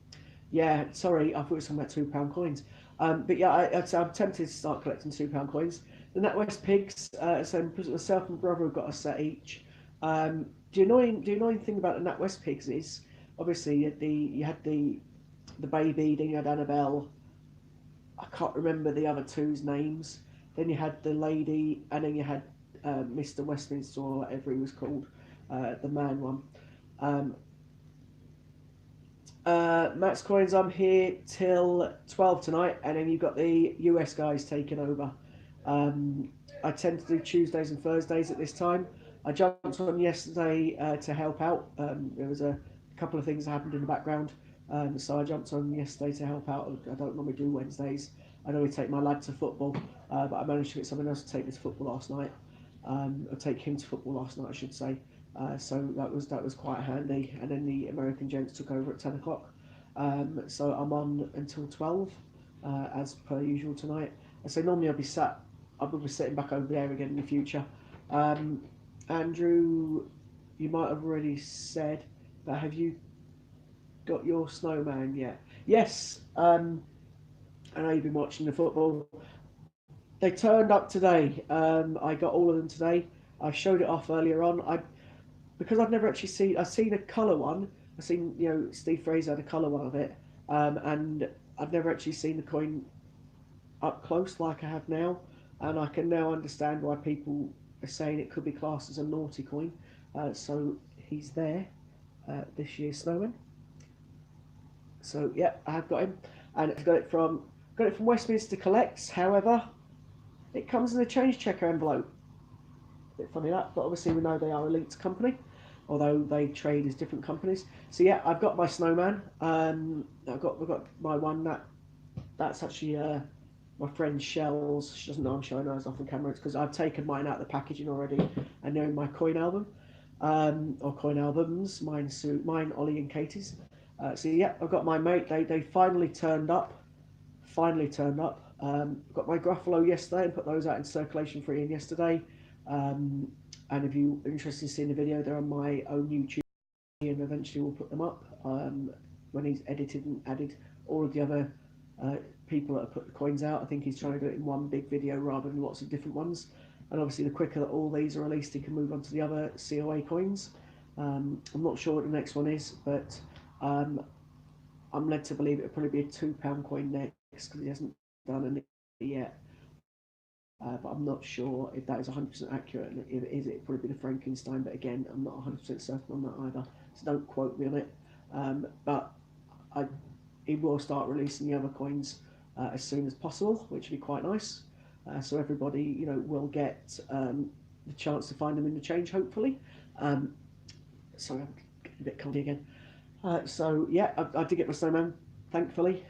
Yeah, sorry, I thought it was talking about £2 coins. But yeah, I'm tempted to start collecting £2 coins. The NatWest pigs, so myself and brother have got a set each. The annoying thing about the NatWest pigs is, obviously you had the baby, then you had Annabelle. I can't remember the other 2's names. Then you had the lady, and then you had Mr. Westminster, or whatever he was called, the man one. Max Coins, I'm here till 12 tonight, and then you've got the US guys taking over. I tend to do Tuesdays and Thursdays at this time. I jumped on yesterday to help out. There was a couple of things that happened in the background, so I jumped on yesterday to help out. I don't normally do Wednesdays, I normally take my lad to football, but I managed to get someone else to take me to football last night. Or take him to football last night, I should say. So that was quite handy. And then the American gents took over at 10 o'clock. So I'm on until 12, as per usual tonight. And so normally I'll be sitting back over there again in the future. Andrew, you might have already said, but have you got your snowman yet? Yes. I know you've been watching the football. They turned up today. I got all of them today. I showed it off earlier on. Because I've never actually I've seen a colour one. I've seen, Steve Fraser had a colour one of it, and I've never actually seen the coin up close like I have now, and I can now understand why people are saying it could be classed as a naughty coin. So he's there, this year's snowman. So yeah, I have got him, and I've got it from Westminster Collects. However, it comes in a change checker envelope. A bit funny that, but obviously we know they are a linked company, although they trade as different companies. So yeah, I've got my snowman. I've got my one that's actually my friend Shell's. She doesn't know I'm showing hers off on camera. It's because I've taken mine out of the packaging already, and they're in my coin album, or coin albums. Mine, Ollie and Katie's. So yeah, I've got my mate. They finally turned up. Got my Gruffalo yesterday and put those out in circulation free yesterday. And if you're interested in seeing the video, they're on my own YouTube, and eventually we'll put them up when he's edited and added all of the other people that have put the coins out. I think he's trying to do it in one big video rather than lots of different ones. And obviously, the quicker that all these are released, he can move on to the other COA coins. I'm not sure what the next one is, but I'm led to believe it'll probably be a £2 coin next because he hasn't done it yet. But I'm not sure if that is 100% accurate. And if it is, it'll probably be the Frankenstein. But again, I'm not 100% certain on that either. So don't quote me on it. But he will start releasing the other coins as soon as possible, which will be quite nice. So everybody, will get the chance to find them in the change, hopefully. Sorry, I'm getting a bit cold again. So yeah, I did get my snowman, thankfully.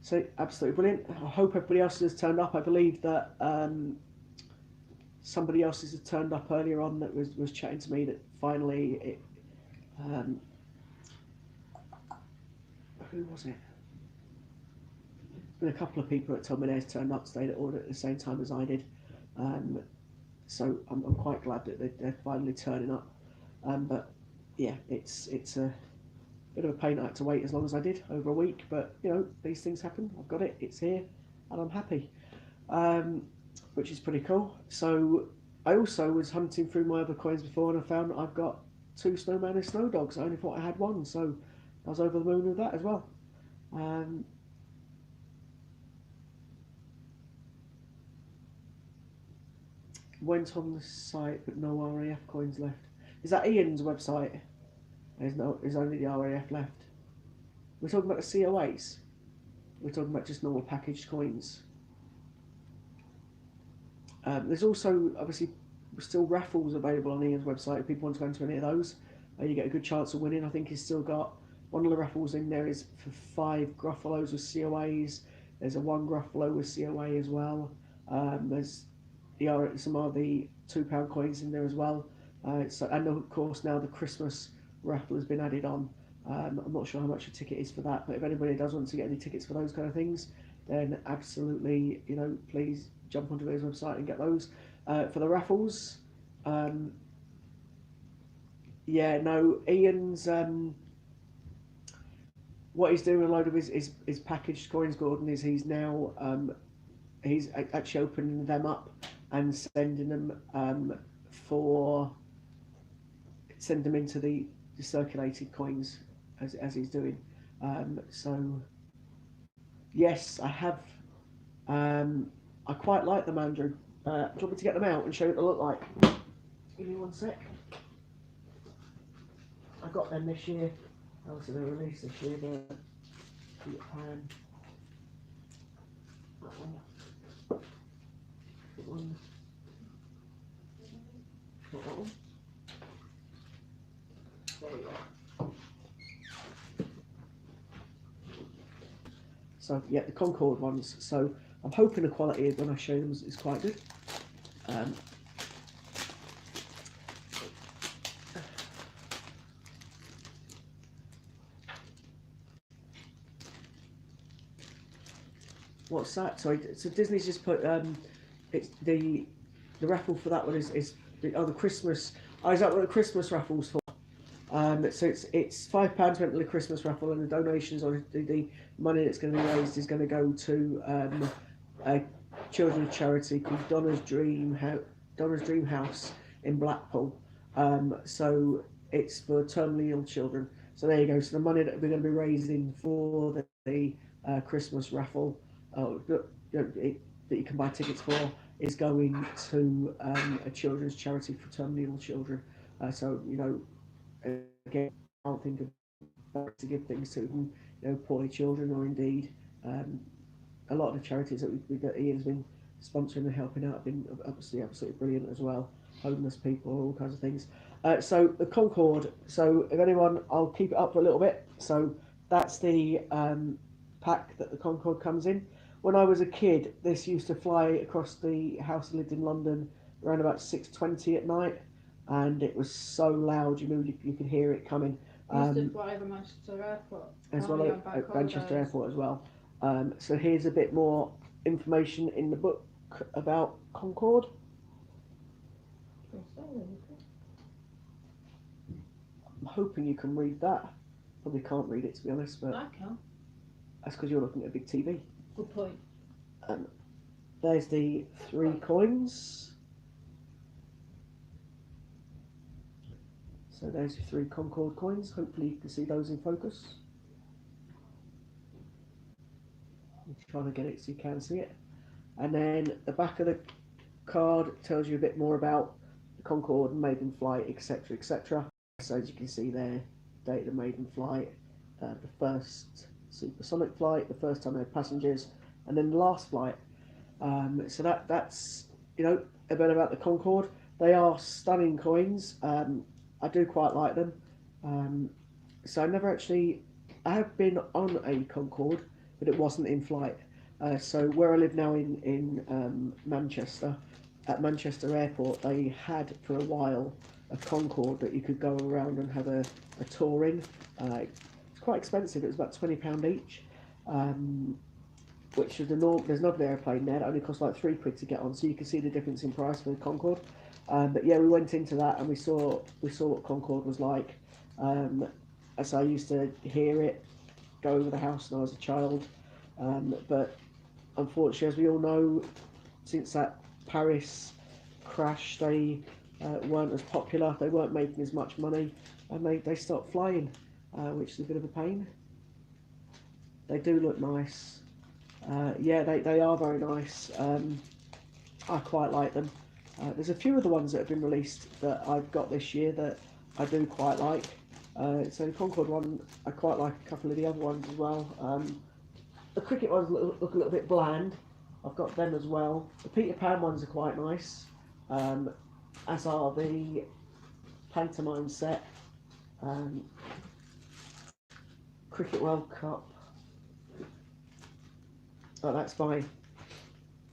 So absolutely brilliant. I hope everybody else has turned up. I believe that somebody else has turned up earlier on that was chatting to me that finally it. Who was it? There's been a couple of people that told me they've turned up today that ordered at the same time as I did. So I'm quite glad that they're finally turning up. But yeah, it's a bit of a pain. I had to wait as long as I did, over a week, but these things happen. I've got it, it's here, and I'm happy, which is pretty cool. So I also was hunting through my other coins before, and I found that I've got 2 snowman and snow dogs. I only thought I had one, so I was over the moon with that as well. Went on the site, but no RAF coins left. Is that Ian's website? There's only the RAF left. We're talking about the COAs. We're talking about just normal packaged coins. There's also obviously still raffles available on Ian's website. If people want to go into any of those, you get a good chance of winning. I think he's still got one of the raffles in there is for 5 Gruffalos with COAs. There's a 1 Gruffalo with COA as well. There's some of the £2 coins in there as well. And of course now the Christmas raffle has been added on. I'm not sure how much a ticket is for that, but if anybody does want to get any tickets for those kind of things, then absolutely, please jump onto his website and get those. For the raffles, Ian's what he's doing with a load of his packaged coins, Gordon, is he's now he's actually opening them up and sending them send them into the circulated coins as he's doing. So yes, I have. I quite like them, Andrew. Do you want me to get them out and show you what they look like? Give me one sec. I got them this year. Obviously they were released this year, but that one. That one. Not that one. There you go. So So yeah, the Concord ones. So I'm hoping the quality when I show them is quite good. What's that? Sorry, so Disney's just put it's the raffle for that one is the Christmas. Oh, is that what the Christmas raffle's for? So it's £5 went to the Christmas raffle, and the donations or the money that's going to be raised is going to go to a children's charity called Donna's Dream House in Blackpool. So it's for terminally ill children. So there you go. So the money that we're going to be raising for the Christmas raffle that you can buy tickets for is going to a children's charity for terminally ill children. So again, I don't think of to give things to poorly children, or indeed a lot of the charities that Ian's been sponsoring and helping out have been absolutely brilliant as well. Homeless people, all kinds of things. So the Concorde. So if anyone, I'll keep it up for a little bit. So that's the pack that the Concorde comes in. When I was a kid, this used to fly across the house I lived in London around about 6:20 at night, and it was so loud you could hear it coming. Used to fly over Manchester Airport. As well at Manchester Airport as well. So here's a bit more information in the book about Concorde. I'm hoping you can read that. Probably can't read it, to be honest, but I can. that's because you're looking at a big TV. Good point. There's the 3 coins. So there's your 3 Concorde coins. Hopefully you can see those in focus. I'm trying to get it so you can see it. And then the back of the card tells you a bit more about the Concorde, maiden flight, etc., etc. So as you can see there, date of the maiden flight, the first supersonic flight, the first time they had passengers, and then the last flight. So that's a bit about the Concorde. They are stunning coins. I do quite like them. So I have been on a Concorde, but it wasn't in flight. So where I live now in Manchester, at Manchester Airport, they had for a while a Concorde that you could go around and have a tour in. It's quite expensive. It was about £20 each, which is the norm. There's another airplane there that only costs like £3 to get on, so you can see the difference in price for the Concorde. But yeah, we went into that and we saw what Concorde was like. As I used to hear it go over the house when I was a child, but unfortunately, as we all know, since that Paris crash, they weren't as popular. They weren't making as much money, and they stopped flying, which is a bit of a pain. They do look nice. Yeah, they are very nice. I quite like them. There's a few of the ones that have been released that I've got this year that I do quite like. So the Concorde one, I quite like a couple of the other ones as well. The cricket ones look a little bit bland. I've got them as well. The Peter Pan ones are quite nice, as are the pantomime set. Cricket World Cup. Oh, that's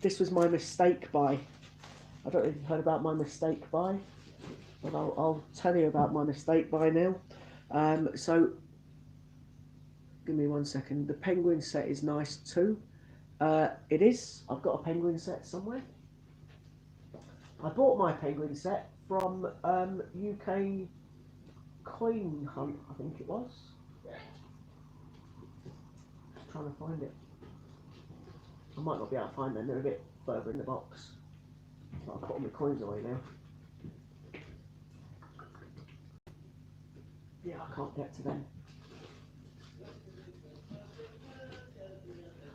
this was my mistake buy. I don't know if you've heard about my mistake buy, but I'll tell you about my mistake buy now. So, give me 1 second. The penguin set is nice too. It is. I've got a penguin set somewhere. I bought my penguin set from UK Coin Hunt, I think it was. Just trying to find it. I might not be able to find them. They're a bit further in the box. So I'll put all my coins away now. Yeah, I can't get to them.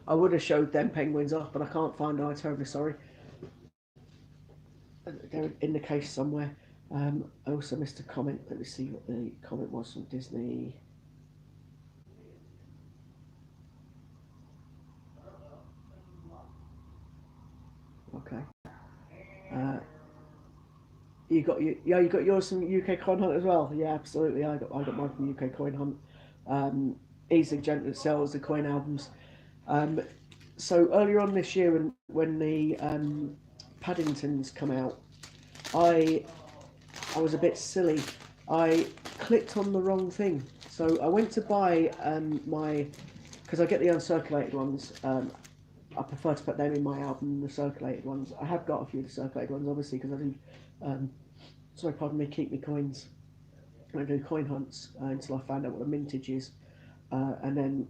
I would have showed them penguins off, but I can't find them. I'm terribly sorry. They're in the case somewhere. I also missed a comment. Let me see what the comment was from Disney. Okay. You got yours from UK Coin Hunt as well. Yeah, absolutely. I got mine from UK Coin Hunt. He's the gent that sells the coin albums. Um, so earlier on this year, when the Paddingtons come out, I I was a bit silly. I clicked on the wrong thing. So I went to buy my, because I get the uncirculated ones. I prefer to put them in my album than the circulated ones. I have got a few of the circulated ones, obviously, because I do. Um, sorry, pardon me. Keep me coins. I do coin hunts until I find out what a mintage is, and then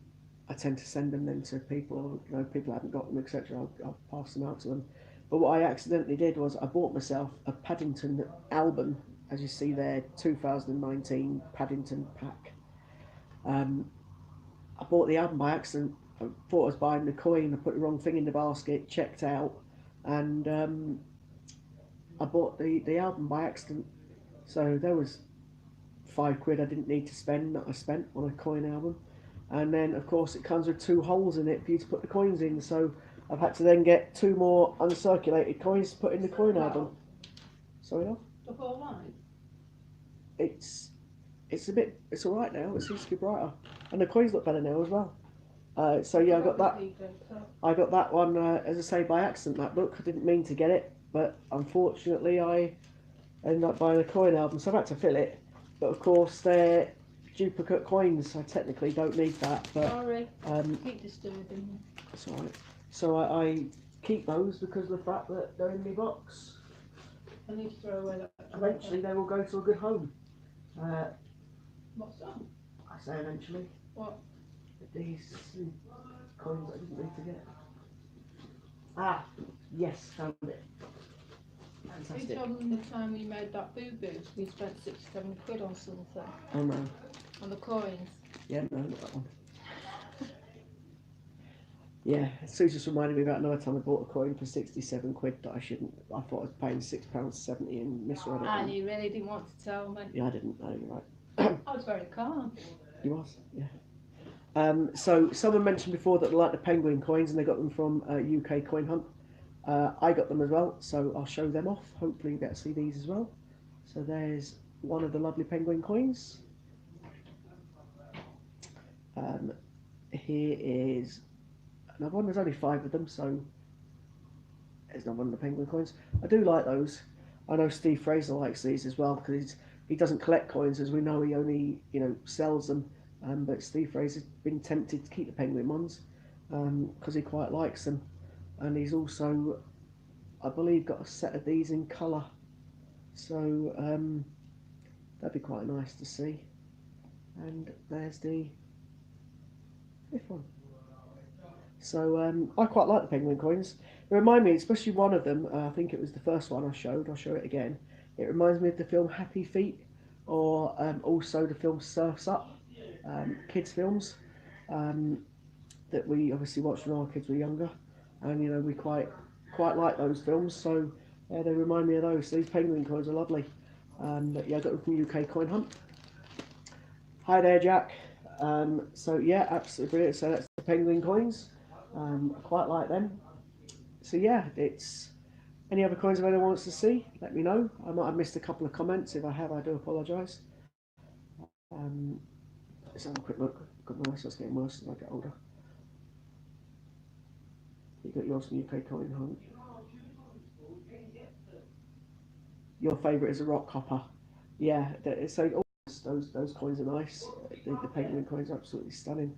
I tend to send them then to people. People haven't got them, etc. I'll pass them out to them. But what I accidentally did was I bought myself a Paddington album, as you see there, 2019 Paddington pack. Um, I bought the album by accident. I thought I was buying the coin. I put the wrong thing in the basket, checked out, and I bought the album by accident. So there was £5 I didn't need to spend that I spent on a coin album. And then, of course, it comes with two holes in it for you to put the coins in. So I've had to then get two more uncirculated coins to put in the coin album. Sorry, love? The whole line. It's it's all right now. It seems to be brighter, and the coins look better now as well. So yeah, I got that. I got that one, as I say, by accident. That book, I didn't mean to get it, but unfortunately, I ended up buying a coin album, so I've had to fill it. But of course, they're duplicate coins. I technically don't need that, but Sorry. um, Keep disturbing. it's all right. So I keep those because of the fact that they're in my box. I need to throw away that. Eventually, they will go to a good home. What's that? I say eventually. What? These coins I didn't need to get. Ah, yes, found it. You Fantastic. told them the time we made that boo-boo, we spent £6-7 on something. Oh no. On the coins. Yeah, no, not that one. Yeah, Sue just reminded me about another time I bought a coin for £67 that I shouldn't. I thought I was paying £6.70 and misread it. And you really didn't want to tell me. Yeah, I didn't know. You're right. I was very calm. You was, yeah. So someone mentioned before that they like the penguin coins and they got them from UK Coin Hunt. I got them as well, so I'll show them off. Hopefully you get to see these as well. So there's one of the lovely penguin coins. Here is another one. There's only 5 of them, so there's another one of the penguin coins. I do like those. I know Steve Fraser likes these as well because he doesn't collect coins, as we know. He only sells them. But Steve Fraser's been tempted to keep the penguin ones because he quite likes them, and he's also, I believe, got a set of these in colour. So that'd be quite nice to see. And there's the 5th one. So I quite like the penguin coins. They remind me, especially one of them, I think it was the first one I showed, I'll show it again. It reminds me of the film Happy Feet, or also the film Surf's Up, kids films that we obviously watched when our kids were younger. And we quite like those films, so they remind me of those. These penguin coins are lovely. But yeah, I got them from UK Coin Hunt. Hi there, Jack. So yeah, absolutely brilliant. So that's the penguin coins. I quite like them. So yeah, it's any other coins if anyone wants to see, let me know. I might have missed a couple of comments. If I have, I do apologise. Let's have a quick look. Got my eyesight's getting worse as I get older. You got yours from UK Coin Hunt. Your favourite is a rock hopper. Yeah, so those coins are nice. The penguin coins are absolutely stunning.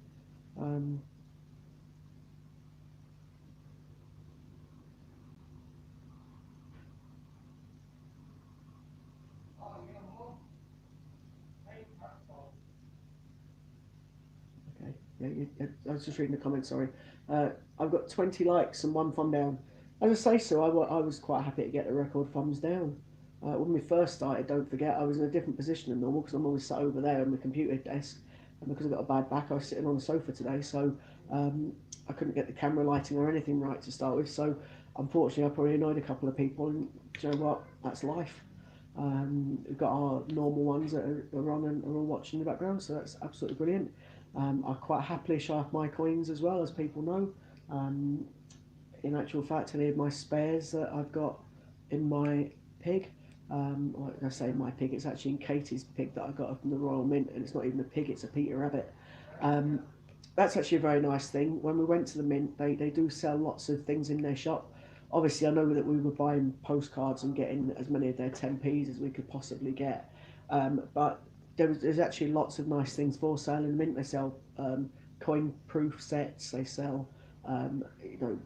Okay, yeah, I was just reading the comments. Sorry, I've got 20 likes and 1 thumb down. As I say, so I was quite happy to get the record thumbs down. When we first started, don't forget, I was in a different position than normal because I'm always sat over there on the computer desk, and because I've got a bad back, I was sitting on the sofa today, so I couldn't get the camera lighting or anything right to start with. So unfortunately, I probably annoyed a couple of people, and do you know what? That's life. We've got our normal ones that are on and are all watching in the background, so that's absolutely brilliant. I quite happily show off my coins as well, as people know. In actual fact, any of my spares that I've got in my pig, like I say my pig, it's actually in Katie's pig that I got from the Royal Mint, and it's not even a pig, it's a Peter Rabbit. that's actually a very nice thing. When we went to the Mint, they do sell lots of things in their shop. Obviously, I know that we were buying postcards and getting as many of their 10p's as we could possibly get. But there's actually lots of nice things for sale in the Mint. They sell coin-proof sets. They sell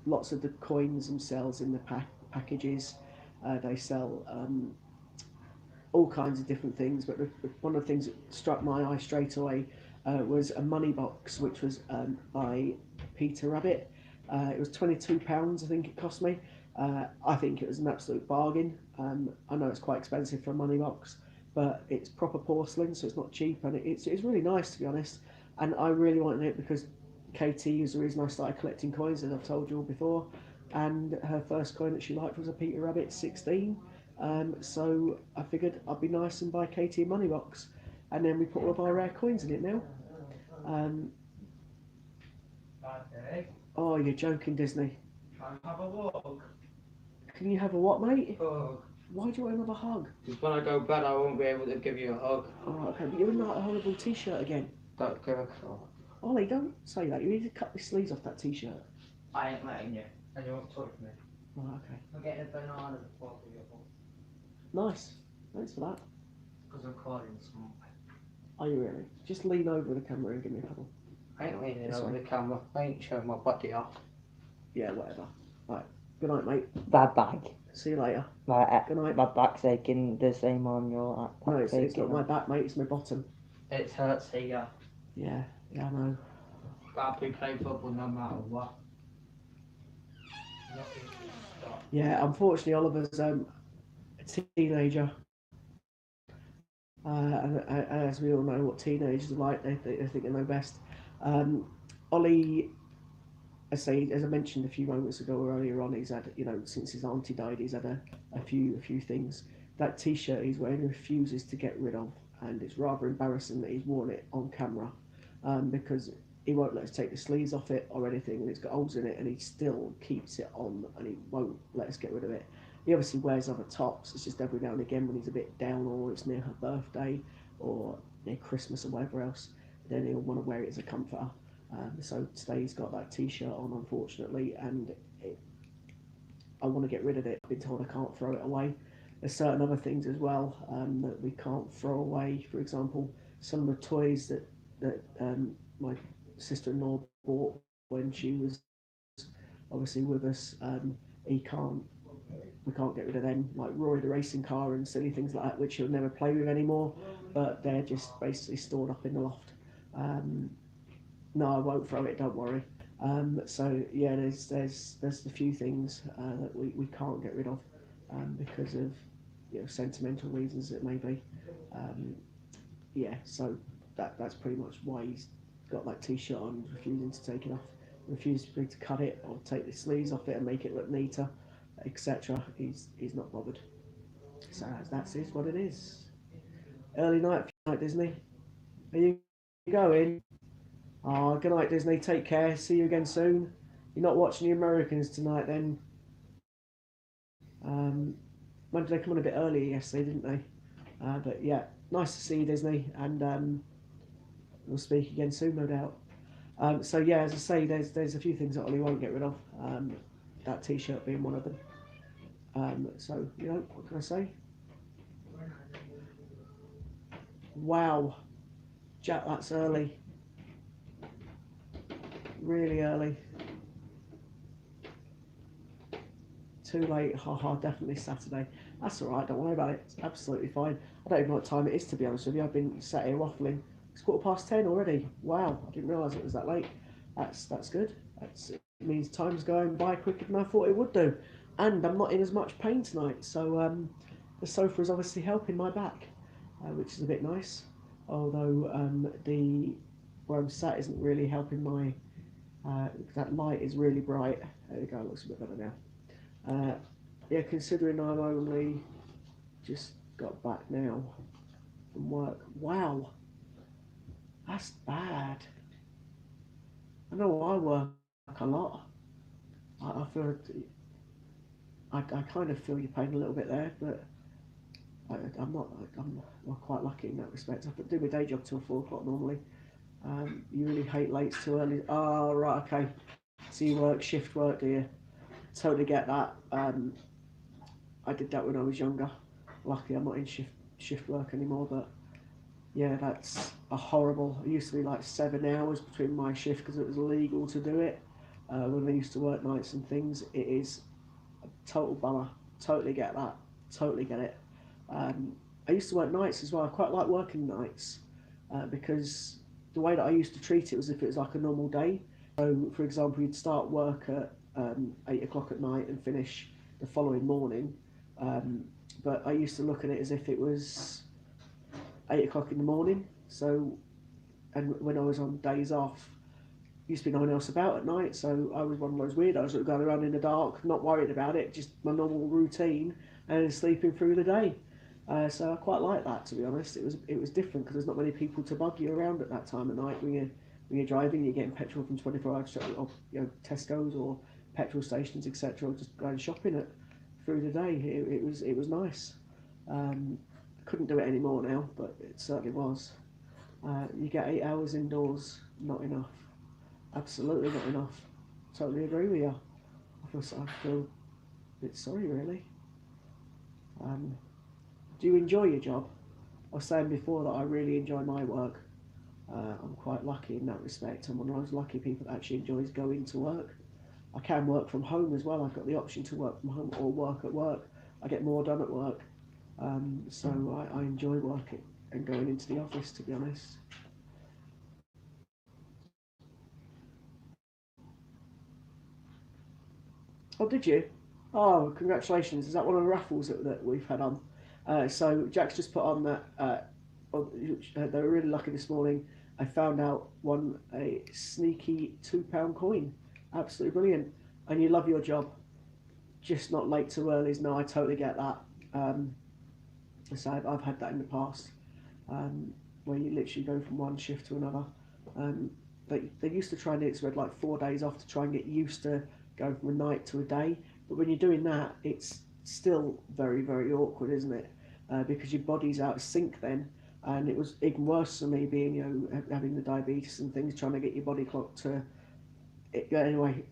lots of the coins themselves in the packages. They sell all kinds of different things. But one of the things that struck my eye straight away was a money box, which was by Peter Rabbit. It was £22, I think it cost me. I think it was an absolute bargain. I know it's quite expensive for a money box, but it's proper porcelain, so it's not cheap, and it's really nice, to be honest. And I really wanted it because Katie is the reason I started collecting coins, as I've told you all before. And her first coin that she liked was a Peter Rabbit 16. So I figured I'd be nice and buy Katie a money box, and then we put all of our rare coins in it now. Oh, you're joking, Disney. Can I have a walk? Can you have a what, mate? Hug. Why do you want another hug? Because when I go bed, I won't be able to give you a hug. Oh, okay, but you're in that horrible t-shirt again. Don't give a Ollie, don't say that. You need to cut the sleeves off that t-shirt. I ain't letting you. And you won't touch me. Oh, okay. I'm getting a banana before you go. Nice. Thanks for that. Because I'm calling some. Are you really? Just lean over the camera and give me a cuddle. I ain't leaning This over way. the camera. I ain't showing my body off. Yeah, whatever. Right. Good night, mate. My back. See you later. My Good night. my back's aching the same on your No, back's it's not aching. my back, mate. It's my bottom. It hurts here. Yeah, I know. But I'll be playing football no matter what. Nothing can stop. Yeah, unfortunately, Oliver's a teenager. And as we all know what teenagers are like, they think they know best. Ollie, as I mentioned a few moments ago or earlier on, he's had, since his auntie died, he's had a few things. That t-shirt he's wearing, he refuses to get rid of, and it's rather embarrassing that he's worn it on camera, because he won't let us take the sleeves off it or anything, and it's got holes in it, and he still keeps it on, and he won't let us get rid of it. He obviously wears other tops. It's just every now and again when he's a bit down, or it's near her birthday, or near Christmas or whatever else, then he'll want to wear it as a comforter. So today he's got that t-shirt on, unfortunately, and I want to get rid of it. I've been told I can't throw it away. There's certain other things as well that we can't throw away. For example, some of the toys that my sister-in-law bought when she was obviously with us, we can't get rid of them, like Rory the racing car and silly things like that, which he'll never play with anymore, but they're just basically stored up in the loft. No, I won't throw it, don't worry. So yeah, there's a few things that we can't get rid of because of sentimental reasons it may be. Yeah, so that's pretty much why he's got that t-shirt on, refusing to take it off, refusing to cut it or take the sleeves off it and make it look neater, etc. He's not bothered. So that's what it is. Early night, Disney. Are you going? Oh, good night, Disney. Take care. See you again soon. You're not watching the Americans tonight, then? When did they come on a bit earlier yesterday, didn't they? But yeah, nice to see you, Disney, and we'll speak again soon, no doubt. So yeah, as I say, there's a few things that Ollie won't get rid of. That T-shirt being one of them. So what can I say? Wow, Jack, that's early. Really early. Too late. Haha, definitely Saturday. That's alright, don't worry about it. It's absolutely fine. I don't even know what time it is, to be honest with you. I've been sat here waffling. It's 10:15 already. Wow, I didn't realise it was that late. That's good. It means time's going by quicker than I thought it would do. And I'm not in as much pain tonight, so the sofa is obviously helping my back, which is a bit nice. Although where I'm sat isn't really helping my. That light is really bright. There we go, it looks a bit better now. Yeah, considering I'm only just got back now from work. Wow, that's bad. I know I work a lot. I feel, I kind of feel your pain a little bit there, but I'm quite lucky in that respect. I do my day job till 4 o'clock normally, You really hate late too early. Oh, right, okay. So you work shift work, do you? Totally get that. I did that when I was younger. Lucky I'm not in shift work anymore, but yeah, that's a horrible. It used to be like 7 hours between my shift because it was illegal to do it. When I used to work nights and things, it is a total bummer. Totally get that. Totally get it. I used to work nights as well. I quite like working nights because the way that I used to treat it was if it was like a normal day. So, for example, you'd start work at 8 o'clock at night and finish the following morning. Um, but I used to look at it as if it was 8 o'clock in the morning. So, and when I was on days off, used to be no one else about at night. So I was one of those weirdos that would go around in the dark, not worried about it, just my normal routine, and sleeping through the day. So I quite like that, to be honest. It was different because there's not many people to bug you around at that time of night when you're driving. You're getting petrol from 24 hours, or Tesco's or petrol stations, etc. Or just going shopping through the day. It was nice. I couldn't do it anymore now, but it certainly was. You get 8 hours indoors, not enough. Absolutely not enough. Totally agree with you. I feel a bit sorry, really. Um, do you enjoy your job? I was saying before that I really enjoy my work. I'm quite lucky in that respect. I'm one of those lucky people that actually enjoys going to work. I can work from home as well. I've got the option to work from home or work at work. I get more done at work. So I enjoy working and going into the office, to be honest. Oh, did you? Oh, congratulations. Is that one of the raffles that we've had on? So Jack's just put on that. They were really lucky this morning. I found out won a sneaky £2 coin. Absolutely brilliant. And you love your job, just not late too early. No, I totally get that. So I've had that in the past, where you literally go from one shift to another. They used to try and do it so we had like 4 days off to try and get used to going from a night to a day. But when you're doing that, it's still very, very awkward, isn't it? Because your body's out of sync then. And it was even worse for me being, having the diabetes and things, trying to get your body clock to. Anyway,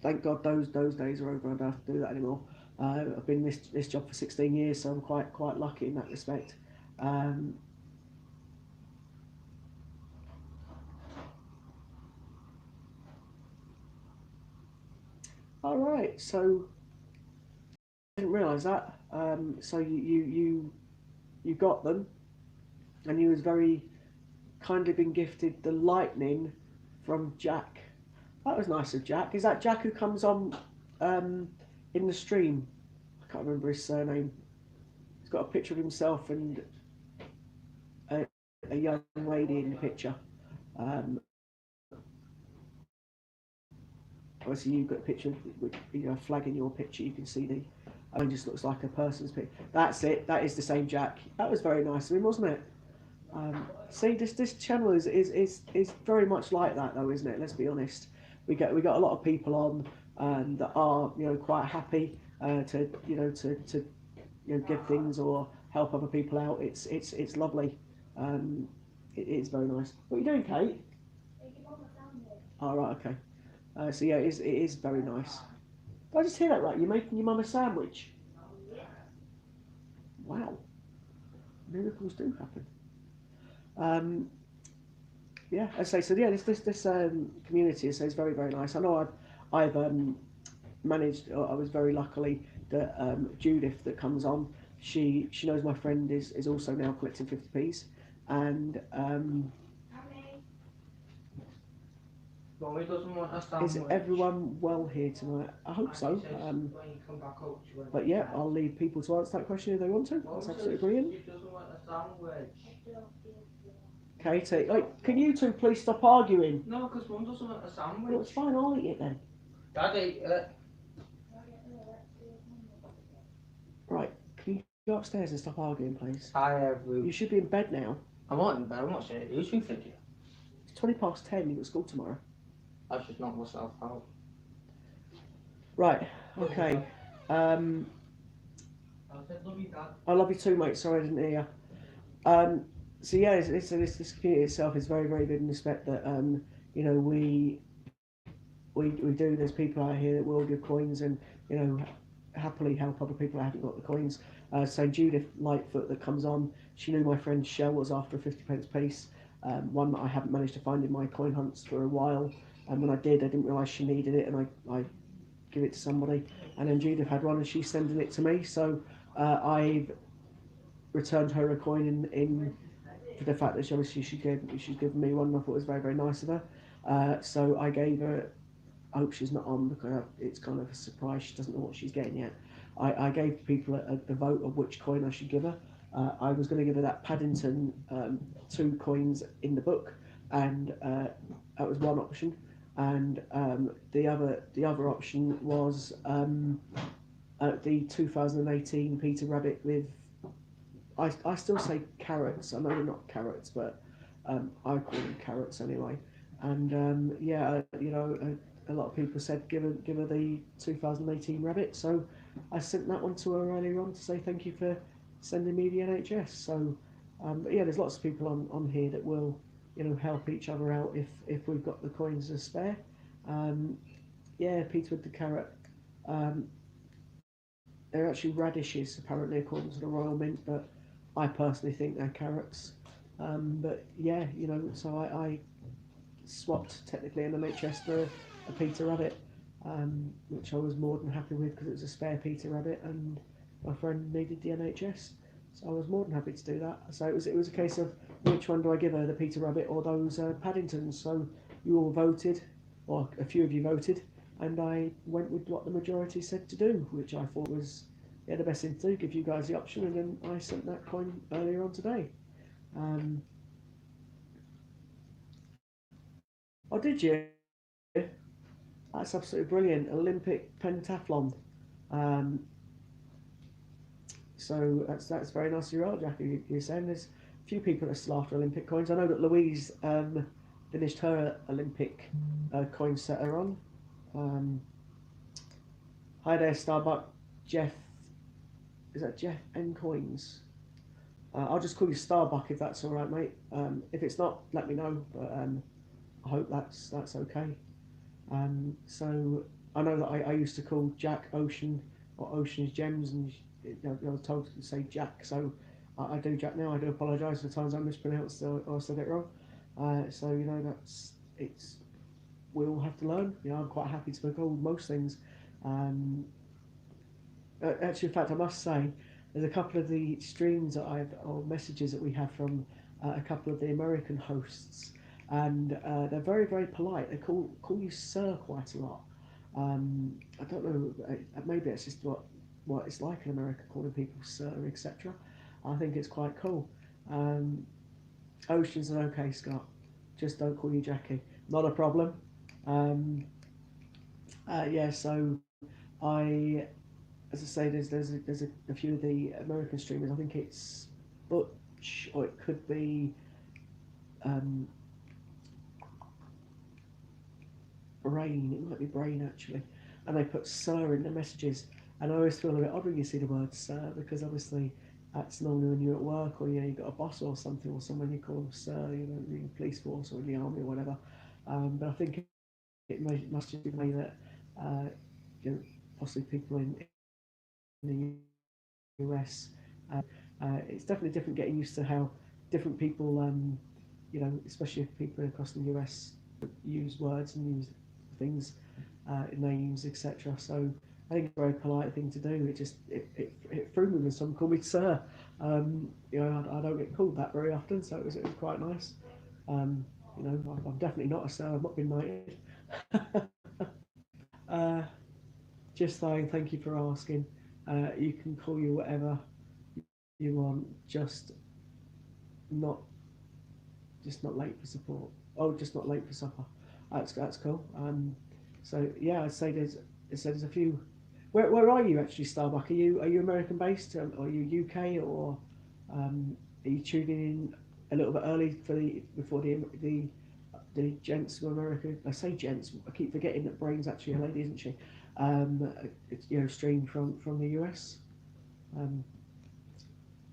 thank God those days are over. I don't have to do that anymore. I've been in this job for 16 years, so I'm quite lucky in that respect. Um, all right, so I didn't realise that. So you got them, and you was very kindly been gifted the lightning from Jack. That was nice of Jack. Is that Jack who comes on in the stream? I can't remember his surname. He's got a picture of himself and a young lady in the picture. Um, Obviously, you've got a picture with a flag in your picture. You can see the. It just looks like a person's picture. That's it. That is the same Jack. That was very nice of him, wasn't it? See, this channel is very much like that, though, isn't it? Let's be honest. We got a lot of people on that are quite happy to give things or help other people out. It's lovely. It is very nice. What are you doing, Kate? Oh, right, okay. So yeah, it is very nice. Did I just hear that right? You're making your mum a sandwich? Wow. Miracles do happen. Yeah, I say so. Yeah, this community is very, very nice. I know I've managed. I was very luckily that Judith that comes on. She knows my friend is also now collecting 50p's, and Mommy doesn't want a sandwich. is everyone well here tonight? I hope so. When you come back up, she went, But yeah, I'll leave people to answer that question if they want to. Mum That's absolutely brilliant. She doesn't want a sandwich. Katie, can you two please stop arguing? No, because Mum doesn't want a sandwich. Well, it's fine, I'll eat it then. Daddy, Right, can you go upstairs and stop arguing, please? hi everyone. You should be in bed now. I'm not in bed, I'm not saying it. Who's thinking? It's 10:20. You've got school tomorrow. I've just knocked myself out. Right, okay. I said love you, Dad. I love you too, mate. Sorry I didn't hear you. So yeah, this community itself is very very good in the respect that you know we do. There's people out here that will give coins and you know happily help other people that haven't got the coins. So Judith Lightfoot that comes on, she knew my friend Shell was after a 50p piece, one that I haven't managed to find in my coin hunts for a while. And when I did, I didn't realise she needed it, and I give it to somebody. And then Judith had one, and she's sending it to me. So I've returned her a coin in for the fact that she's given me one. And I thought it was very very nice of her. So I gave her. I hope she's not on because it's kind of a surprise. She doesn't know what she's getting yet. I gave people a vote of which coin I should give her. I was going to give her that Paddington 2 coins in the book, and that was one option. And the other option was the 2018 Peter Rabbit with I still say carrots. I know they're not carrots, but I call them carrots anyway. And yeah, you know, a lot of people said give her the 2018 rabbit. So I sent that one to her earlier on to say thank you for sending me the NHS. So but yeah, there's lots of people on here that will you know help each other out if we've got the coins to spare. Um, yeah, Peter with the carrot. Um, they're actually radishes apparently according to the Royal Mint, but I personally think they're carrots. But yeah, you know, so I swapped technically an NHS for a Peter Rabbit, which I was more than happy with because it was a spare Peter Rabbit and my friend needed the NHS. So I was more than happy to do that. So it was a case of which one do I give her, the Peter Rabbit or those Paddingtons? So you all voted, or a few of you voted, and I went with what the majority said to do, which I thought was yeah the best thing to do, give you guys the option, and then I sent that coin earlier on today. Um, oh, did you? That's absolutely brilliant. Olympic pentathlon. Um, so that's very nice of you, Jackie. You're saying there's a few people that are still after Olympic coins. I know that Louise finished her Olympic coin setter on. Um, Hi there, Starbuck. Jeff. Is that Jeff N Coins? I'll just call you Starbuck if that's all right, mate. If it's not, let me know. But I hope that's okay. So I know that I used to call Jack Ocean or Ocean's Gems, and I was told to say Jack. So I do Jack now. I do apologise for the times I mispronounced or said it wrong. So you know it's we all have to learn. You know, I'm quite happy to be called most things. Um, Actually, in fact, I must say there's a couple of the streams that I've or messages that we have from a couple of the American hosts, and they're very very polite. They call you sir quite a lot. I don't know. Maybe it's just what it's like in America, calling people sir, etc. I think it's quite cool. Um, Ocean's an okay, Scott. Just don't call you Jackie. Not a problem. Um, yeah, so I as I say, there's a few of the American streamers. I think it's Butch, or it could be um, Brain. It might be Brain actually, and they put "sir" in the messages. And I always feel a bit odd when you see the word "sir" because obviously that's normally when you're at work or you know you've got a boss or something or someone you call them "sir," you know, in the police force or in the army or whatever. But I think must just be the way that you know, possibly people in the US. It's definitely different getting used to how different people, you know, especially if people across the US use words and use things, names, etc. So I think it's a very polite thing to do. It threw me when someone called me sir. You know, I don't get called that very often, so it was quite nice. You know, I'm definitely not a sir. I've not been knighted. uh, just saying, thank you for asking. You can call you whatever you want, not just not late for support. Oh, just not late for supper. That's cool. So yeah, I'd say there's a few. Where are you actually, Starbuck? Are you American based? Or are you UK or are you tuning in a little bit early for before the gents of America? I say gents. I keep forgetting that Brain's actually a lady, isn't she? It's streamed from the US. Um,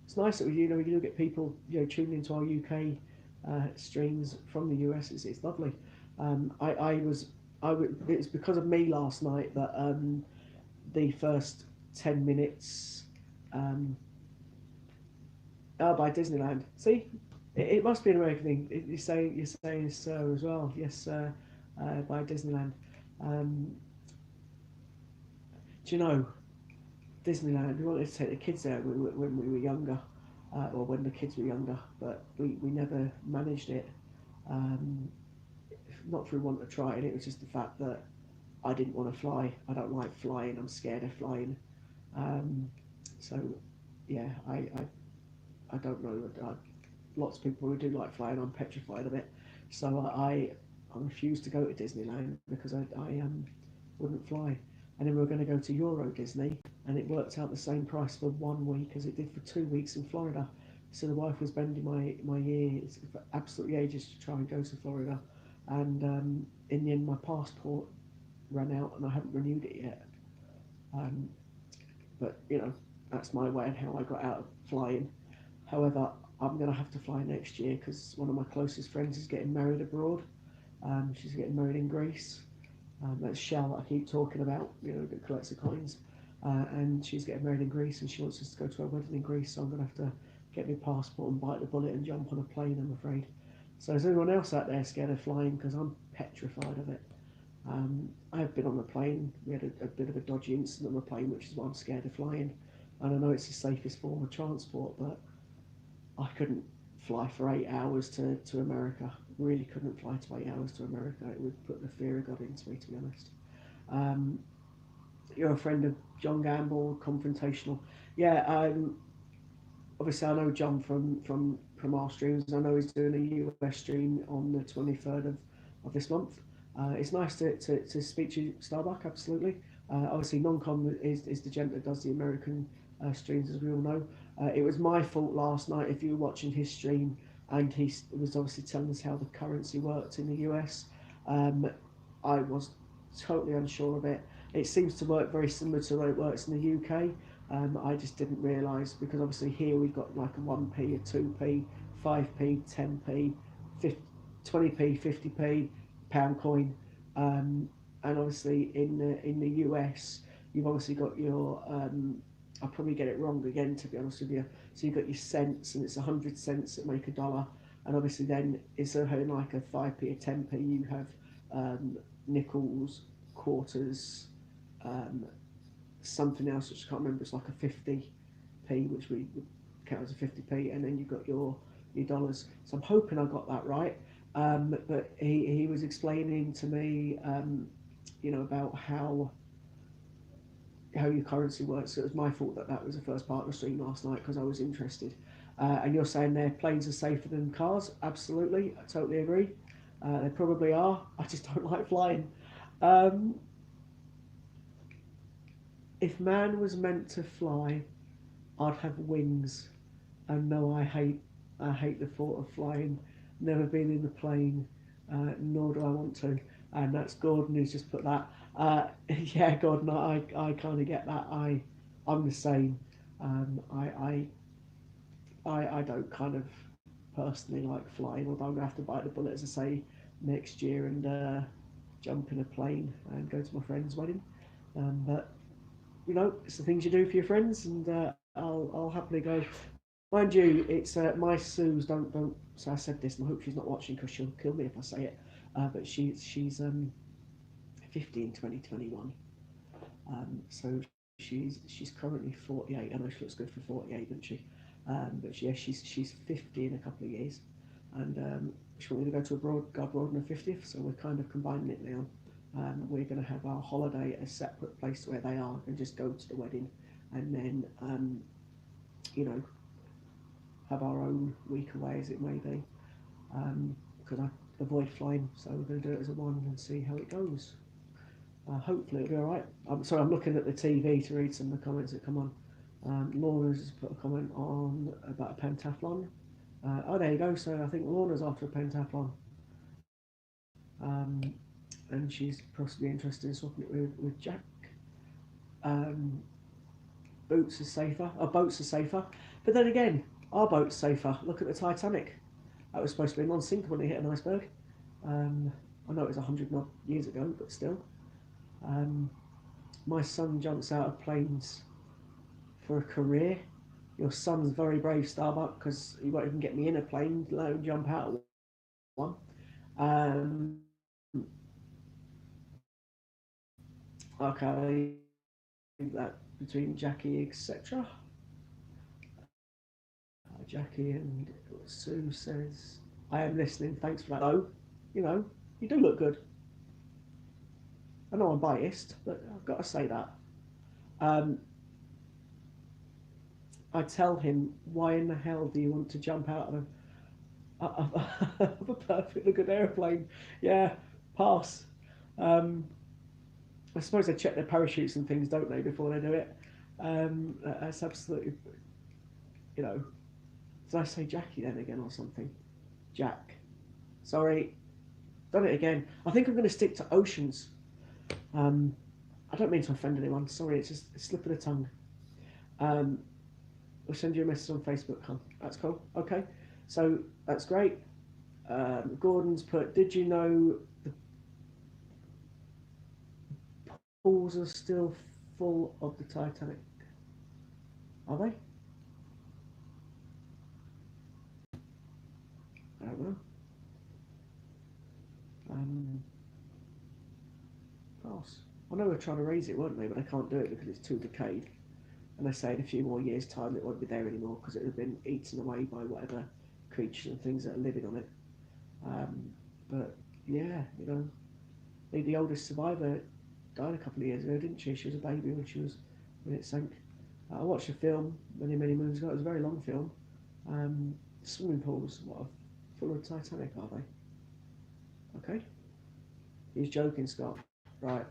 it's nice that we do get people tuning into our UK streams from the US. It's lovely. I was it was because of me last night that the first 10 minutes um, by Disneyland. See, it must be an American thing. You're saying sir as well. Yes, sir, by Disneyland. Um, do you know Disneyland? We wanted to take the kids there when we were younger, or when the kids were younger, but we never managed it. Um, Not through want of trying. It was just the fact that I didn't want to fly. I don't like flying. I'm scared of flying. Um, so yeah, I don't know. Lots of people who do like flying, I'm petrified of it. So I refused to go to Disneyland because I wouldn't fly. And then we were going to go to Euro Disney, and it worked out the same price for 1 week as it did for 2 weeks in Florida. So the wife was bending my ears for absolutely ages to try and go to Florida, and in the end my passport ran out and I haven't renewed it yet. Um, but that's my way and how I got out of flying. However, I'm going to have to fly next year because one of my closest friends is getting married abroad. She's getting married in Greece. That's Shell that I keep talking about, that collects the coins. And she's getting married in Greece and she wants us to go to her wedding in Greece. So I'm going to have to get my passport and bite the bullet and jump on a plane, I'm afraid. So is anyone else out there scared of flying? Because I'm petrified of it. I've been on a plane. We had a bit of a dodgy incident on a plane, which is why I'm scared of flying. And I know it's the safest form of transport, but I couldn't fly for 8 hours to America. Really couldn't fly to 8 hours to America. It would put the fear of God into me, to be honest. Um, you're a friend of John Gamble, confrontational. Yeah, obviously I know John from our streams. I know he's doing a US stream on the 23rd of this month. It's nice to speak to you, Starbuck, absolutely. Obviously, non-com is the gent that does the American streams, as we all know. It was my fault last night if you were watching his stream and he was obviously telling us how the currency worked in the US. I was totally unsure of it. It seems to work very similar to the way it works in the UK. I just didn't realise because obviously here we've got like a 1p, a 2p, 5p, 10p, 20p, 50p, pound coin. And obviously in the US, you've obviously got your I'll probably get it wrong again, to be honest with you. So you've got your cents, and it's 100 cents that make a dollar. And obviously then instead of having like a 5p, a 10p, you have nickels, quarters, um, something else which I can't remember. It's like a 50p, which we would count as a 50p, and then you've got your dollars. So I'm hoping I got that right. But he was explaining to me, about how your currency works. So it was my fault that was the first part of the stream last night because I was interested. And you're saying their planes are safer than cars? Absolutely, I totally agree. They probably are. I just don't like flying. Um, if man was meant to fly, I'd have wings. And no, I hate the thought of flying. Never been in the plane, nor do I want to. And that's Gordon who's just put that. Yeah, Gordon, I kind of get that. I'm the same. I don't kind of personally like flying, although I'm gonna have to bite the bullet, as I say, next year and jump in a plane and go to my friend's wedding. But it's the things you do for your friends, and I'll happily go. Mind you, it's my Sue's. Don't. So I said this, and I hope she's not watching because she'll kill me if I say it. But she's 50 in 2021. So she's currently 48. I know she looks good for 48, doesn't she? But yeah, she's 50 in a couple of years, and she wanted to go abroad on her 50th. So we're kind of combining it now. We're going to have our holiday at a separate place where they are, and just go to the wedding, and then have our own week away as it may be. Because I avoid flying, so we're going to do it as a one and see how it goes. Hopefully it'll be all right. I'm looking at the TV to read some of the comments that come on. Lorna's just put a comment on about a pentathlon. There you go. So I think Lorna's after a pentathlon. And she's possibly interested in swapping it with Jack. Boats are safer. Boats are safer. But then again, our boat's safer. Look at the Titanic. That was supposed to be non-sinkable when it hit an iceberg. I know it was 100 odd years ago, but still. My son jumps out of planes for a career. Your son's very brave, Starbuck, because he won't even get me in a plane, let him jump out of one. Um, okay, that between Jackie, etc. Jackie and Sue says, I am listening, thanks for that. Oh, you know, you do look good. I know I'm biased, but I've got to say that. Um, I tell him, why in the hell do you want to jump out of a perfectly good aeroplane? Yeah, pass. I suppose they check their parachutes and things, don't they, before they do it? That's absolutely, you know. Did I say Jackie then again or something? Jack. Sorry, done it again. I think I'm going to stick to oceans. I don't mean to offend anyone. Sorry, it's just a slip of the tongue. We'll send you a message on Facebook, hon. That's cool. Okay, so that's great. Gordon's put, did you know the pools are still full of the Titanic? Are they? I don't know. Pass. I know they're trying to raise it, weren't they? But they can't do it because it's too decayed. And they say in a few more years' time it won't be there anymore because it would have been eaten away by whatever creatures and things that are living on it. But yeah, you know, the oldest survivor died a couple of years ago, didn't she? She was a baby when it sank. I watched a film many moons ago. It was a very long film. Swimming pools, what are full of Titanic, are they? Okay. He's joking, Scott. Right.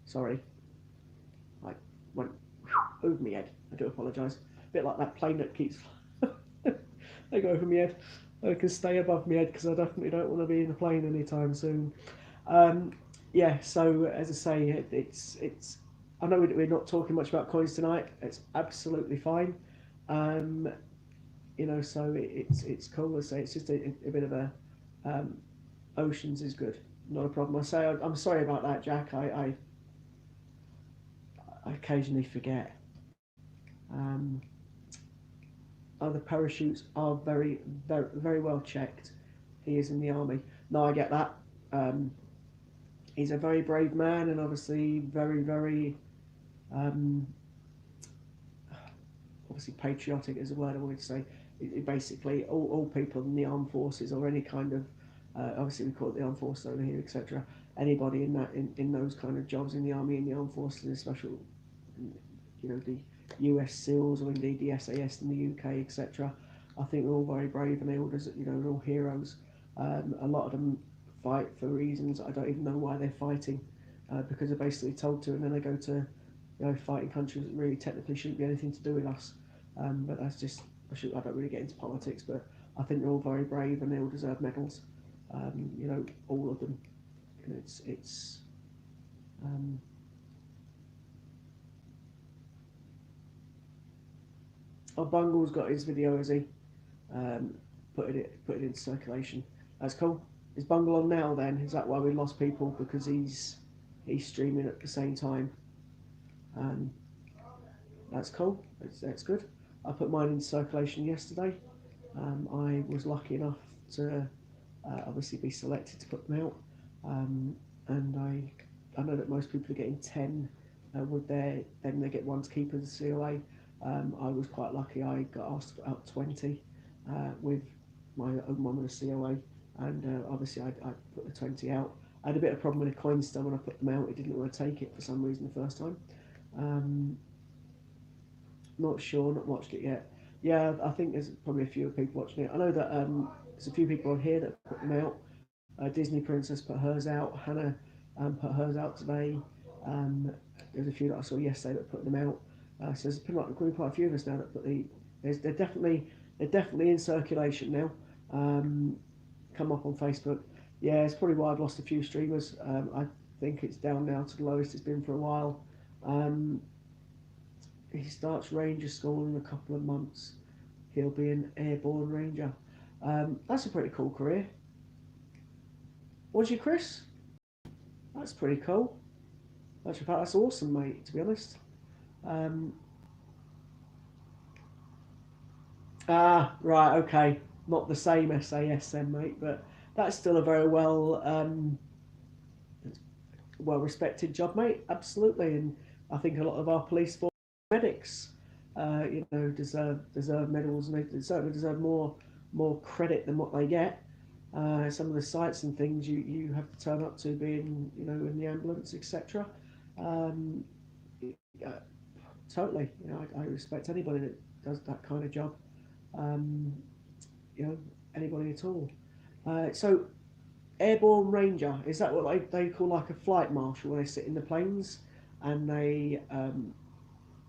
Sorry. I went over my head. I do apologise. A bit like that plane that keeps. They go over my head. I can stay above my head because I definitely don't want to be in a plane anytime soon. Yeah. So as I say, it's. I know we're not talking much about coins tonight. It's absolutely fine. You know, so it's cool. I say it's just a bit of a. Oceans is good. Not a problem. I say I'm sorry about that, Jack. I occasionally forget. Um, Other parachutes are very well checked. He is in the army. No, I get that. Um, he's a very brave man, and obviously very um, obviously patriotic is a word I wanted to say. Basically, all people in the armed forces or any kind of obviously we call it the armed forces over here, etc. Anybody in those kind of jobs in the army, in the armed forces, especially you know the US SEALs or indeed the SAS in the UK, etc. I think they're all very brave and they all, you know, they're all heroes. A lot of them fight for reasons I don't even know why they're fighting, because they're basically told to, and then they go to, you know, fighting countries that really technically shouldn't be anything to do with us. But that's just I don't really get into politics, but I think they're all very brave and they all deserve medals. You know, all of them. And it's um, oh, Bungle's got his video, has he? Put it into circulation. That's cool. Is Bungle on now then? Is that why we lost people? Because he's streaming at the same time. Um, that's cool. That's good. I put mine in circulation yesterday. I was lucky enough to obviously be selected to put them out, and I know that most people are getting 10 with their, then they get one to keep as a COA. I was quite lucky. I got asked to put out 20 with my own one with a COA, and obviously I put the 20 out. I had a bit of problem with the coin star when I put them out. It didn't want to take it for some reason the first time. Not sure, not watched it yet. Yeah, I think there's probably a few people watching it. I know that there's a few people on here that put them out. Disney Princess put hers out. Hannah put hers out today. There's a few that I saw yesterday that put them out. So there's quite a few of us now that put they're definitely in circulation now. Come up on Facebook. Yeah, it's probably why I've lost a few streamers. I think it's down now to the lowest it's been for a while. He starts Ranger School in a couple of months. he'll be an airborne ranger. That's a pretty cool career. Was you, Chris? That's pretty cool. That's awesome, mate. To be honest. Um, right, okay. Not the same SAS then, mate, but that's still a very well respected job, mate. Absolutely, and I think a lot of our police force medics, deserve medals, and they certainly deserve more credit than what they get. Some of the sites and things you have to turn up to, being in the ambulance, etc. Um, uh, totally, I respect anybody that does that kind of job. Um, Anybody at all. So airborne ranger, is that what they call like a flight marshal when they sit in the planes and they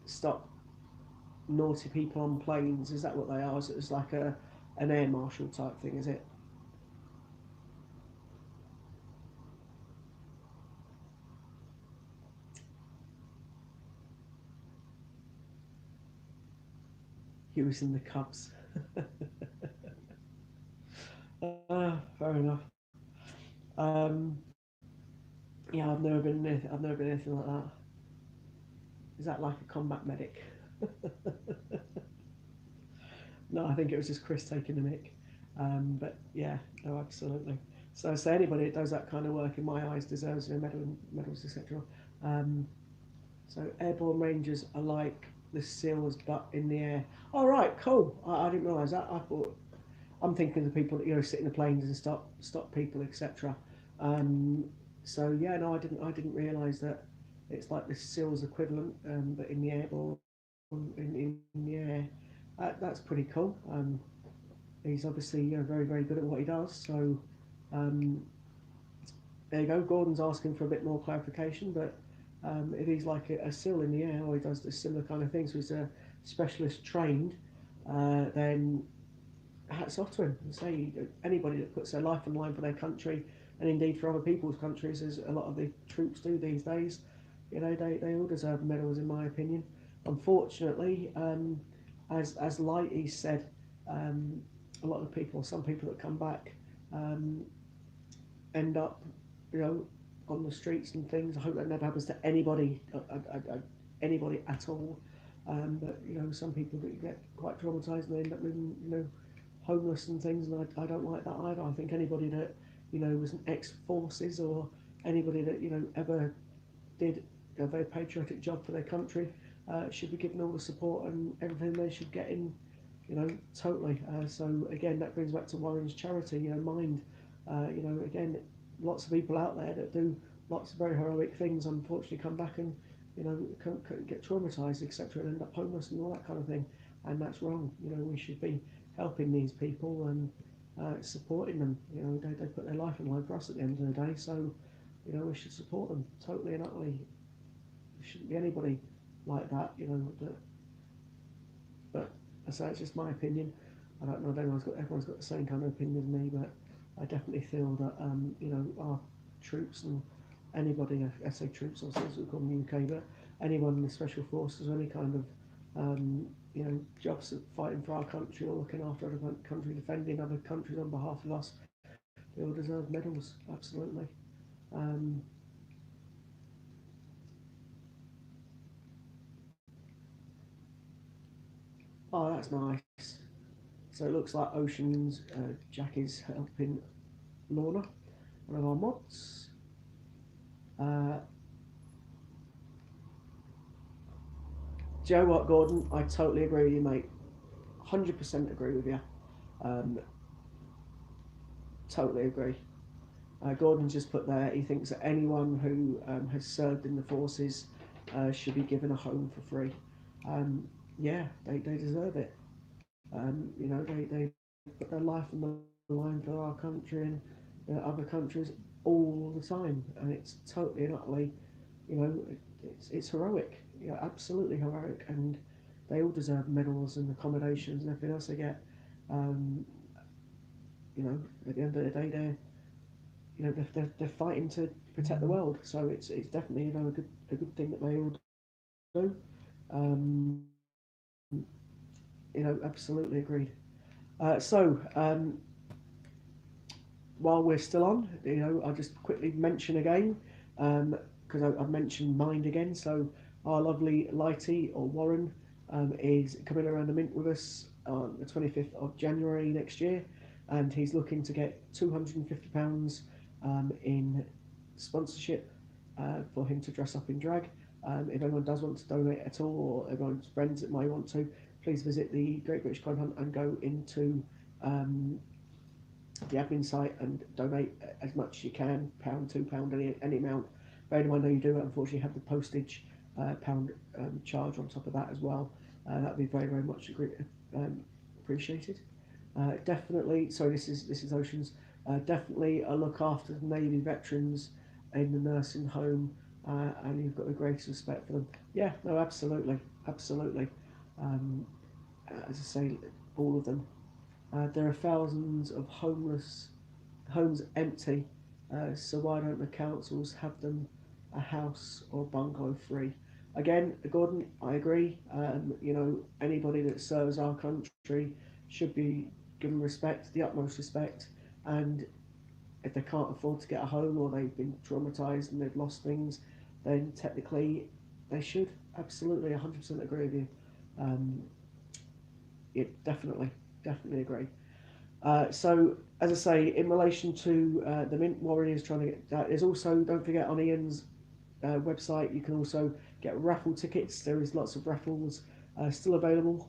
stop naughty people on planes? Is that what they are? It's like an air marshal type thing, is it? He was in the Cubs. Fair enough. Um, yeah, I've never been anything like that. Is that like a combat medic? No, I think it was just Chris taking the mic. But yeah, no, absolutely. So anybody that does that kind of work, in my eyes, deserves medals, etc. Um, so airborne rangers are like the SEALs, but in the air. All right, cool. I didn't realise that. I thought I'm thinking of the people that sit in the planes and stop people, etc. Um, so yeah, no, I didn't realise that it's like the SEALs equivalent, but in the airborne, in the air. That's pretty cool. He's obviously very very good at what he does. So um, there you go. Gordon's asking for a bit more clarification, but if he's like a SEAL in the air, or he does the similar kind of things, so he's a specialist trained, then hats off to him. And say anybody that puts their life on the line for their country, and indeed for other people's countries, as a lot of the troops do these days, they all deserve medals, in my opinion. Unfortunately, as Lighty said, um, a lot of people, some people that come back, um, end up, you know, on the streets and things. I hope that never happens to anybody, anybody at all. But some people get quite traumatised and they end up living, homeless and things. And I don't like that either. I think anybody that was an ex-forces, or anybody that ever did a very patriotic job for their country, should be given all the support and everything they should get in. Totally. So again, that brings back to Warren's charity, Mind. Again, lots of people out there that do lots of very heroic things, unfortunately come back and can get traumatised, etc., and end up homeless and all that kind of thing. And that's wrong. We should be helping these people and supporting them. They put their life on the line for us at the end of the day, so we should support them totally and utterly. There shouldn't be anybody like that. But I say it's just my opinion. I don't know if everyone's got the same kind of opinion as me, but I definitely feel that our troops and anybody, I say troops, I suppose we call them UK, but anyone in the special forces or any kind of jobs of fighting for our country or looking after other country, defending other countries on behalf of us, they all deserve medals, absolutely. Um, oh, that's nice. So it looks like Ocean's Jack is helping Lorna, one of our mods. Uh, Do you know what, Gordon? I totally agree with you, mate. 100% agree with you. Um, totally agree. Gordon just put there, he thinks that anyone who has served in the forces should be given a home for free. Um, yeah, they deserve it. They put their life on the line for our country and other countries all the time. And it's totally and utterly, it's heroic. Absolutely heroic. And they all deserve medals and accommodations and everything else they get. Um, at the end of the day, they're fighting to protect the world. So it's definitely a good thing that they all do. Um, absolutely agreed. So, while we're still on, I'll just quickly mention again, because I've mentioned Mind again. So our lovely Lighty or Warren is coming around the Mint with us on the 25th of January next year, and he's looking to get £250 in sponsorship for him to dress up in drag. If anyone does want to donate at all, or everyone's friends that might want to, please visit the Great British Coin Hunt and go into the admin site and donate as much as you can, £1, £2, any amount. Bear in mind, though, you do unfortunately have the postage pound charge on top of that as well. That would be very, very much appreciated. Definitely. So this is Oceans. Definitely a look after the Navy veterans in the nursing home, and you've got the greatest respect for them. Yeah, no, absolutely, absolutely. Um, as I say, all of them. There are thousands of homeless homes empty, so why don't the councils have them a house or a bungalow free? Again, Gordon, I agree. Anybody that serves our country should be given respect, the utmost respect, and if they can't afford to get a home or they've been traumatised and they've lost things, then technically they should. Absolutely, 100% agree with you. Yeah, definitely agree. So, as I say, in relation to the Mint, Warren is trying to get that. There's also, don't forget, on Ian's website, you can also get raffle tickets. There is lots of raffles still available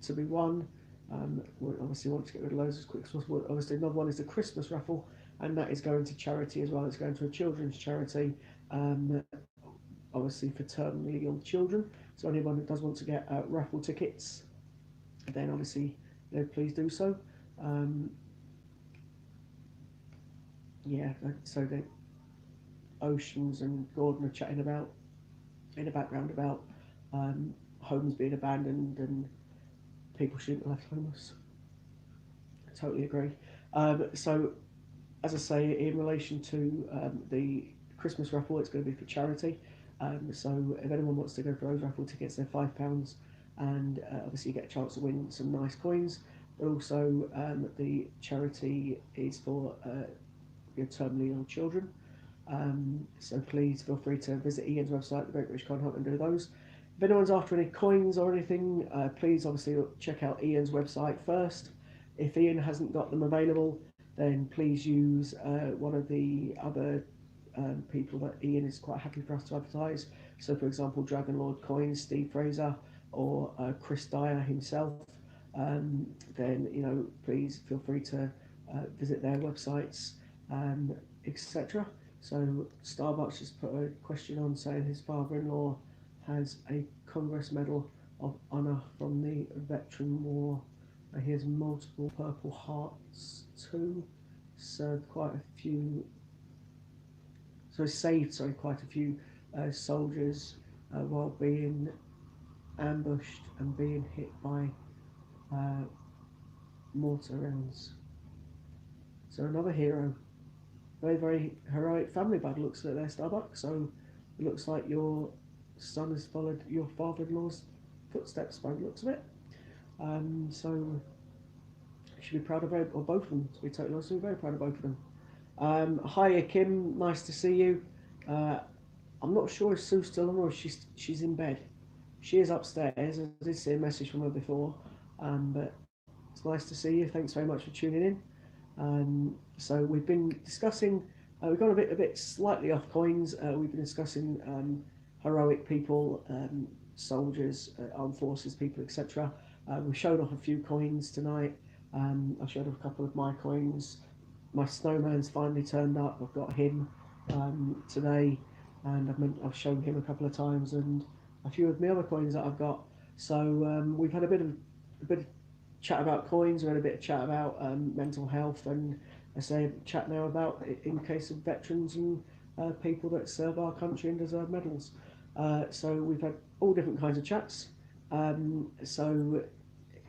to be won. We obviously want to get rid of loads as quick as possible. Obviously, another one is the Christmas raffle, and that is going to charity as well. It's going to a children's charity, obviously for terminally ill children. So anyone that does want to get raffle tickets, then obviously, please do so. Yeah, so the Oceans and Gordon are chatting about in the background about homes being abandoned and people shouldn't be left homeless. I totally agree. So, as I say, in relation to the Christmas raffle, it's going to be for charity. So, if anyone wants to go for those raffle tickets, they're £5, and obviously you get a chance to win some nice coins. But also, the charity is for your terminally ill children. So please feel free to visit Ian's website, the Great British Coin Hunt, and do those. If anyone's after any coins or anything, please obviously check out Ian's website first. If Ian hasn't got them available, then please use one of the other people that Ian is quite happy for us to advertise. So, for example, Dragon Lord Coins, Steve Fraser, or Chris Dyer himself. Then please feel free to visit their websites, etc. So Starbucks just put a question on saying his father-in-law has a Congress Medal of Honor from the Veteran War. He has multiple Purple Hearts too. Served quite a few. So he saved quite a few soldiers while being ambushed and being hit by mortar rounds. So another hero. Very, very heroic family by the looks of it there, Starbucks. So it looks like your son has followed your father-in-law's footsteps by the looks of it. So you should be proud of both of them, to be totally honest. We're very proud of both of them. Hiya, Kim. Nice to see you. I'm not sure if Sue's still on or if she's in bed. She is upstairs. I did see a message from her before. But it's nice to see you. Thanks very much for tuning in. So we've been discussing, we've gone a bit slightly off coins. We've been discussing heroic people, soldiers, armed forces people, etc. We've shown off a few coins tonight. I showed off a couple of my coins. My snowman's finally turned up. I've got him today, and I've shown him a couple of times, and a few of my other coins that I've got. So we've had a bit of chat about coins. We had a bit of chat about mental health, and I say chat now about in case of veterans and people that serve our country and deserve medals. So we've had all different kinds of chats. So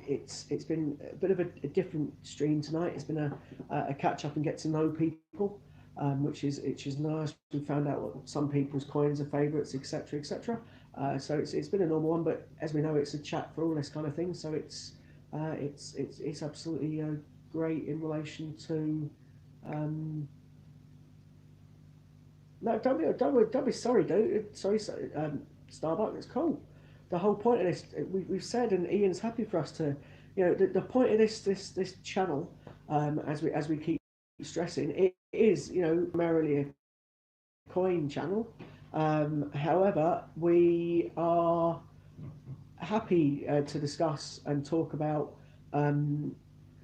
it's been a bit of a different stream tonight. It's been a catch up and get to know people, which is nice. We found out what some people's coins are favourites, etc., etc. So it's been a normal one, but as we know, it's a chat for all this kind of thing. So it's absolutely great in relation to. No, don't be sorry, dude. Sorry, Starbuck. It's cool. The whole point of this, we've said, and Ian's happy for us to, the point of this channel, as we keep stressing, it is primarily a coin channel. However, we are happy to discuss and talk about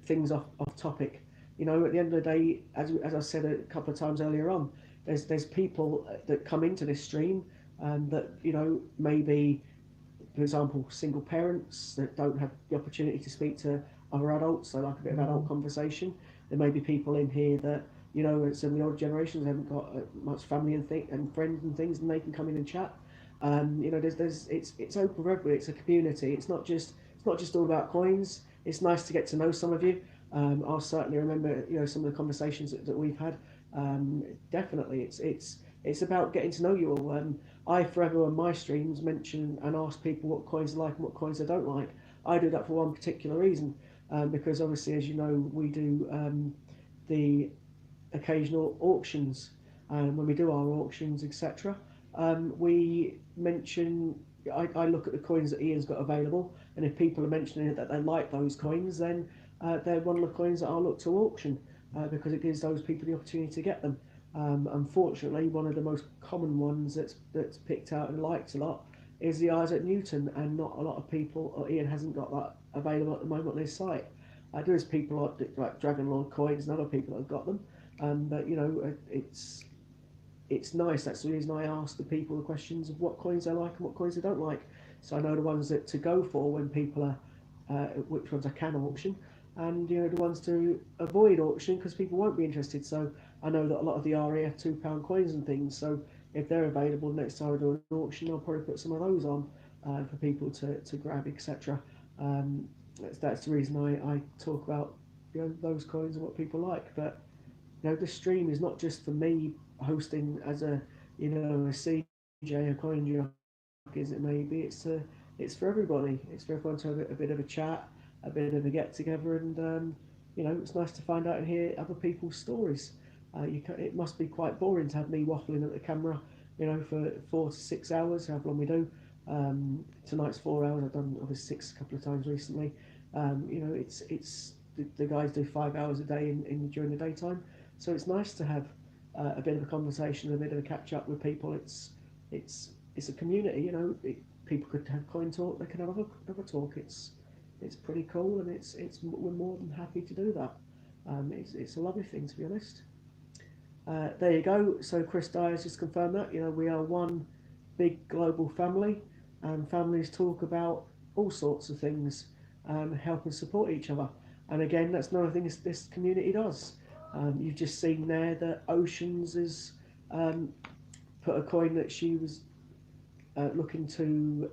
things off topic. At the end of the day, as I said a couple of times earlier on, there's people that come into this stream that maybe, for example, single parents that don't have the opportunity to speak to other adults, so like a bit of adult conversation. There may be people in here that some of the older generations haven't got much family and friends and things, and they can come in and chat. It's open for everybody. It's a community. It's not just all about coins. It's nice to get to know some of you. I'll certainly remember some of the conversations that we've had. Definitely, it's about getting to know you all. I forever on my streams mention and ask people what coins they like and what coins they don't like. I do that for one particular reason, because obviously, as you know, we do the occasional auctions. When we do our auctions, etc., we mention. I look at the coins that Ian's got available, and if people are mentioning that they like those coins, then they're one of the coins that I'll look to auction, because it gives those people the opportunity to get them. Unfortunately, one of the most common ones that's picked out and liked a lot is the Isaac Newton, and not a lot of people, or Ian hasn't got that available at the moment on his site. There is people like Dragon Lord coins and other people that have got them, but it's nice. That's the reason I ask the people the questions of what coins they like and what coins they don't like, so I know the ones that to go for when people are which ones I can auction, and the ones to avoid auction because people won't be interested. So I know that a lot of the RE are £2 coins and things, so if they're available next time I do an auction, I'll probably put some of those on for people to grab, etc. That's the reason I talk about those coins and what people like. But the stream is not just for me hosting as a CJ, a coin jock, as it may be. It's for everybody. It's for everyone to have a bit of a chat, a bit of a get together, and it's nice to find out and hear other people's stories. It must be quite boring to have me waffling at the camera, for 4 to 6 hours, however long we do. Tonight's 4 hours. I've done obviously 6 a couple of times recently. It's the guys do 5 hours a day during the daytime, so it's nice to have a bit of a conversation, a bit of a catch up with people. It's a community, people could have coin talk, they can have other talk. It's pretty cool, and we're more than happy to do that. It's a lovely thing, to be honest. There you go. So Chris Dyer's just confirmed that we are one big global family, and families talk about all sorts of things, help and support each other. And again, that's another thing this community does. You've just seen there that Oceans has put a coin that she was looking to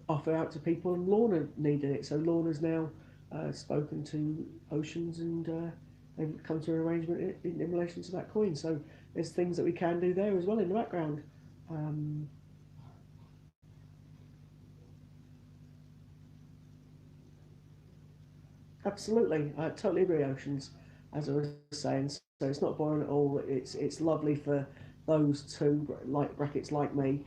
offer out to people, and Lorna needed it. So Lorna's now spoken to Oceans, and they've come to an arrangement in relation to that coin. So there's things that we can do there as well in the background. Absolutely, I totally agree, Oceans. As I was saying, so it's not boring at all. It's lovely for those two like brackets like me,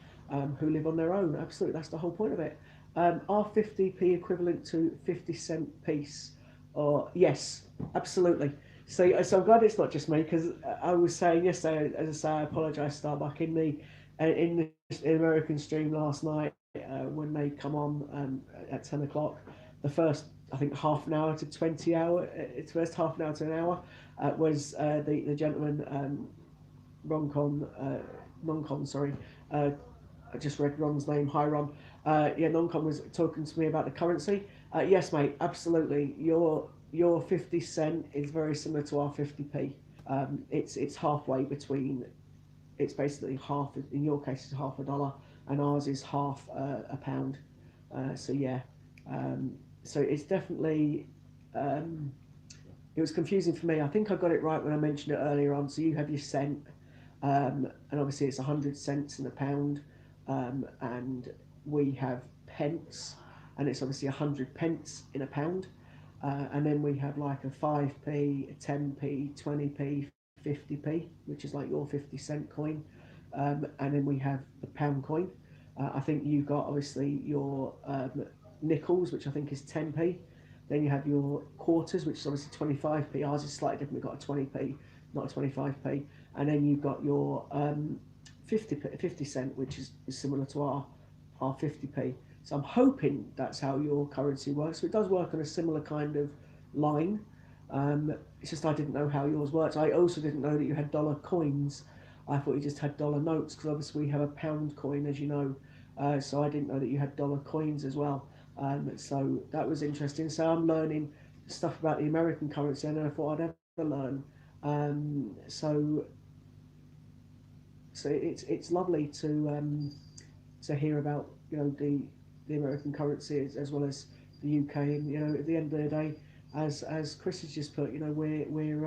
who live on their own. Absolutely, that's the whole point of it. Are 50p equivalent to 50-cent piece? Or yes, absolutely. So I'm glad it's not just me, because I was saying yesterday, as I say, I apologise, Starbuck, in the American stream last night, when they come on at 10 o'clock, the first, I think, half an hour to 20 hour, its first half an hour to an hour, was the gentleman, Noncon, sorry. I just read Ron's name. Hi, Ron. Noncon was talking to me about the currency. Yes, mate, absolutely. Your 50 cent is very similar to our 50p. It's halfway between. It's basically half. In your case, it's half a dollar, and ours is half a pound. So yeah. So it's definitely. It was confusing for me. I think I got it right when I mentioned it earlier on. So you have your cent, and obviously it's 100 cents in a pound, and we have pence, and it's obviously 100 pence in a pound. And then we have like a 5p, a 10p, 20p, 50p, which is like your 50-cent coin. And then we have the pound coin. I think you've got obviously your nickels, which I think is 10p. Then you have your quarters, which is obviously 25p. Ours is slightly different. We've got a 20p, not a 25p. And then you've got your 50 cent, which is similar to our 50p. So I'm hoping that's how your currency works. So it does work on a similar kind of line. It's just I didn't know how yours works. I also didn't know that you had dollar coins. I thought you just had dollar notes because obviously we have a pound coin, as you know. So I didn't know that you had dollar coins as well. So that was interesting. So I'm learning stuff about the American currency, and I thought I'd ever learn. So it's lovely to hear about the American currency as well as the UK. And at the end of the day, as Chris has just put, we're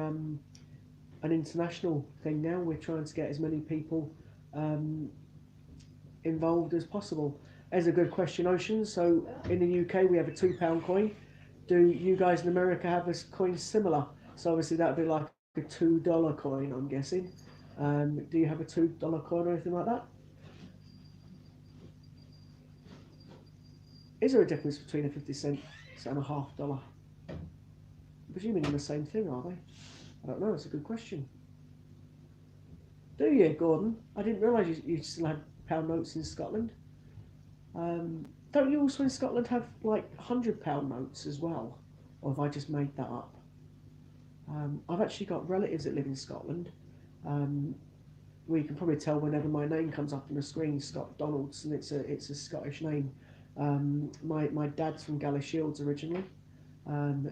an international thing now. We're trying to get as many people involved as possible. There's a good question, Ocean. So in the UK, we have a £2 coin. Do you guys in America have a coin similar? So obviously that would be like a $2 coin, I'm guessing. Do you have a $2 coin or anything like that? Is there a difference between a 50 cent and a $half? I'm presuming they're the same thing, are they? I don't know. It's a good question. Do you, Gordon? I didn't realise you still had pound notes in Scotland. Don't you also in Scotland have like £100 notes as well? Or have I just made that up? I've actually got relatives that live in Scotland. Well, you can probably tell whenever my name comes up on the screen, Scott Donaldson. It's a Scottish name. My dad's from Shields originally,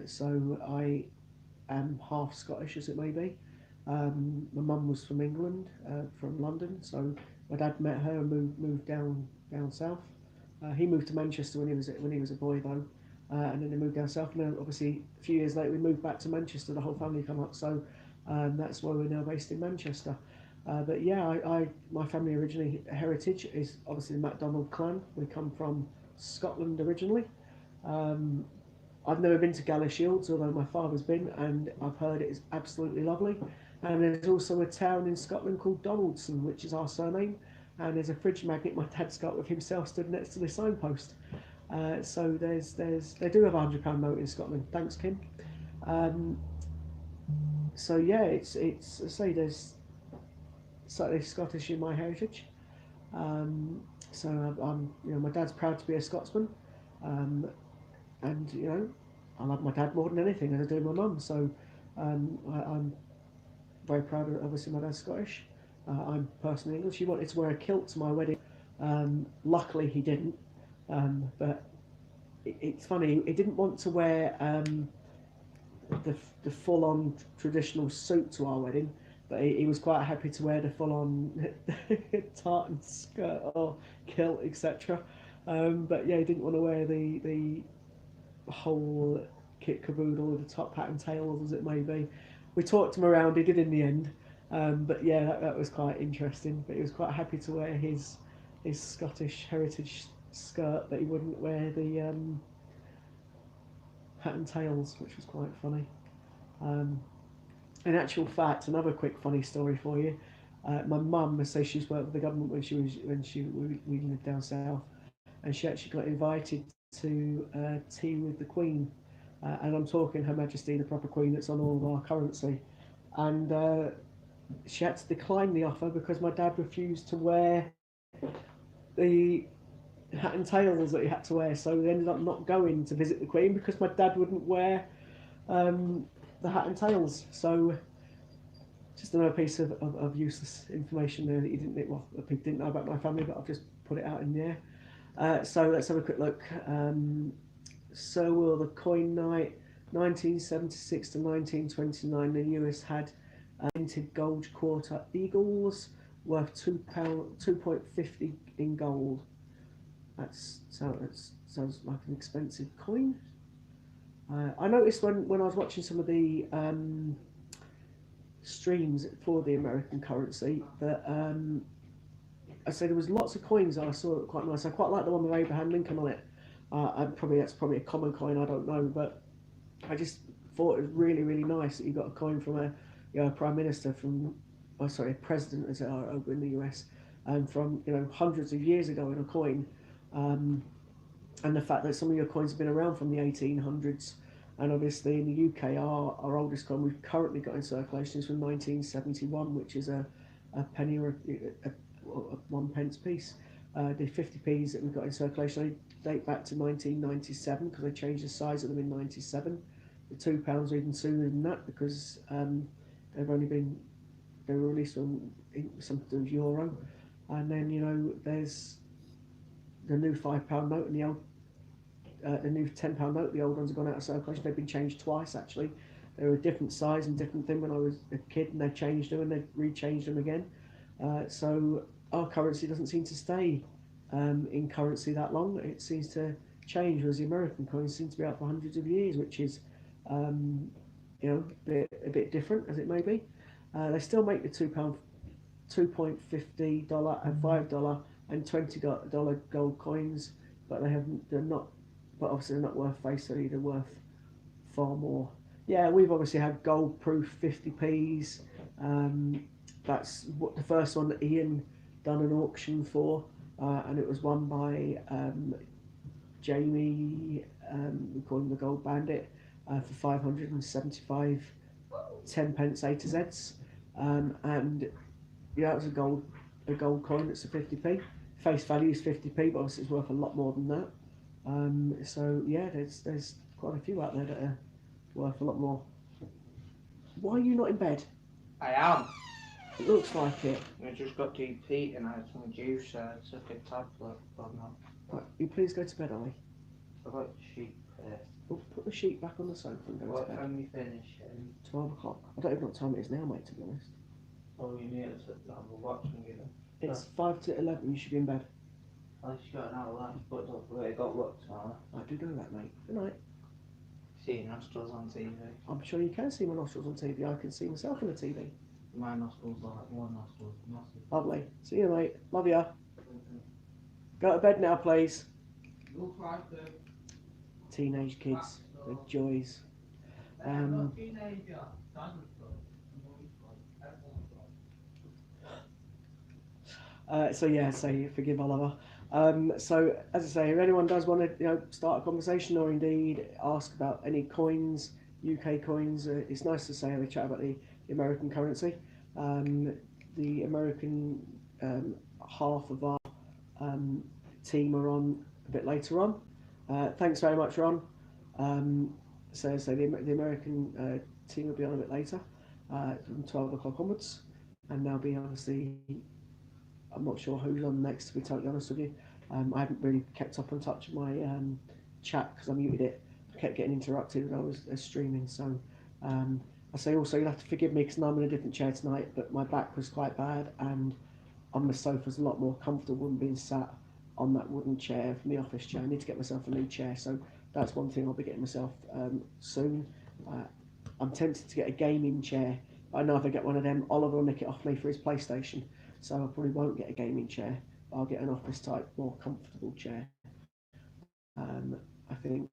so I am half Scottish as it may be. My mum was from England, from London, so my dad met her and moved down south. He moved to Manchester when he was a boy though, and then they moved down south. And then obviously a few years later we moved back to Manchester. The whole family come up, so that's why we're now based in Manchester. But yeah, my family originally heritage is obviously the MacDonald clan. We come from Scotland originally. I've never been to Shields, although my father's been, and I've heard it is absolutely lovely. And there's also a town in Scotland called Donaldson, which is our surname. And there's a fridge magnet my dad's got with himself stood next to the signpost. So they do have a £100 note in Scotland. Thanks, Kim. So yeah, it's I say there's slightly Scottish in my heritage. So I'm my dad's proud to be a Scotsman, and I love my dad more than anything, as I do my mum. So I'm very proud of obviously my dad's Scottish. I'm personally English. He wanted to wear a kilt to my wedding. Luckily he didn't. But it's funny. He didn't want to wear the full-on traditional suit to our wedding, but he was quite happy to wear the full-on tartan skirt or kilt, etc. But yeah, he didn't want to wear the whole kit caboodle with the top hat and tails, as it may be. We talked him around. He did in the end. But yeah, that was quite interesting. But he was quite happy to wear his Scottish heritage skirt, but he wouldn't wear the hat and tails, which was quite funny. In actual fact, another quick funny story for you. My mum, say she's worked with the government we lived down south, and she actually got invited to tea with the Queen, and I'm talking Her Majesty, the proper Queen that's on all of our currency, and she had to decline the offer because my dad refused to wear the hat and tails that he had to wear. So they ended up not going to visit the Queen because my dad wouldn't wear the hat and tails. So just another piece of useless information there that you didn't people didn't know about my family, but I've just put it out in the air. So let's have a quick look. So will the coin night 1976 to 1929, the US had minted gold quarter eagles worth £2.50 in gold. That sounds like an expensive coin. I noticed when I was watching some of the streams for the American currency that I say there was lots of coins I saw that were quite nice. I quite like the one with Abraham Lincoln on it. That's probably a common coin, I don't know, but I just thought it was really, really nice that you got a coin from a prime minister from, a president as they are over in the US, from hundreds of years ago in a coin, and the fact that some of your coins have been around from the 1800s, and obviously in the UK our oldest coin we've currently got in circulation is from 1971, which is a penny or a 1 pence piece. The 50p's that we've got in circulation date back to 1997 because they changed the size of them in 97. The £2 are even sooner than that because they were released on something to do with euro. And then there's the new £5 note and the new £10 note. The old ones have gone out of circulation. They've been changed twice actually. They were a different size and different thing when I was a kid, and they changed them and they rechanged them again. So our currency doesn't seem to stay in currency that long. It seems to change, whereas the American coins seem to be out for hundreds of years, which is a bit different as it may be. They still make the £2, $2.50 and $5 and $20 gold coins, but they're not. But obviously they're not worth face value. They're worth far more. Yeah, we've obviously had gold-proof 50p's. That's what the first one that Ian done an auction for, and it was won by Jamie. We call him the Gold Bandit for 575 10 pence A to Z's, and yeah, it was a gold coin. It's a 50p. Face value is 50p, but obviously it's worth a lot more than that. So yeah, there's quite a few out there that are worth a lot more. Why are you not in bed? I am. It looks like it. I just got deep heat and I had some juice, so I took a tablet, but no. Right, you please go to bed, Ollie. I got sheep here. Oh, put the sheet back on the sofa and go What to bed. time you finishing? 12 o'clock. I don't even know what time it is now, mate, to be honest. Oh, you need to have a watch and get them. It's 5 to 11, you should be in bed. At least you got an hour left, but don't worry, I got work tomorrow. I do know that, mate. Good night. See your nostrils on TV. I'm sure you can see my nostrils on TV. I can see myself on the TV. My nostrils are like one nostril. Massive. Lovely. See you, mate. Love ya. Go to bed now, please. Look like the Teenage kids, the joys. teenager. So forgive Oliver. So as I say, if anyone does want to start a conversation or indeed ask about any coins, UK coins, it's nice to say have a chat about the American currency. The American half of our team are on a bit later on. Thanks very much, Ron. So the American team will be on a bit later, from 12 o'clock onwards, and there'll be obviously. I'm not sure who's on next, to be totally honest with you. I haven't really kept up on touch with my chat because I muted it. I kept getting interrupted when I was streaming. So I say also you'll have to forgive me because I'm in a different chair tonight, but my back was quite bad and on the sofa's a lot more comfortable than being sat on that wooden chair from the office chair. I need to get myself a new chair, so that's one thing I'll be getting myself soon. I'm tempted to get a gaming chair. I know if I get one of them, Oliver will nick it off me for his PlayStation. So I probably won't get a gaming chair. I'll get an office type, more comfortable chair. I think.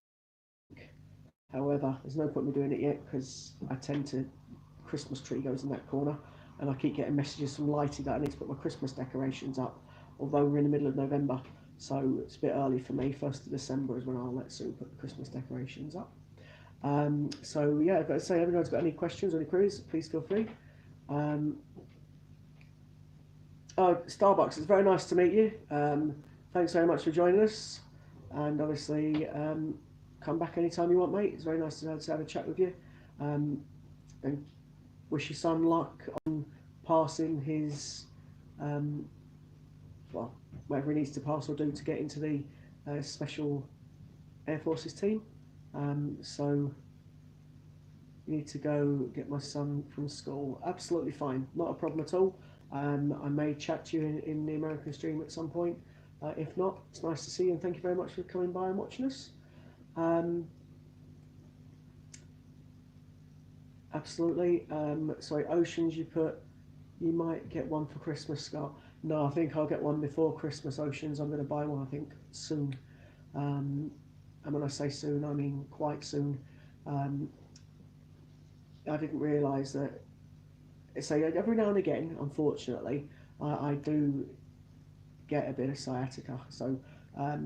However, there's no point in me doing it yet because I tend to. Christmas tree goes in that corner, and I keep getting messages from Lighty that I need to put my Christmas decorations up. Although we're in the middle of November, so it's a bit early for me. 1st of December is when I'll let Sue put the Christmas decorations up. So yeah, I've got to say, if anyone's got any questions or any queries, please feel free. Starbucks, it's very nice to meet you. Thanks very much for joining us, and obviously come back anytime you want, mate. It's very nice to have a chat with you, and wish your son luck on passing his whatever he needs to pass or do to get into the Special Air Forces team. So you need to go get my son from school. Absolutely fine, not a problem at all. I may chat to you in the American stream at some point. If not, it's nice to see you and thank you very much for coming by and watching us. absolutely. Sorry, Oceans, you put, you might get one for Christmas, Scott. No, I think I'll get one before Christmas, Oceans. I'm going to buy one, I think, soon. And when I say soon, I mean quite soon. Um, I didn't realise that. So every now and again, unfortunately, I do get a bit of sciatica. So I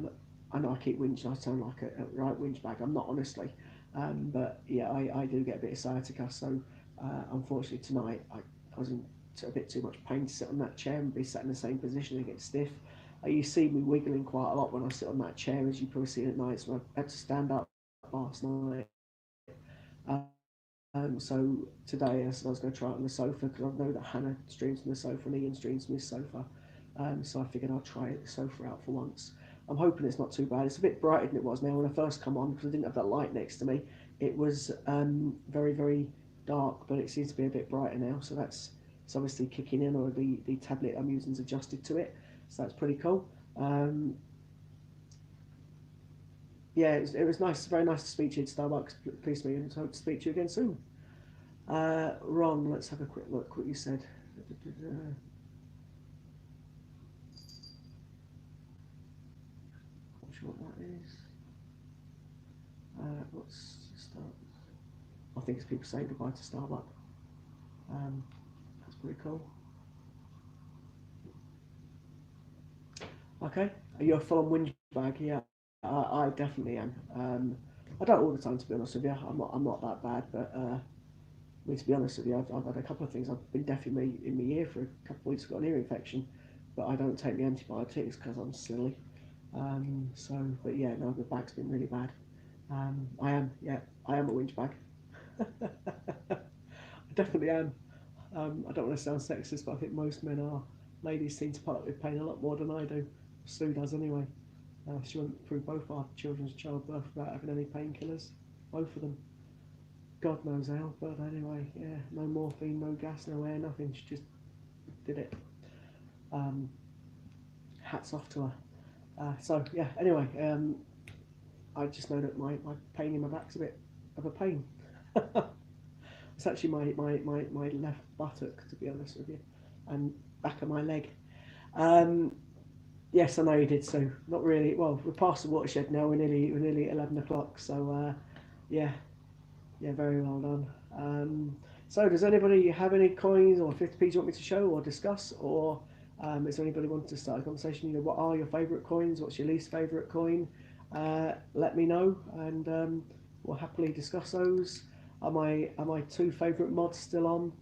know I keep whinging. I sound like a right whinge bag. I'm not, honestly. But yeah, I do get a bit of sciatica. So unfortunately tonight I was in a bit too much pain to sit on that chair and be sat in the same position and get stiff. You see me wiggling quite a lot when I sit on that chair, as you probably see at night. So I had to stand up last night. So today I said I was going to try it on the sofa because I know that Hannah streams from the sofa and Ian streams from his sofa. So I figured I'd try the sofa out for once. I'm hoping it's not too bad. It's a bit brighter than it was now when I first come on because I didn't have that light next to me. It was very, very dark, but it seems to be a bit brighter now. So that's, it's obviously kicking in, or the tablet I'm using is adjusted to it. So that's pretty cool. Yeah, it was nice, very nice to speak to you at Starbucks. Pleased to meet you, and hope to speak to you again soon. Ron, let's have a quick look what you said. Not sure what that is. What's start? I think it's people saying goodbye to Starbucks. That's pretty cool. Okay, you're a full-on whinge bag. Yeah, I definitely am. I don't all the time, to be honest with you. I'm not that bad, but I mean, to be honest with you, I've had a couple of things. I've been deaf in my ear for a couple of weeks. Got an ear infection, but I don't take the antibiotics because I'm silly. But yeah, no, the bag's been really bad. I am a whinge bag. I definitely am. I don't want to sound sexist, but I think most men are. Ladies seem to put up with pain a lot more than I do. Sue does anyway. She went through both our children's childbirth without having any painkillers. Both of them. God knows how, but anyway, yeah, no morphine, no gas, no air, nothing. She just did it. Hats off to her. So yeah, anyway, I just know that my pain in my back's a bit of a pain. It's actually my left buttock, to be honest with you, and back of my leg. Yes, I know you did, so not really. Well, we're past the watershed now. We're nearly at 11 o'clock. So yeah, very well done. So does anybody have any coins or 50p's you want me to show or discuss, or is there anybody wanting to start a conversation? You know, what are your favourite coins? What's your least favourite coin? Let me know, and we'll happily discuss those. Are my two favourite mods still on?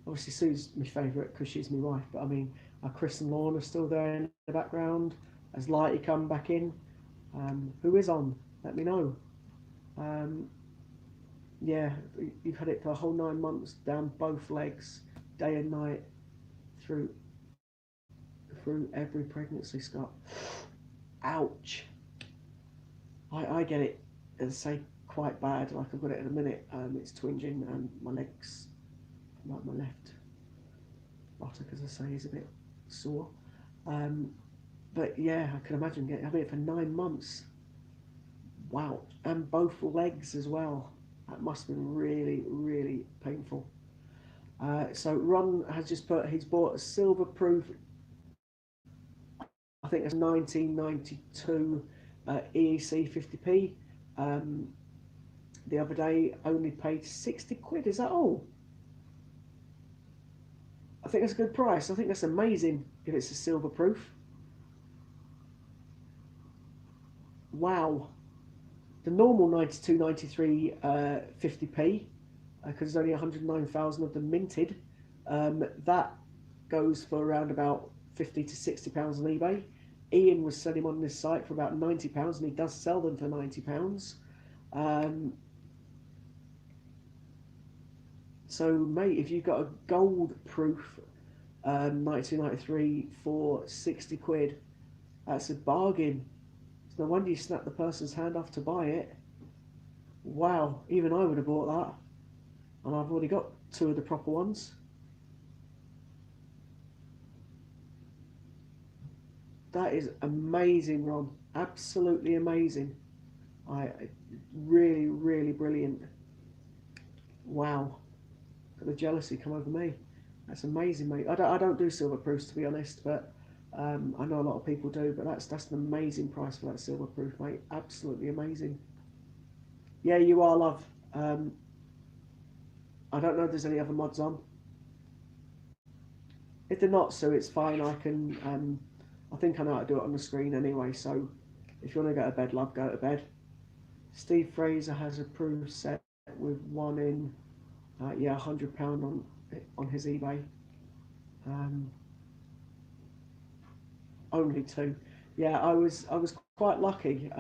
Obviously Sue's my favourite because she's my wife, but I mean, are Chris and Lorna still there in the background? Has Lighty come back in? Who is on? Let me know. Yeah, you've had it for a whole 9 months, down both legs, day and night, through every pregnancy, Scott. Ouch. I get it, as I say, quite bad. Like I've got it in a minute. It's twinging, and my legs, like my left buttock, as I say, is a bit sore. But yeah, I can imagine having it for 9 months. Wow, and both legs as well. That must have been really, really painful. So Ron has just put, he's bought a silver proof, I think it's 1992 EEC 50p. The other day only paid 60 quid, is that all? I think that's a good price. I think that's amazing if it's a silver proof. Wow. The normal 92, 93 50p, because there's only 109,000 of them minted, that goes for around about 50 to 60 pounds on eBay. Ian was selling on this site for about 90 pounds, and he does sell them for 90 pounds. So mate, if you've got a gold proof 1993 for 60 quid, that's a bargain. It's no wonder you snapped the person's hand off to buy it. Wow, even I would have bought that, and I've already got two of the proper ones. That is amazing, Ron. Absolutely amazing. Really, really brilliant. Wow. at the jealousy come over me. That's amazing, mate. I don't do silver proofs, to be honest, but I know a lot of people do. But that's an amazing price for that silver proof, mate. Absolutely amazing. Yeah, you are, love. I don't know if there's any other mods on. If they're not, so it's fine. I can. I think I know how to do it on the screen anyway. So if you want to go to bed, love, go to bed. Steve Fraser has a proof set with one in, yeah, £100 on his eBay. Only two. Yeah, I was quite lucky.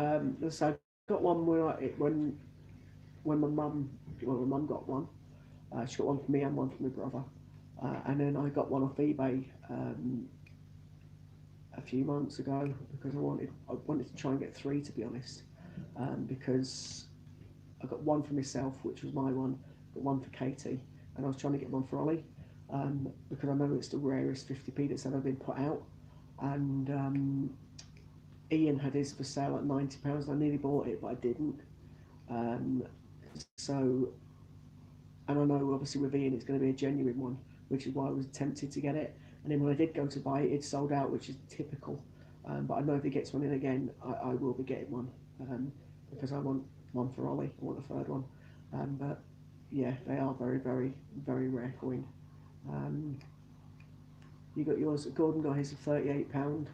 So I got one when my mum, well, my mum got one. She got one for me and one for my brother. And then I got one off eBay a few months ago because I wanted to try and get three, to be honest, because I got one for myself, which was my one, but one for Katie, and I was trying to get one for Ollie, because I know it's the rarest 50p that's ever been put out, and Ian had his for sale at £90. I nearly bought it, but I didn't. So, and I know obviously with Ian it's going to be a genuine one, which is why I was tempted to get it. And then when I did go to buy it, it sold out, which is typical. But I know if he gets one in again, I will be getting one, because I want one for Ollie. I want a third one. But yeah, they are very, very, very rare coin. You got yours. Gordon got his for £38.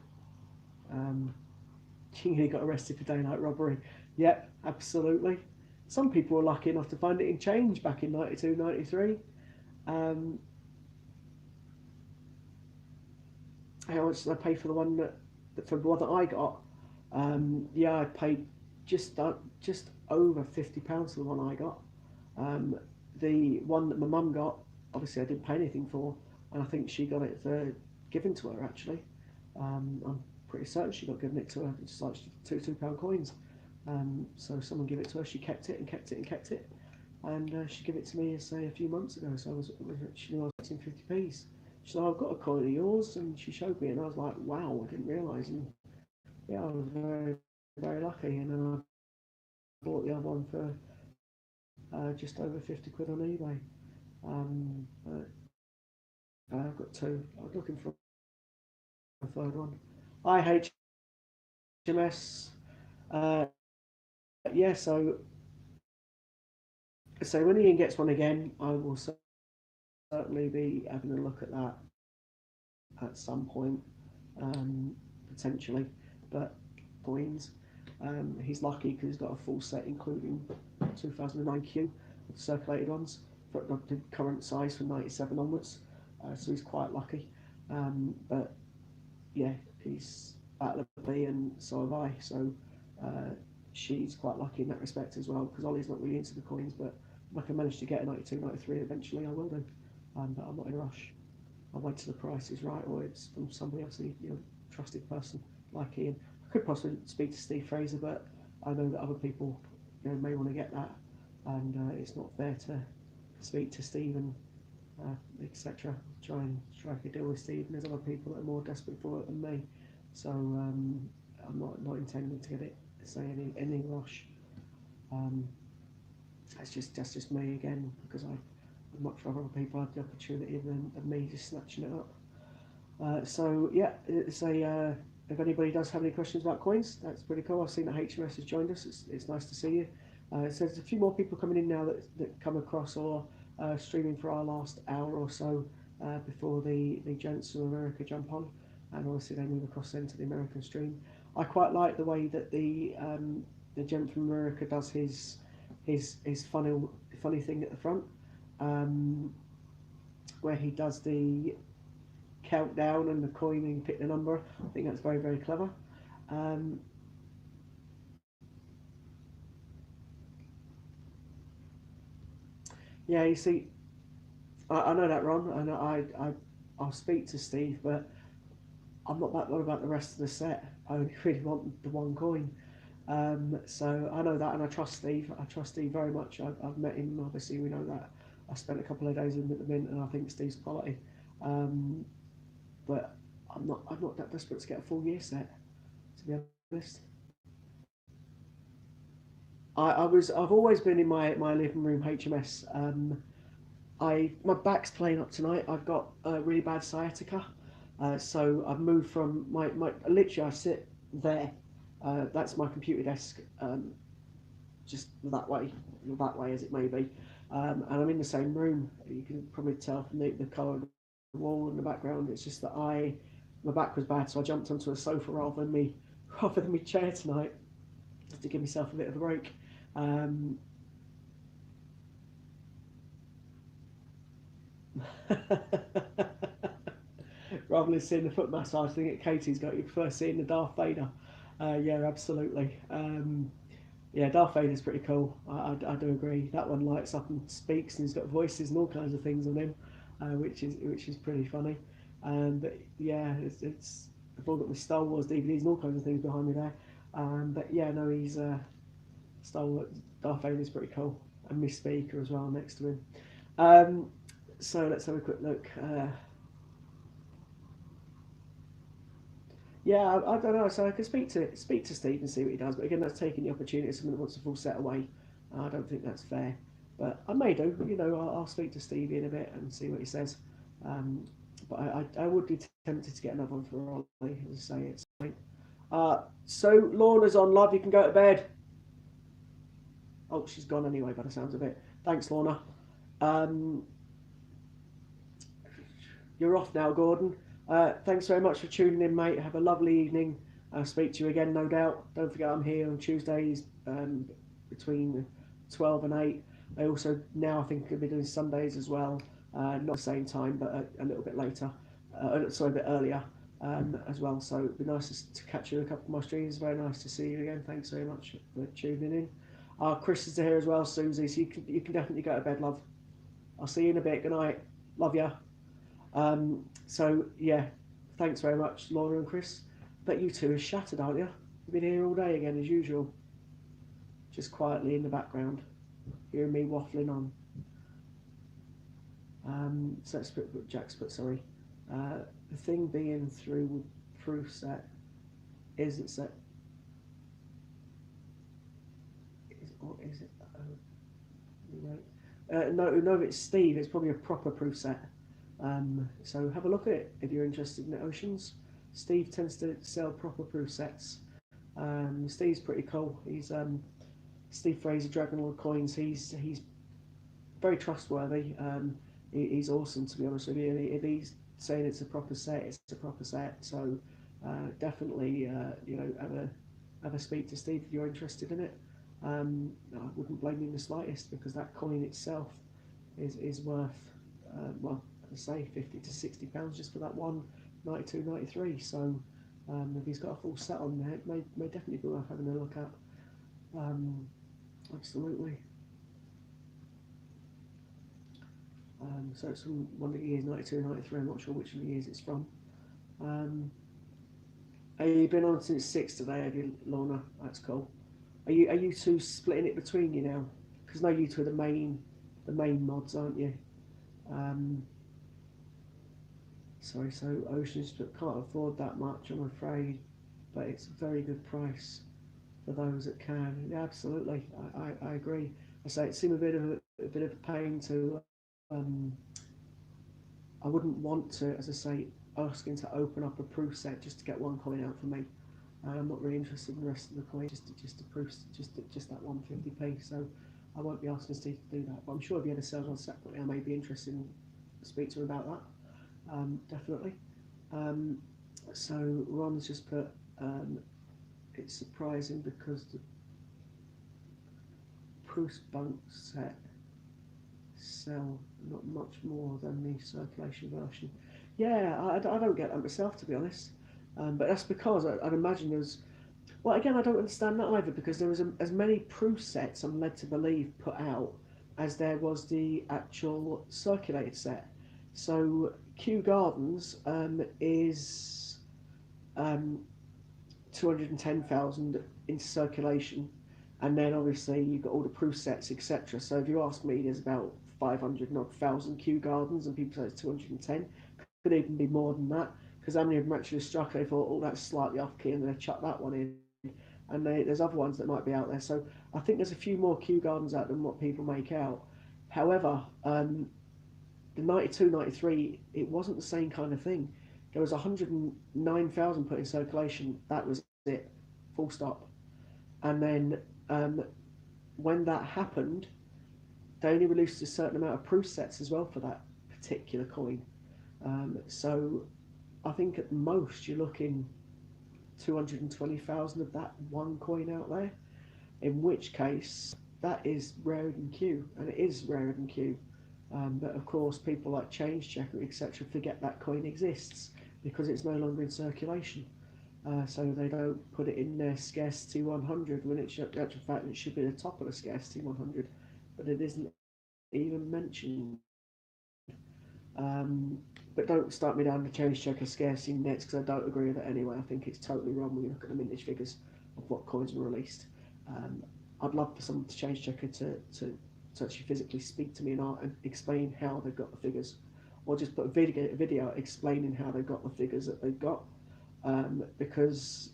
He got arrested for daylight robbery. Yep, absolutely. Some people were lucky enough to find it in change back in 92, 93. How much did I pay for the one that I got? Yeah, I paid just over £50 for the one I got. The one that my mum got, obviously I didn't pay anything for, and I think she got it given to her actually. I'm pretty certain she got given it to her, just like £2 coins. So someone gave it to her, she kept it and kept it and kept it, and she gave it to me, say, a few months ago. So she knew I was getting 50p's. She said, "I've got a coin of yours," and she showed me, and I was like, "Wow, I didn't realise." And yeah, I was very, very lucky, and then I bought the other one for just over 50 quid on eBay. I've got two. I was looking for a third one. IHMS. Yeah, so when Ian gets one again, I will certainly be having a look at that at some point, potentially. But coins, he's lucky because he's got a full set, including 2009Q, circulated ones, for the current size from 97 onwards. So he's quite lucky. But yeah, he's Battle of B, and so have I. So she's quite lucky in that respect as well, because Ollie's not really into the coins, but if I can manage to get a 92, 93 eventually, I will do. But I'm not in a rush. I'll wait till the price is right, or it's from somebody else, trusted person like Ian. I could possibly speak to Steve Fraser, but I know that other people may want to get that, and it's not fair to speak to Steve and etc. Try and strike a deal with Steve, and there's other people that are more desperate for it than me. So I'm not intending to get it, say, any rush. That's just me again, because I'd much rather other people have the opportunity than me just snatching it up. So yeah, it's if anybody does have any questions about coins, that's pretty cool. I've seen that HMS has joined us. It's nice to see you. So there's a few more people coming in now that come across or streaming for our last hour or so before the gents from America jump on, and obviously they move across then to the American stream. I quite like the way that the gent from America does his funny thing at the front, where he does the countdown and the coin and you pick the number. I think that's very, very clever. Yeah, you see, I know that, Ron, and I'll speak to Steve, but I'm not that worried about the rest of the set. I only really want the one coin. So I know that, and I trust Steve. I trust Steve very much. I've met him, obviously, we know that. I spent a couple of days with him at the Mint, and I think Steve's quality. But I'm not that desperate to get a full year set, to be honest. I've always been in my living room HMS. my back's playing up tonight. I've got really bad sciatica, so I've moved from my literally I sit there. That's my computer desk, just that way as it may be, and I'm in the same room. You can probably tell from the colour of the wall in the background. It's just that my back was bad, so I jumped onto a sofa rather than me chair tonight, just to give myself a bit of a break. Rather than seeing the foot massage thing at Katie's got, you prefer seeing the Darth Vader. Yeah, absolutely. Yeah, Darth Vader's pretty cool. I do agree. That one lights up and speaks, and he's got voices and all kinds of things on him, which is pretty funny. But yeah, it's I've all got my Star Wars DVDs and all kinds of things behind me there. But yeah, no, he's Star Wars. Darth Vader's pretty cool, and my speaker as well next to him. So let's have a quick look. Yeah, I don't know. So I could speak to Steve and see what he does, but again, that's taking the opportunity of someone that wants a full set away. I don't think that's fair, but I may do. You know, I'll speak to Stevie in a bit and see what he says. But I would be tempted to get another one for Ollie, as I say. It's fine. So Lorna's on live. You can go to bed. Oh, she's gone anyway, by the sounds of it. Thanks, Lorna. You're off now, Gordon. Thanks very much for tuning in, mate. Have a lovely evening. I'll speak to you again, no doubt. Don't forget I'm here on Tuesdays between 12 and 8. I also now I think I'll be doing Sundays as well. Not the same time, but a little bit later. Sorry, a bit earlier as well. So it'd be nice to catch you in a couple of my streams. Very nice to see you again. Thanks very much for tuning in. Chris is here as well, Susie. So you can definitely go to bed, love. I'll see you in a bit. Good night. Love ya. So yeah, thanks very much, Laura and Chris. Bet you two are shattered, aren't you? You've been here all day again as usual, just quietly in the background, hearing me waffling on. So let's put Jack's put sorry. The thing being through proof set is it's that is it? No, it's Steve. It's probably a proper proof set. So have a look at it if you're interested in the oceans. Steve tends to sell proper proof sets. Steve's pretty cool. He's Steve Fraser, Dragon Lord Coins. He's very trustworthy. He's awesome, to be honest with you. If he's saying it's a proper set, it's a proper set. So definitely, you know, have a speak to Steve if you're interested in it. I wouldn't blame you in the slightest, because that coin itself is worth well, I say £50 to £60 just for that one 92, 93. So if he's got a full set on there, it may definitely be worth having a look at. Absolutely. So it's from one of the years 92, 93. I'm not sure which of the years it's from. Have you been on since 6 today, have you, Lorna? That's cool. Are you two splitting it between you now? Because I know you two are the main mods, aren't you? Sorry, so Oceans can't afford that much, I'm afraid, but it's a very good price for those that can. Yeah, absolutely, I agree. I say it seemed a bit of a pain to. I wouldn't want to, as I say, asking to open up a proof set just to get one coin out for me. I'm not really interested in the rest of the coin, just to proof, just that 150p. So I won't be asking Steve to do that. But I'm sure if he had a sales on separately, I may be interested in speak to him about that. Definitely. So Ron's just put it's surprising because the Proust bunk set sell not much more than the circulation version. Yeah, I don't get that myself, to be honest. But that's because I'd imagine there was. Well, again, I don't understand that either, because there was as many proof sets, I'm led to believe, put out as there was the actual circulated set. So Kew Gardens is 210,000 in circulation, and then obviously you've got all the proof sets, etc. So if you ask me, there's about 500,000 Kew Gardens, and people say it's 210. Could even be more than that, because how many of them actually struck? They thought, oh, that's slightly off key, and they chuck that one in. And there's other ones that might be out there. So I think there's a few more Kew Gardens out than what people make out. However, the 92, 93, it wasn't the same kind of thing. There was 109,000 put in circulation. That was it, full stop. And then when that happened, they only released a certain amount of proof sets as well for that particular coin. So I think at most you're looking 220,000 of that one coin out there, in which case that is rarer than Q, and it is rarer than Q. But of course, people like Change Checker, etc., forget that coin exists because it's no longer in circulation. So they don't put it in their scarcity 100 when it's actual fact it should be the top of the scarcity 100, but it isn't even mentioned. But don't start me down the Change Checker scarcity index because I don't agree with it anyway. I think it's totally wrong when you look at the mintage figures of what coins were released. I'd love for someone to Change Checker to actually physically speak to me and explain how they've got the figures, or just put a video explaining how they've got the figures that they've got, because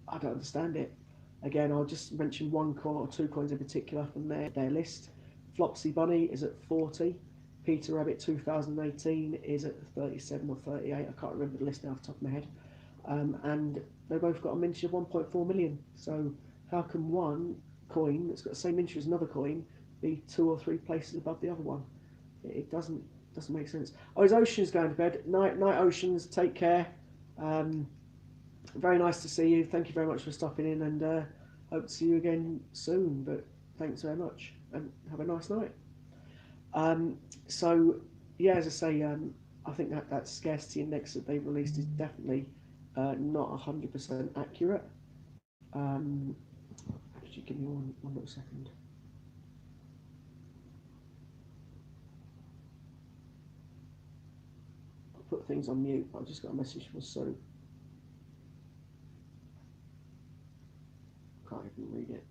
I don't understand it. Again, I'll just mention one coin or two coins in particular from their list. Flopsy Bunny is at 40. Peter Rabbit 2018 is at 37 or 38. I can't remember the list now off the top of my head. And they both got a mintage of 1.4 million. So how can one coin that's got the same mintage as another coin be 2 or 3 places above the other one? It doesn't make sense. Oh, his Ocean's going to bed. Night Oceans, take care. Very nice to see you. Thank you very much for stopping in, and hope to see you again soon. But thanks very much, and have a nice night. So yeah, as I say, I think that scarcity index that they've released is definitely not 100% accurate. Actually, give me one little second. I'll put things on mute. I just got a message from Sue. Can't even read it.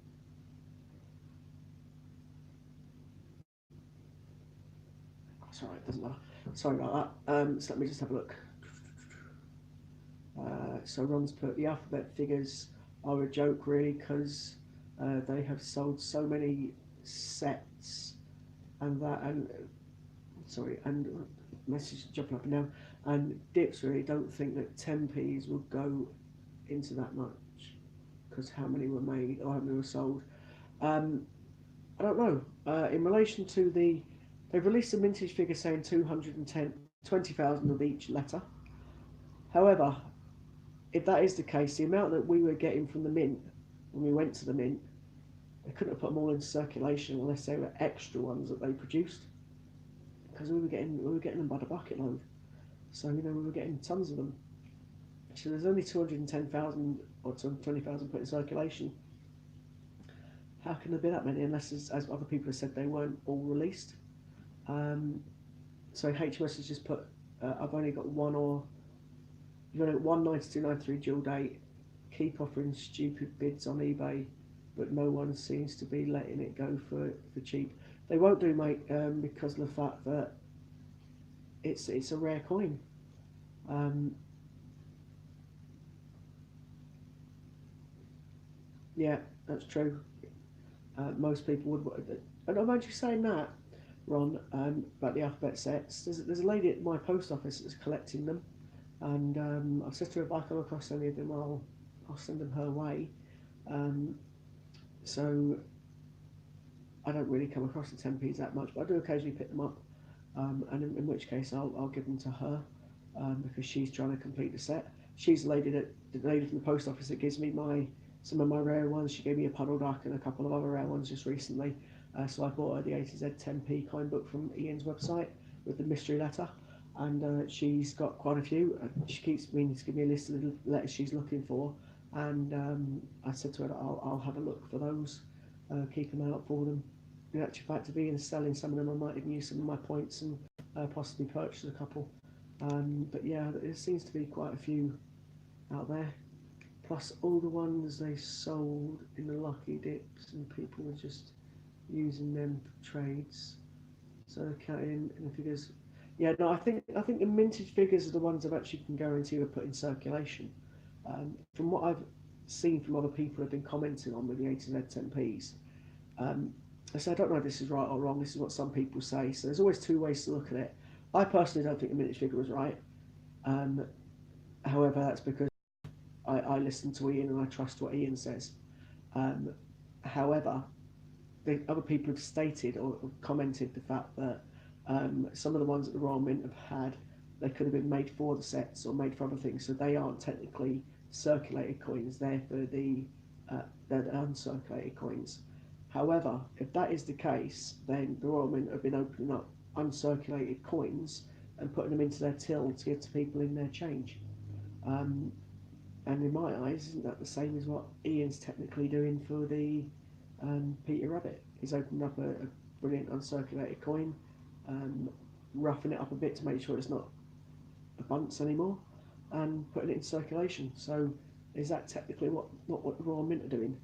Sorry, it doesn't matter. Sorry about that. So let me just have a look. So Ron's put the alphabet figures are a joke, really, because they have sold so many sets, and message jumping up and down, and Dips really don't think that 10p's will go into that much because how many were made or how many were sold. I don't know. In relation to they've released a mintage figure saying 20,000 of each letter. However, if that is the case, the amount that we were getting from the mint when we went to the mint, they couldn't have put them all into circulation unless they were extra ones that they produced, because we were getting them by the bucket load. So we were getting tons of them. So there's only 210,000 or 220,000 put in circulation. How can there be that many unless, as other people have said, they weren't all released? So HMS has just put, I've only got one 9293 dual date. Keep offering stupid bids on eBay, but no one seems to be letting it go for cheap. They won't do, mate, because of the fact that it's a rare coin. Yeah, that's true. Most people would. And I'm actually saying that, Ron, about the alphabet sets. There's a lady at my post office that's collecting them, and I've said to her if I come across any of them, I'll send them her way. So I don't really come across the 10p's that much, but I do occasionally pick them up, and in which case I'll give them to her, because she's trying to complete the set. She's the lady from the post office that gives me some of my rare ones. She gave me a puddle duck and a couple of other rare ones just recently. So I bought her the A to Z 10p coin book from Ian's website with the mystery letter, and she's got quite a few. She keeps meaning to give me a list of the letters she's looking for, and I said to her that I'll have a look for those, keep an eye out for them. In actual fact, to be in selling some of them, I might even use some of my points and possibly purchase a couple. But yeah, there seems to be quite a few out there. Plus all the ones they sold in the lucky dips, and people were just using them for trades. So they're counting in the figures. Yeah, no, I think the mintage figures are the ones I've actually can guarantee were put in circulation. From what I've seen from other people who've been commenting on with the A to Z 10p's, So I don't know if this is right or wrong. This is what some people say. So there's always two ways to look at it. I personally don't think the mintage figure was right. Um, However, that's because I listen to Ian and I trust what Ian says. Um, However, the other people have stated or commented the fact that some of the ones that the Royal Mint have had, they could have been made for the sets or made for other things, so they aren't technically circulated coins. They're for they're the uncirculated coins. However, if that is the case, then the Royal Mint have been opening up uncirculated coins and putting them into their till to give to people in their change. Um, and in my eyes, isn't that the same as what Ian's technically doing for the Peter Rabbit? He's opened up a brilliant uncirculated coin, um, roughing it up a bit to make sure it's not a bunce anymore, and putting it in circulation. So is that technically not what the Royal Mint are doing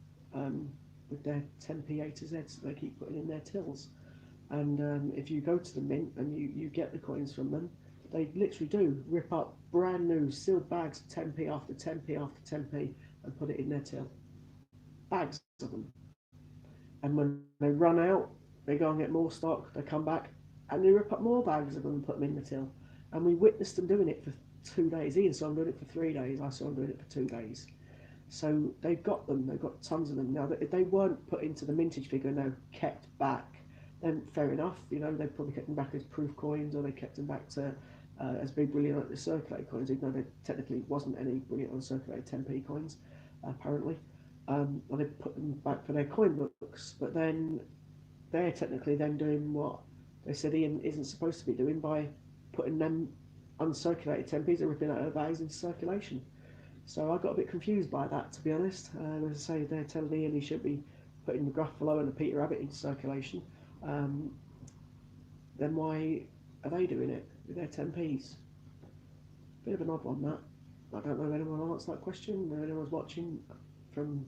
with their 10p A to Z that they keep putting in their tills? And if you go to the Mint and you get the coins from them, they literally do rip up brand new sealed bags of 10p after 10p after 10p and put it in their till. Bags of them. And when they run out, they go and get more stock, they come back and they rip up more bags of them and put them in the till. And we witnessed them doing it for 2 days. Ian saw them doing it for 3 days, I saw them doing it for 2 days. So they've got them, they've got tons of them. Now, if they weren't put into the mintage figure and they're kept back, then fair enough, they probably kept them back as proof coins, or they kept them back to as being brilliant like the circulated coins, even though there technically wasn't any brilliant uncirculated 10p coins, apparently. And they put them back for their coin books, but then they're technically then doing what they said Ian isn't supposed to be doing by putting them uncirculated 10p's and ripping out of bags into circulation. So I got a bit confused by that, to be honest. As I say, they're telling Ian he should be putting the Gruffalo and the Peter Rabbit into circulation. Then why are they doing it with their 10p's? Bit of an odd one, that. I don't know if anyone will answer that question. If anyone's watching from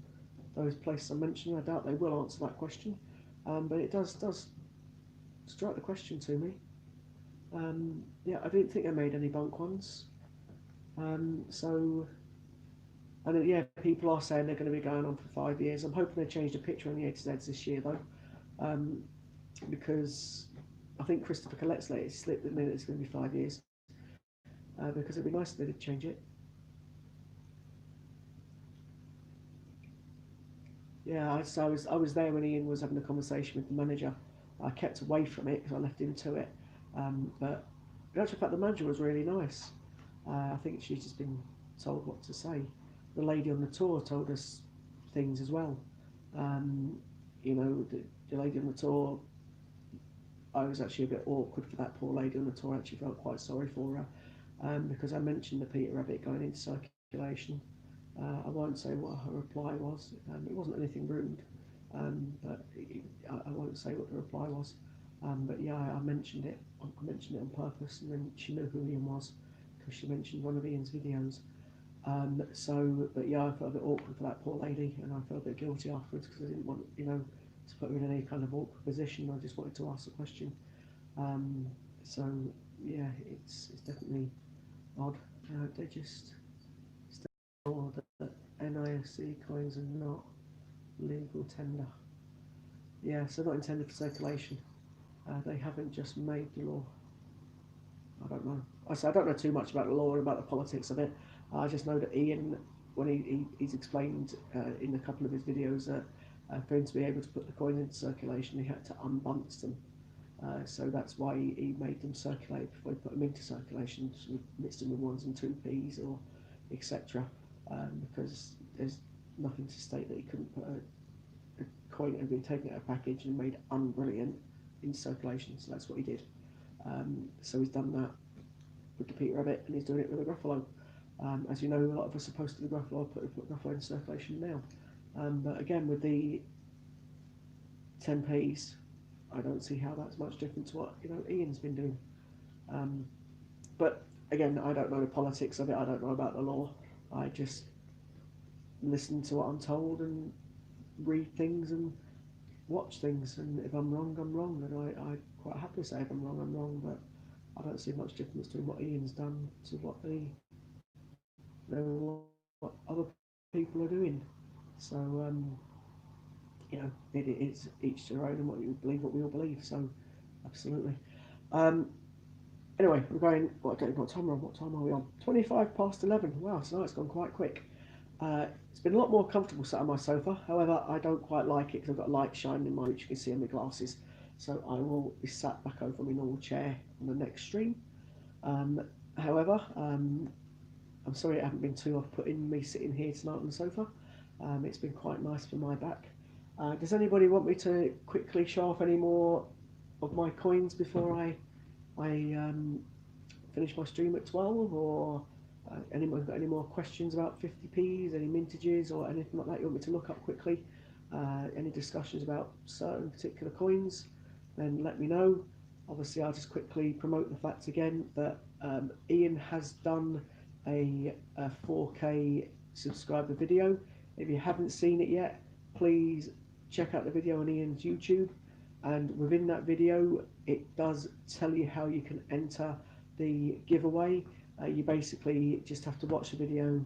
those places I mentioned, I doubt they will answer that question. But it does strike the question to me. Yeah, I didn't think they made any bunk ones. So, and yeah, people are saying they're going to be going on for 5 years. I'm hoping they change the picture on the A to Zs this year, though, because I think Christopher Collette's latest slip that meant it's going to be 5 years. Because it'd be nice if they did change it. Yeah, I was there when Ian was having a conversation with the manager. I kept away from it because I left him to it. But in actual fact, the manager was really nice. I think she's just been told what to say. The lady on the tour told us things as well. The lady on the tour, I was actually a bit awkward for that poor lady on the tour. I actually felt quite sorry for her because I mentioned the Peter Rabbit going into circulation. I won't say what her reply was. It wasn't anything rude, but I won't say what the reply was. But yeah, I mentioned it. I mentioned it on purpose, and then she knew who Ian was because she mentioned one of Ian's videos. But yeah, I felt a bit awkward for that poor lady, and I felt a bit guilty afterwards because I didn't want, to put her in any kind of awkward position. I just wanted to ask a question. So yeah, it's definitely odd. They just still that NISC coins are not legal tender. Yeah, so not intended for circulation. They haven't just made the law. I don't know. I don't know too much about the law and about the politics of it. I just know that Ian, when he's explained in a couple of his videos that for him to be able to put the coins into circulation, he had to unbunce them. So that's why he made them circulate before he put them into circulation, sort of mixed them with 1s and 2p's or etc. Because there's nothing to state that he couldn't put a coin that had been taken out of a package and made unbrilliant in circulation. So that's what he did. So he's done that with the Peter Rabbit, and he's doing it with the Gruffalo. As you know, a lot of us are supposed to the Gruffalo, put Gruffalo in circulation now. But again, with the 10p's, I don't see how that's much different to what Ian's been doing. But again, I don't know the politics of it. I don't know about the law. I just listen to what I'm told and read things and watch things. And if I'm wrong, I'm wrong. And I quite happily say if I'm wrong. But I don't see much difference between what Ian's done to what what other people are doing. So you know, it's each to their own, and what you believe, what we all believe. So, absolutely. Um, anyway, we're going. What time are we on? What time are we on? 25 past 11. Wow, so it's gone quite quick. It's been a lot more comfortable sat on my sofa. However, I don't quite like it because I've got light shining in my, which you can see on my glasses. So I will be sat back over my normal chair on the next stream. Um, however, I'm sorry it hasn't been too off-putting me sitting here tonight on the sofa. It's been quite nice for my back. Does anybody want me to quickly show off any more of my coins before I finish my stream at 12? Or anyone got any more questions about 50p's, any mintages or anything like that you want me to look up quickly? Any discussions about certain particular coins, then let me know. Obviously, I'll just quickly promote the fact again that Ian has done a 4K subscriber video. If you haven't seen it yet, please check out the video on Ian's YouTube. And within that video, it does tell you how you can enter the giveaway. You basically just have to watch the video,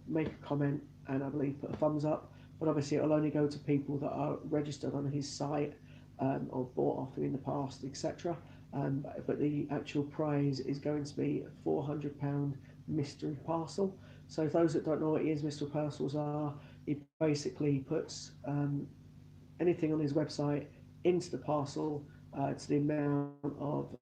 make a comment, and I believe put a thumbs up. But obviously, it'll only go to people that are registered on his site or bought off him in the past, etc. But the actual prize is going to be a £400 mystery parcel. So, for those that don't know what his mystery parcels are, he basically puts anything on his website into the parcel to the amount of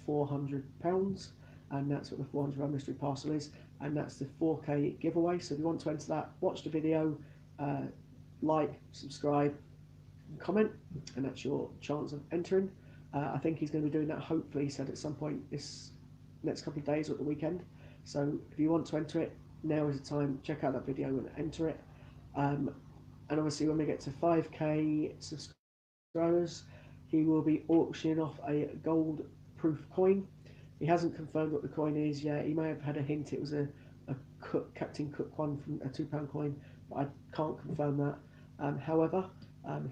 £400, and that's what the £400 mystery parcel is, and that's the 4K giveaway. So if you want to enter that, watch the video, like, subscribe, and comment, and that's your chance of entering. I think he's going to be doing that, hopefully, he said, at some point this next couple of days or at the weekend. So if you want to enter it, now is the time. Check out that video and enter it. And obviously, when we get to 5K subscribers, he will be auctioning off a gold proof coin. He hasn't confirmed what the coin is yet. He may have had a hint it was a Captain Cook one from a £2 coin, but I can't confirm that. However,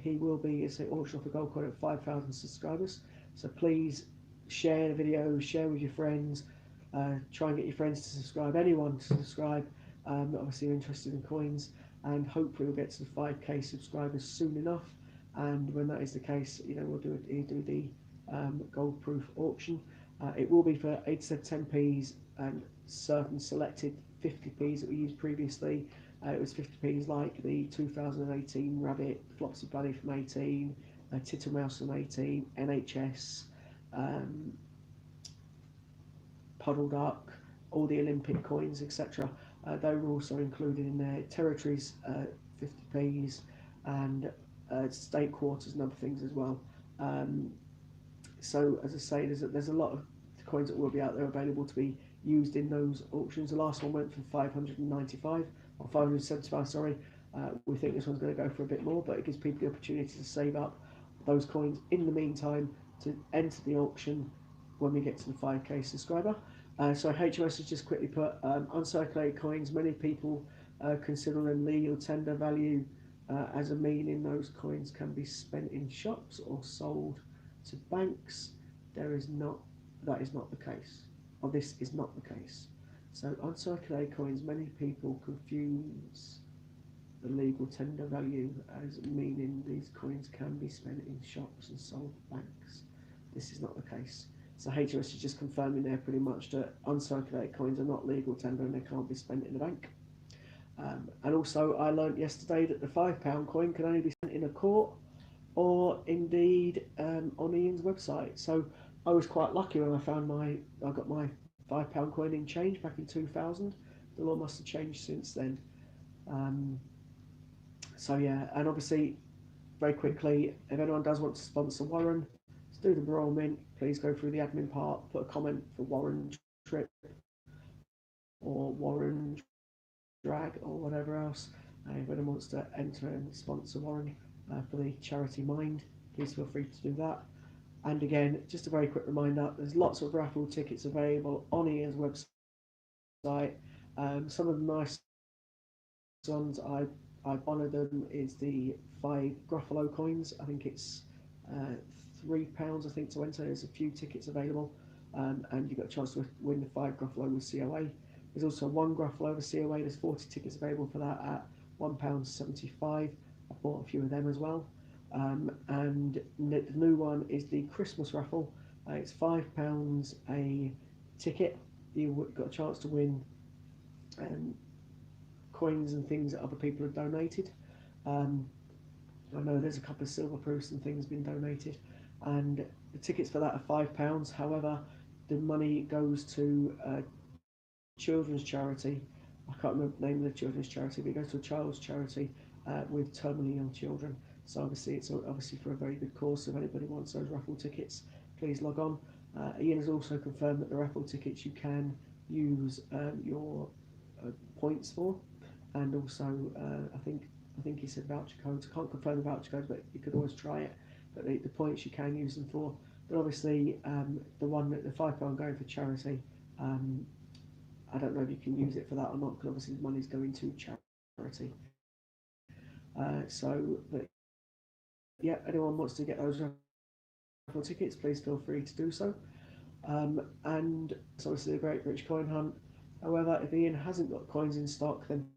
he will be auctioning off a gold coin at 5,000 subscribers. So please share the video, share with your friends, try and get your friends to subscribe, anyone to subscribe. Obviously, you're interested in coins, and hopefully we'll get to the 5K subscribers soon enough. And when that is the case, you know, we'll do the gold proof auction. It will be for 8 to 10p's and certain selected 50p's that we used previously. It was 50p's like the 2018 Rabbit, Flopsy Bunny from 18, Tittlemaus from 18, NHS, Puddle Duck, all the Olympic coins, etc. They were also included in their territories, 50p's, and state quarters and other things as well. So as I say, there's a lot of coins that will be out there available to be used in those auctions. The last one went for 595 or 575. Sorry, we think this one's going to go for a bit more, but it gives people the opportunity to save up those coins in the meantime to enter the auction when we get to the 5K subscriber. So HMS has just quickly put uncirculated coins. Many people consider them legal tender value, as a meaning those coins can be spent in shops or sold to banks. That is not the case, or this is not the case. So uncirculated coins, many people confuse the legal tender value as meaning these coins can be spent in shops and sold to banks. This is not the case. So HMS is just confirming there pretty much that uncirculated coins are not legal tender and they can't be spent in the bank. And also I learnt yesterday that the £5 coin can only be spent in a court or indeed on Ian's website. So I was quite lucky when I got my £5 coin in change back in 2000. The law must have changed since then. So yeah, and obviously, very quickly, if anyone does want to sponsor Warren, to do the enrollment, please go through the admin part, put a comment for Warren Trip or Warren Drag or whatever else. If anyone wants to enter and sponsor Warren for the charity Mind, please feel free to do that. And again, just a very quick reminder, there's lots of raffle tickets available on Ian's website. Some of the nice ones, one of them is the 5 Gruffalo coins. I think it's £3 I think to enter. There's a few tickets available, and you've got a chance to win the 5 Gruffalo with COA. There's also 1 Gruffalo with COA. There's 40 tickets available for that at £1.75. I bought a few of them as well. And the new one is the Christmas raffle. It's £5 a ticket. You've got a chance to win coins and things that other people have donated. I know there's a couple of silver proofs and things been donated, and the tickets for that are £5. However, the money goes to a children's charity. I can't remember the name of the children's charity, but it goes to a child's charity with terminally ill children. So obviously, it's obviously for a very good cause. So if anybody wants those raffle tickets, please log on. Ian has also confirmed that the raffle tickets you can use your points for, and also I think he said voucher codes. I can't confirm the voucher codes, but you could always try it. But the points you can use them for. But obviously, the £5 going for charity. I don't know if you can use it for that or not, because obviously the money's going to charity. But yeah, anyone wants to get those raffle tickets, please feel free to do so. And it's obviously a great British coin hunt. However, if Ian hasn't got coins in stock, then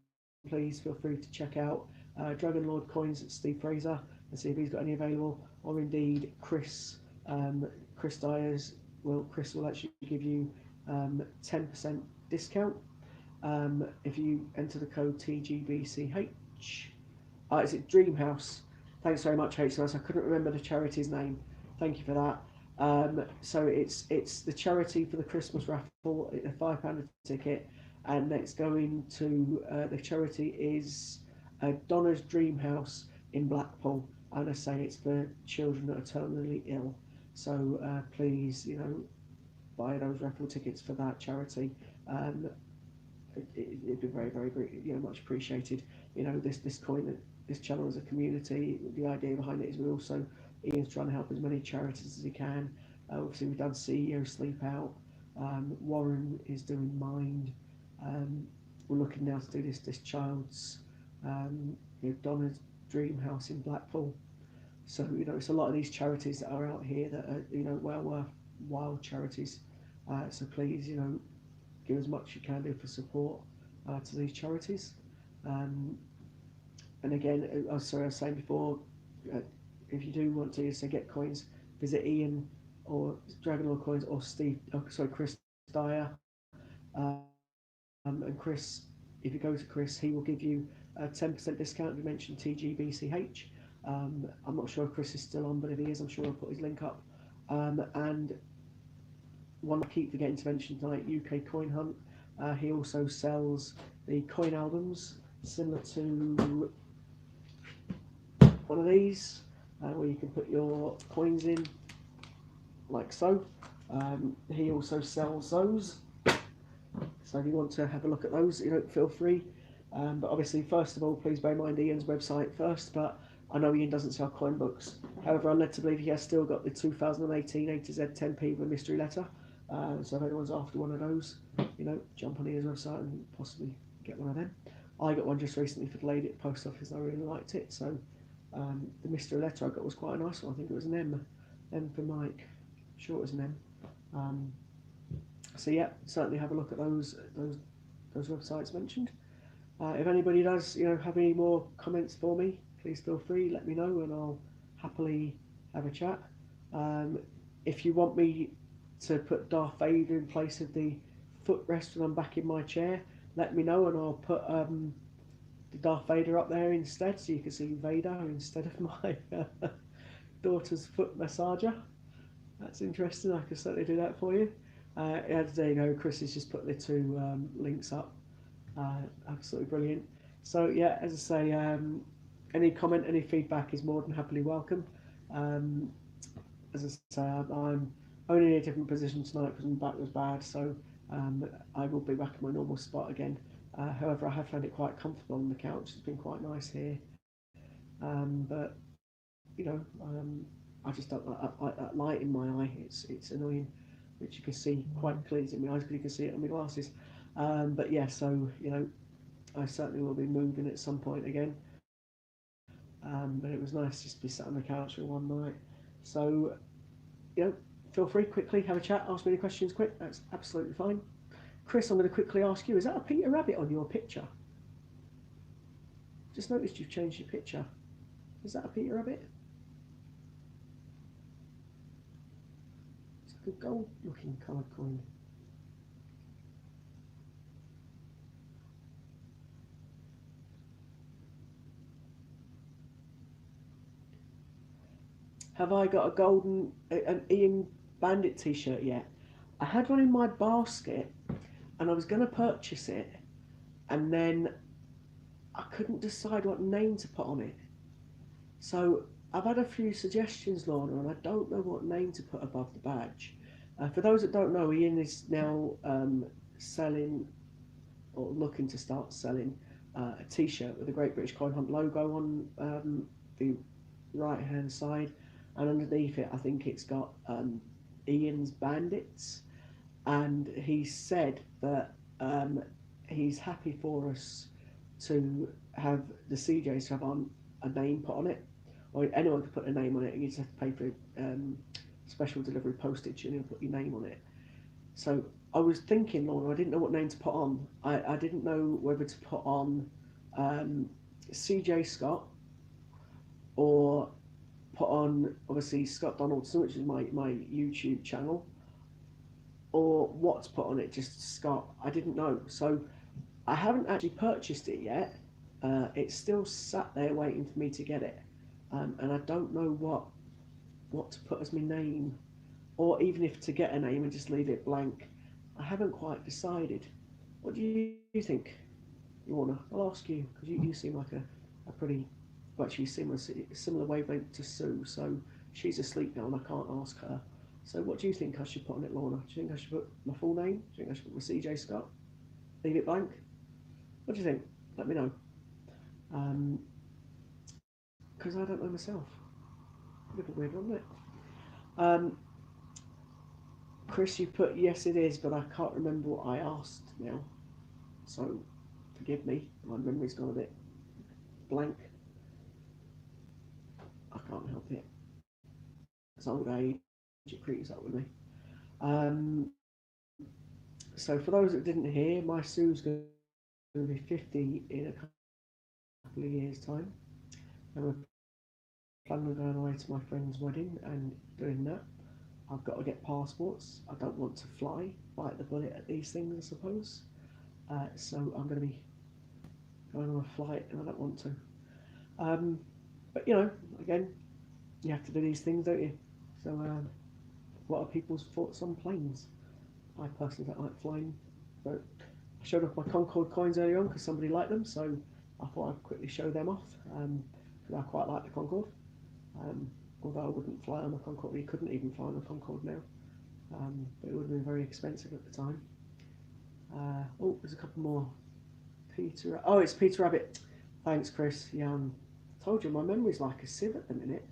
please feel free to check out Dragon Lord coins at Steve Fraser and see if he's got any available, or indeed Chris Dyers. Chris will actually give you 10% discount if you enter the code TGBCH. Is it Dreamhouse? Thanks very much, HMS. I couldn't remember the charity's name. Thank you for that. So it's the charity for the Christmas raffle, a £5 ticket, and it's going to the charity is Donna's Dreamhouse in Blackpool, and I say it's for children that are terminally ill. So please, buy those raffle tickets for that charity. It'd be very, very, much appreciated. This channel as a community. The idea behind it is Ian's trying to help as many charities as he can. Obviously, we've done CEO Sleep Out. Warren is doing Mind. We're looking now to do this child's Donna's Dream House in Blackpool. So it's a lot of these charities that are out here that are well worthwhile charities. So please give as much you can do for support to these charities. And again, I was saying before, if you do want to get coins, visit Ian or Dragon Lord Coins or Chris Dyer. And Chris, if you go to Chris, he will give you a 10% discount if you mention TGBCH. I'm not sure if Chris is still on, but if he is, I'm sure I'll put his link up. And one I keep forgetting to mention tonight, UK Coin Hunt. He also sells the coin albums, similar to one of these, where you can put your coins in, like so. He also sells those. So if you want to have a look at those, feel free. But obviously, first of all, please bear in mind Ian's website first. But I know Ian doesn't sell coin books. However, I'm led to believe he has still got the 2018 A to Z 10p with a mystery letter. So if anyone's after one of those, jump on Ian's website and possibly get one of them. I got one just recently for the lady at the post office. I really liked it. So the mystery letter I got was quite a nice one. I think it was an M for Mike. I'm sure it was an M. So yeah, certainly have a look at those websites mentioned. If anybody does, have any more comments for me, please feel free. Let me know, and I'll happily have a chat. If you want me to put Darth Vader in place of the footrest when I'm back in my chair, let me know, and I'll put the Darth Vader up there instead, so you can see Vader instead of my daughter's foot massager. That's interesting. I can certainly do that for you. There you go. Chris has just put the two links up. Absolutely brilliant. So yeah, as I say, any comment, any feedback is more than happily welcome. As I say, I'm only in a different position tonight because my back was bad, so I will be back in my normal spot again. However, I have found it quite comfortable on the couch. It's been quite nice here. But I just don't like that light in my eye. It's annoying, which you can see quite clearly in my eyes, because you can see it on my glasses. But yeah, so I certainly will be moving at some point again. But it was nice just to be sat on the couch for one night. So feel free, quickly have a chat, ask me any questions quick. That's absolutely fine. Chris, I'm going to quickly ask you: is that a Peter Rabbit on your picture? Just noticed you've changed your picture. Is that a Peter Rabbit? It's like a gold looking coloured coin. Have I got a an Ian Bandit t-shirt yet? I had one in my basket and I was going to purchase it, and then I couldn't decide what name to put on it. So I've had a few suggestions, Lorna, and I don't know what name to put above the badge. For those that don't know, Ian is now selling, or looking to start selling, a t-shirt with the Great British Coin Hunt logo on the right hand side, and underneath it I think it's got Ian's Bandits, and he said that he's happy for us to have the CJs to have on a name put on it, or anyone could put a name on it. You just have to pay for special delivery postage and he'll put your name on it. So I was thinking, Lorna, I didn't know what name to put on. I didn't know whether to put on CJ Scott, or put on obviously Scott Donaldson, which is my YouTube channel, or what to put on it, just Scott. I didn't know. So I haven't actually purchased it yet. It's still sat there waiting for me to get it. And I don't know what to put as my name, or even if to get a name and just leave it blank. I haven't quite decided. What do you think, Lorna? I'll ask you, because you seem like a pretty, well, actually similar wavelength to Sue, so she's asleep now and I can't ask her. So what do you think I should put on it, Lorna? Do you think I should put my full name? Do you think I should put my CJ Scott? Leave it blank? What do you think? Let me know. Because I don't know myself. A little weird, wasn't it? Chris, you put yes it is, but I can't remember what I asked now. So forgive me, my memory's gone a bit blank. I can't help it. It's old age, it creeps up with me. So for those that didn't hear, my Sue's going to be 50 in a couple of years' time. And we're planning on going away to my friend's wedding, and doing that, I've got to get passports. I don't want to fly, bite the bullet at these things, I suppose. So I'm going to be going on a flight, and I don't want to. But you know, again, you have to do these things, don't you? So, what are people's thoughts on planes? I personally don't like flying, but I showed off my Concorde coins earlier on because somebody liked them, so I thought I'd quickly show them off, because I quite like the Concorde. Although I wouldn't fly on the Concorde, you couldn't even fly on the Concorde now, but it would have been very expensive at the time. Oh, there's a couple more. Peter, oh, it's Peter Rabbit. Thanks, Chris. Yeah, I told you my memory's like a sieve at the minute.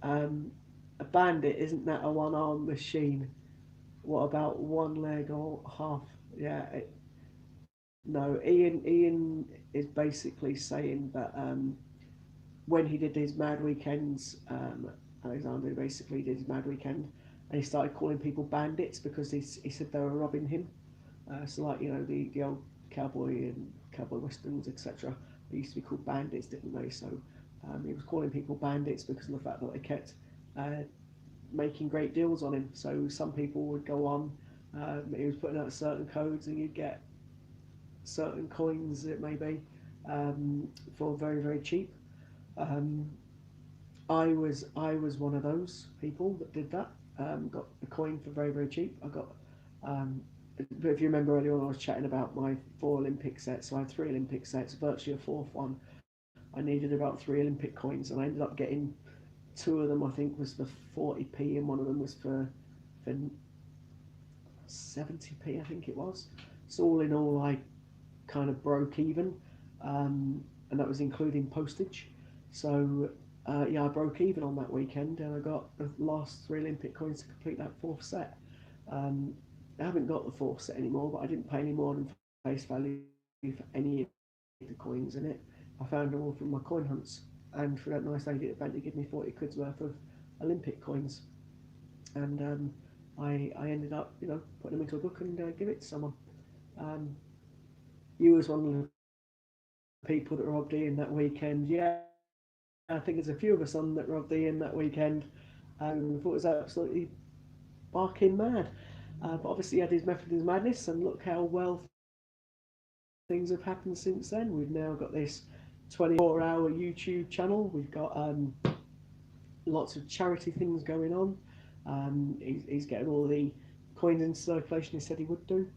A bandit, isn't that a one-armed machine? What about one leg or half? Yeah. No, Ian is basically saying that when he did his Mad Weekends, Alexander basically did his Mad Weekend, and he started calling people bandits because he said they were robbing him. So like, you know, the old cowboy and cowboy westerns, etc. They used to be called bandits, didn't they? So he was calling people bandits because of the fact that they kept making great deals on him. So some people would go on, he was putting out certain codes, and you'd get certain coins, it may be, for very, very cheap. I was one of those people that did that. Got the coin for very, very cheap. I got, but if you remember earlier on, I was chatting about my 4 Olympic sets. So I had 3 Olympic sets, virtually a 4th one. I needed about 3 Olympic coins, and I ended up getting 2 of them. I think was for 40p, and one of them was for 70p. I think it was. So all in all, I kind of broke even, and that was including postage. So yeah, I broke even on that weekend, and I got the last 3 Olympic coins to complete that 4th set. I haven't got the 4th set anymore, but I didn't pay any more than face value for any of the coins in it. I found them all from my coin hunts, and for that nice lady at the bank, they gave me 40 quid's worth of Olympic coins, and I ended up, you know, putting them into a book and give it to someone. You was one of people that robbed Ian that weekend. Yeah, I think there's a few of us on that robbed Ian that weekend. We thought it was absolutely barking mad. But obviously, he had his method of his madness, and look how well things have happened since then. We've now got this 24-hour YouTube channel. We've got lots of charity things going on. He's getting all the coins in circulation he said he would do.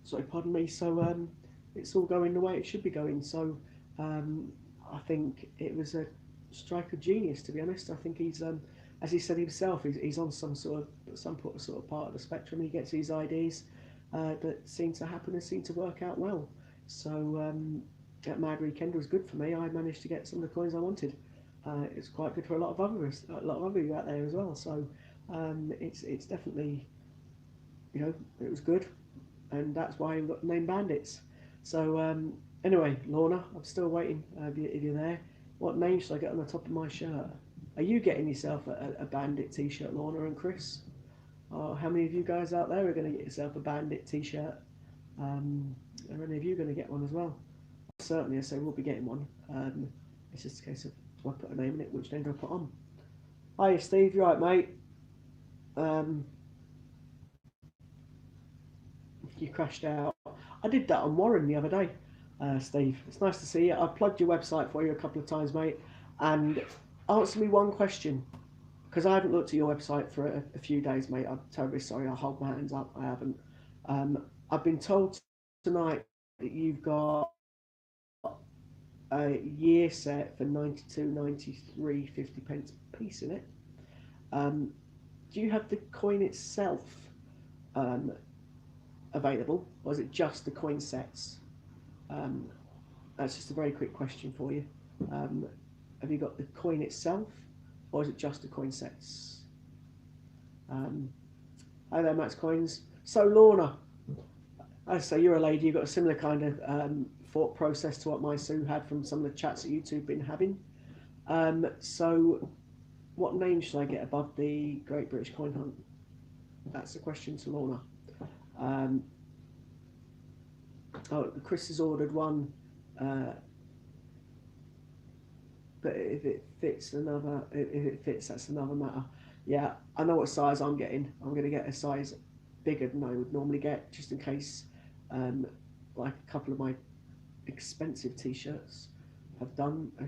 Sorry, pardon me. So it's all going the way it should be going. So I think it was a strike of genius, to be honest. I think he's, as he said himself, he's on some sort of part of the spectrum. He gets these ideas that seem to happen and seem to work out well. So that Mad Weekend was good for me. I managed to get some of the coins I wanted. It's quite good for a lot of you out there as well. So it's definitely, it was good, and that's why we got named Bandits. So anyway, Lorna, I'm still waiting. If you're there, what name should I get on the top of my shirt? Are you getting yourself a Bandit T-shirt, Lorna and Chris? Or how many of you guys out there are going to get yourself a Bandit T-shirt? Are any of you going to get one as well? Certainly, I say we'll be getting one. It's just a case of, do I put a name in it? Which name do I put on? Hiya, Steve. You right, mate? You crashed out. I did that on Warren the other day, Steve. It's nice to see you. I've plugged your website for you a couple of times, mate. And answer me one question, because I haven't looked at your website for a few days, mate. I'm terribly sorry. I'll hold my hands up. I haven't. I've been told tonight that you've got a year set for 92.93 50 pence a piece in it. Do you have the coin itself available, or is it just the coin sets? That's just a very quick question for you. Have you got the coin itself, or is it just the coin sets? Hi there, Max Coins. So Lorna, I say you're a lady. You've got a similar kind of thought process to what my Sue had from some of the chats that you two have been having. So what name should I get above the Great British Coin Hunt? That's the question to Lorna. Chris has ordered one, but if it fits, that's another matter. Yeah, I know what size I'm getting. I'm going to get a size bigger than I would normally get, just in case, like a couple of my expensive T-shirts have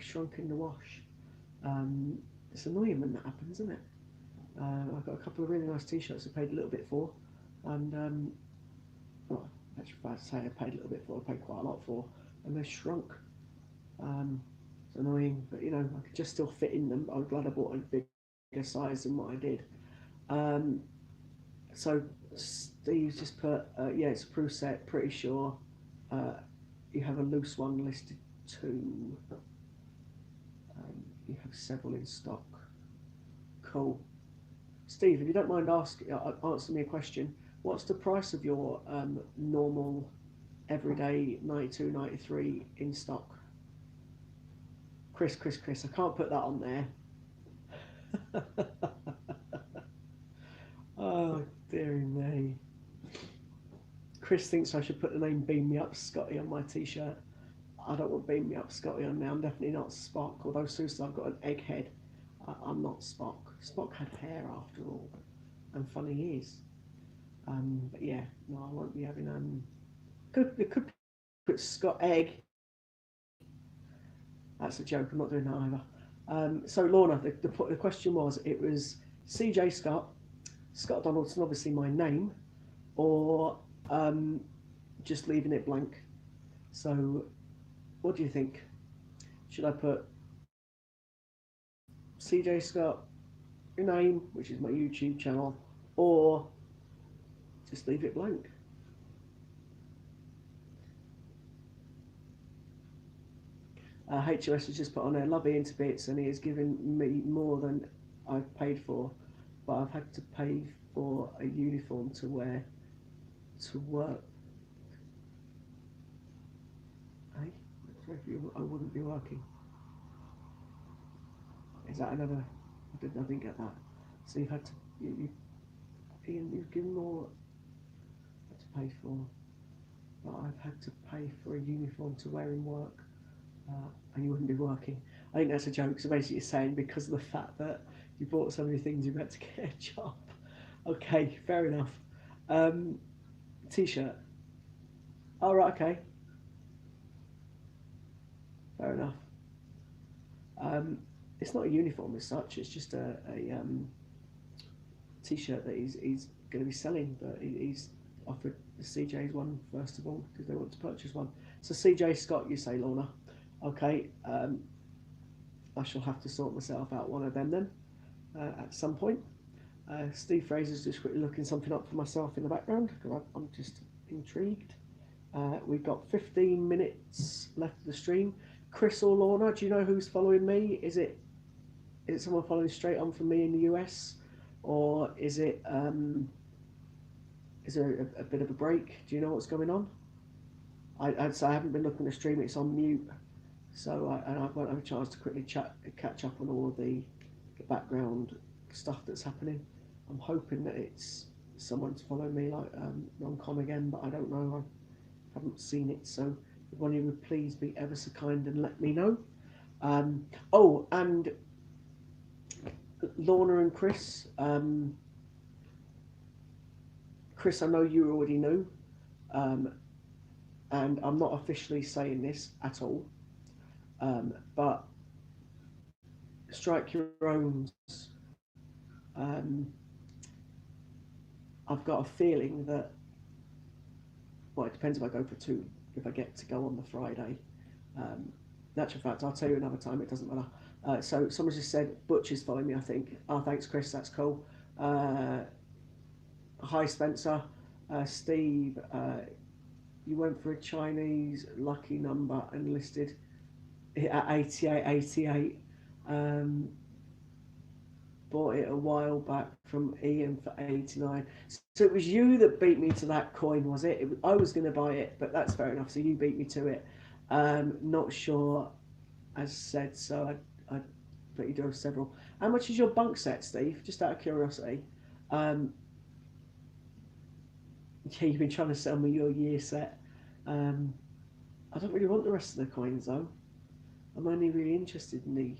shrunk in the wash. It's annoying when that happens, isn't it? I've got a couple of really nice T-shirts I paid a little bit for, and well, actually, if I say I paid a little bit for, I paid quite a lot for, and they shrunk. It's annoying, but I could just still fit in them. I'm glad I bought a bigger size than what I did. So Steve's just put, yeah, it's a Prue set, pretty sure. You have a loose one listed too. You have several in stock. Cool. Steve, if you don't mind answer me a question, what's the price of your normal, everyday 92.93 in stock? Chris, I can't put that on there. Oh, dearie me. Chris thinks I should put the name Beam Me Up Scotty on my T-shirt. I don't want Beam Me Up Scotty on now. I'm definitely not Spock, although Susan, I've got an egg head. I'm not Spock. Spock had hair after all, and funny he is. But yeah, no, I won't be having It could put Scott Egg. That's a joke. I'm not doing that either. So Lorna, the question was, it was CJ Scott Donaldson, obviously my name, or just leaving it blank. So what do you think? Should I put CJ Scott, your name, which is my YouTube channel, or just leave it blank? HOS has just put on there, love Ian to bits, and he has given me more than I've paid for, but I've had to pay for a uniform to wear to work. Hey, I wouldn't be working. Is that another? I didn't get that. So you've had to, Ian, you've given more to pay for. but I've had to pay for a uniform to wear in work, and you wouldn't be working. I think that's a joke. So basically, you're saying because of the fact that you bought so many things, you've had to get a job. Okay, fair enough. T-shirt. Oh, right, okay. Fair enough. It's not a uniform as such. It's just a T-shirt that he's going to be selling, but he's offered the CJ's one first of all because they want to purchase one. So CJ Scott, you say, Lorna? Okay. I shall have to sort myself out one of them then at some point. Steve Fraser's just quickly looking something up for myself in the background because I'm just intrigued. We've got 15 minutes left of the stream. Chris or Lorna, do you know who's following me? Is it someone following straight on from me in the US, or is there a bit of a break? Do you know what's going on? I'd say I haven't been looking at the stream; it's on mute, so I won't have a chance to quickly catch up on all of the background stuff that's happening. I'm hoping that it's someone's following me like non-com again, but I don't know. I haven't seen it, so if one of you would please be ever so kind and let me know. Oh, and Lorna and Chris. Chris, I know you already knew, and I'm not officially saying this at all, but strike your own. I've got a feeling that, well, it depends if I go for two, if I get to go on the Friday. Natural fact, I'll tell you another time, it doesn't matter. So someone just said, Butch is following me, I think. Oh, thanks, Chris, that's cool. Hi, Spencer. Steve, you went for a Chinese lucky number and listed it at 8888. Bought it a while back from Ian for 89. So it was you that beat me to that coin, was it? I was going to buy it, but that's fair enough. So you beat me to it. Not sure, as said, so I bet you do have several. How much is your bunk set, Steve? Just out of curiosity. Yeah, you've been trying to sell me your year set. I don't really want the rest of the coins, though. I'm only really interested in the...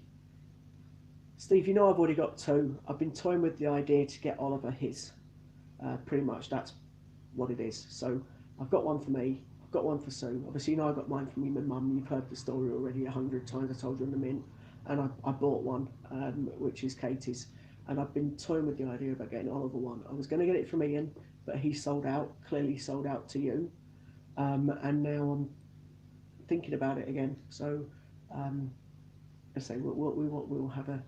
Steve, you know I've already got two. I've been toying with the idea to get Oliver his. Pretty much that's what it is. So I've got one for me. I've got one for Sue. Obviously, you know I got mine from you and Mum. You've heard the story already 100 times. I told you in the mint. And I bought one, which is Katie's. And I've been toying with the idea about getting Oliver one. I was going to get it from Ian, but he sold out. Clearly sold out to you. And now I'm thinking about it again. So I say we'll have a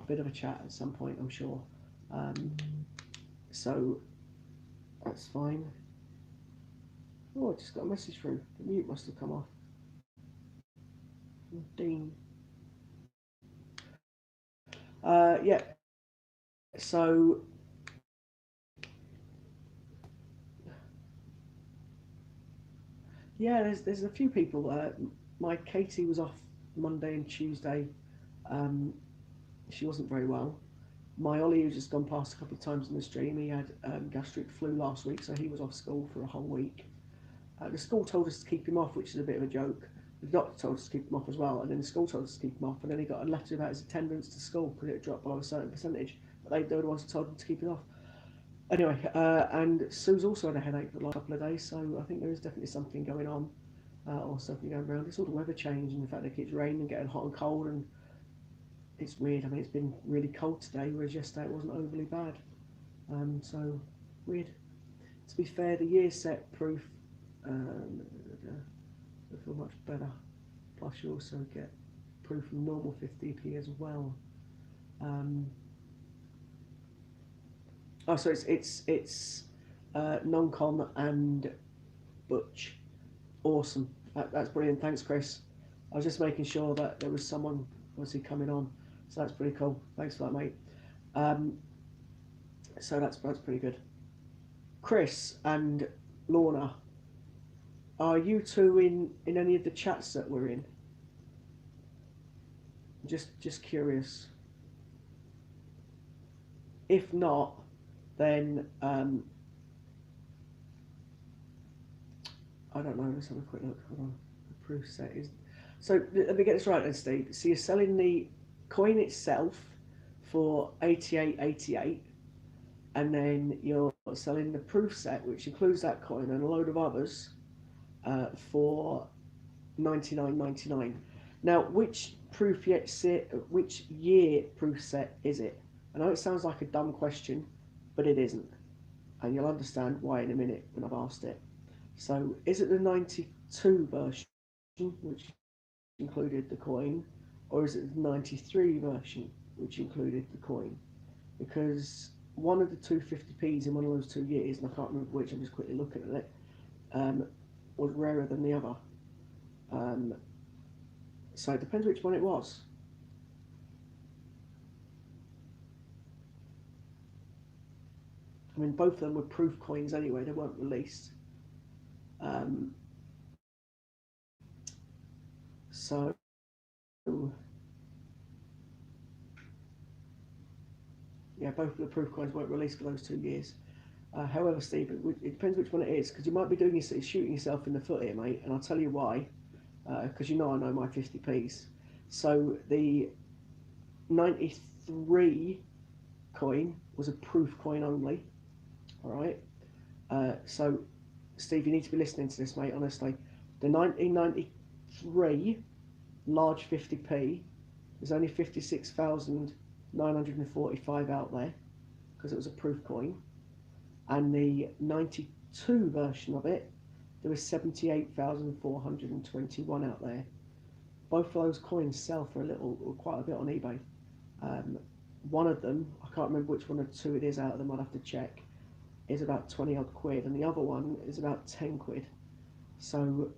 bit of a chat at some point, I'm sure. So that's fine. Oh, I just got a message through. The mute must have come off. Dean. Yeah. So yeah, there's a few people. My Katie was off Monday and Tuesday. She wasn't very well. My Ollie, who's just gone past a couple of times in the stream, he had gastric flu last week, so he was off school for a whole week. The school told us to keep him off, which is a bit of a joke. The doctor told us to keep him off as well, and then the school told us to keep him off, and then he got a letter about his attendance to school because it dropped below a certain percentage, but they were the ones who told him to keep it off. Anyway, and Sue's also had a headache for the last couple of days, so I think there is definitely something going on, or something going around. It's all the weather change, and the fact that it keeps raining and getting hot and cold, and it's weird. I mean, it's been really cold today, whereas yesterday it wasn't overly bad. So weird. To be fair, the year set proof will feel much better. Plus, you also get proof from normal 50p as well. Oh, so it's non-con and Butch. Awesome. That's brilliant. Thanks, Chris. I was just making sure that there was someone obviously coming on, so that's pretty cool. Thanks for that, mate. So that's pretty good. Chris and Lorna, are you two in any of the chats that we're in? Just curious. If not, then I don't know. Let's have a quick look. Hold on. The proof set is. So let me get this right then, Steve. So you're selling the coin itself for 88.88, and then you're selling the proof set, which includes that coin and a load of others, for 99.99. Now, which which year proof set is it? I know it sounds like a dumb question, but it isn't, and you'll understand why in a minute when I've asked it. So, is it the 92 version, which included the coin, or is it the 93 version, which included the coin? Because one of the 250p's in one of those 2 years, and I can't remember which, I'm just quickly looking at it, was rarer than the other. So it depends which one it was. I mean, both of them were proof coins anyway, they weren't released. So yeah, both of the proof coins weren't released for those 2 years. However, Steve, it depends which one it is, because you might be shooting yourself in the foot here, mate, and I'll tell you why. Because I know my 50p's. So the 93 coin was a proof coin only. All right. So, Steve, you need to be listening to this, mate. Honestly, the 1993 large 50p, there's only 56,945 out there because it was a proof coin, and the 92 version of it, there was 78,421 out there. Both of those coins sell for quite a bit on eBay. One of them, I can't remember which one of the two it is out of them, I'd have to check, is about 20 odd quid, and the other one is about 10 quid. So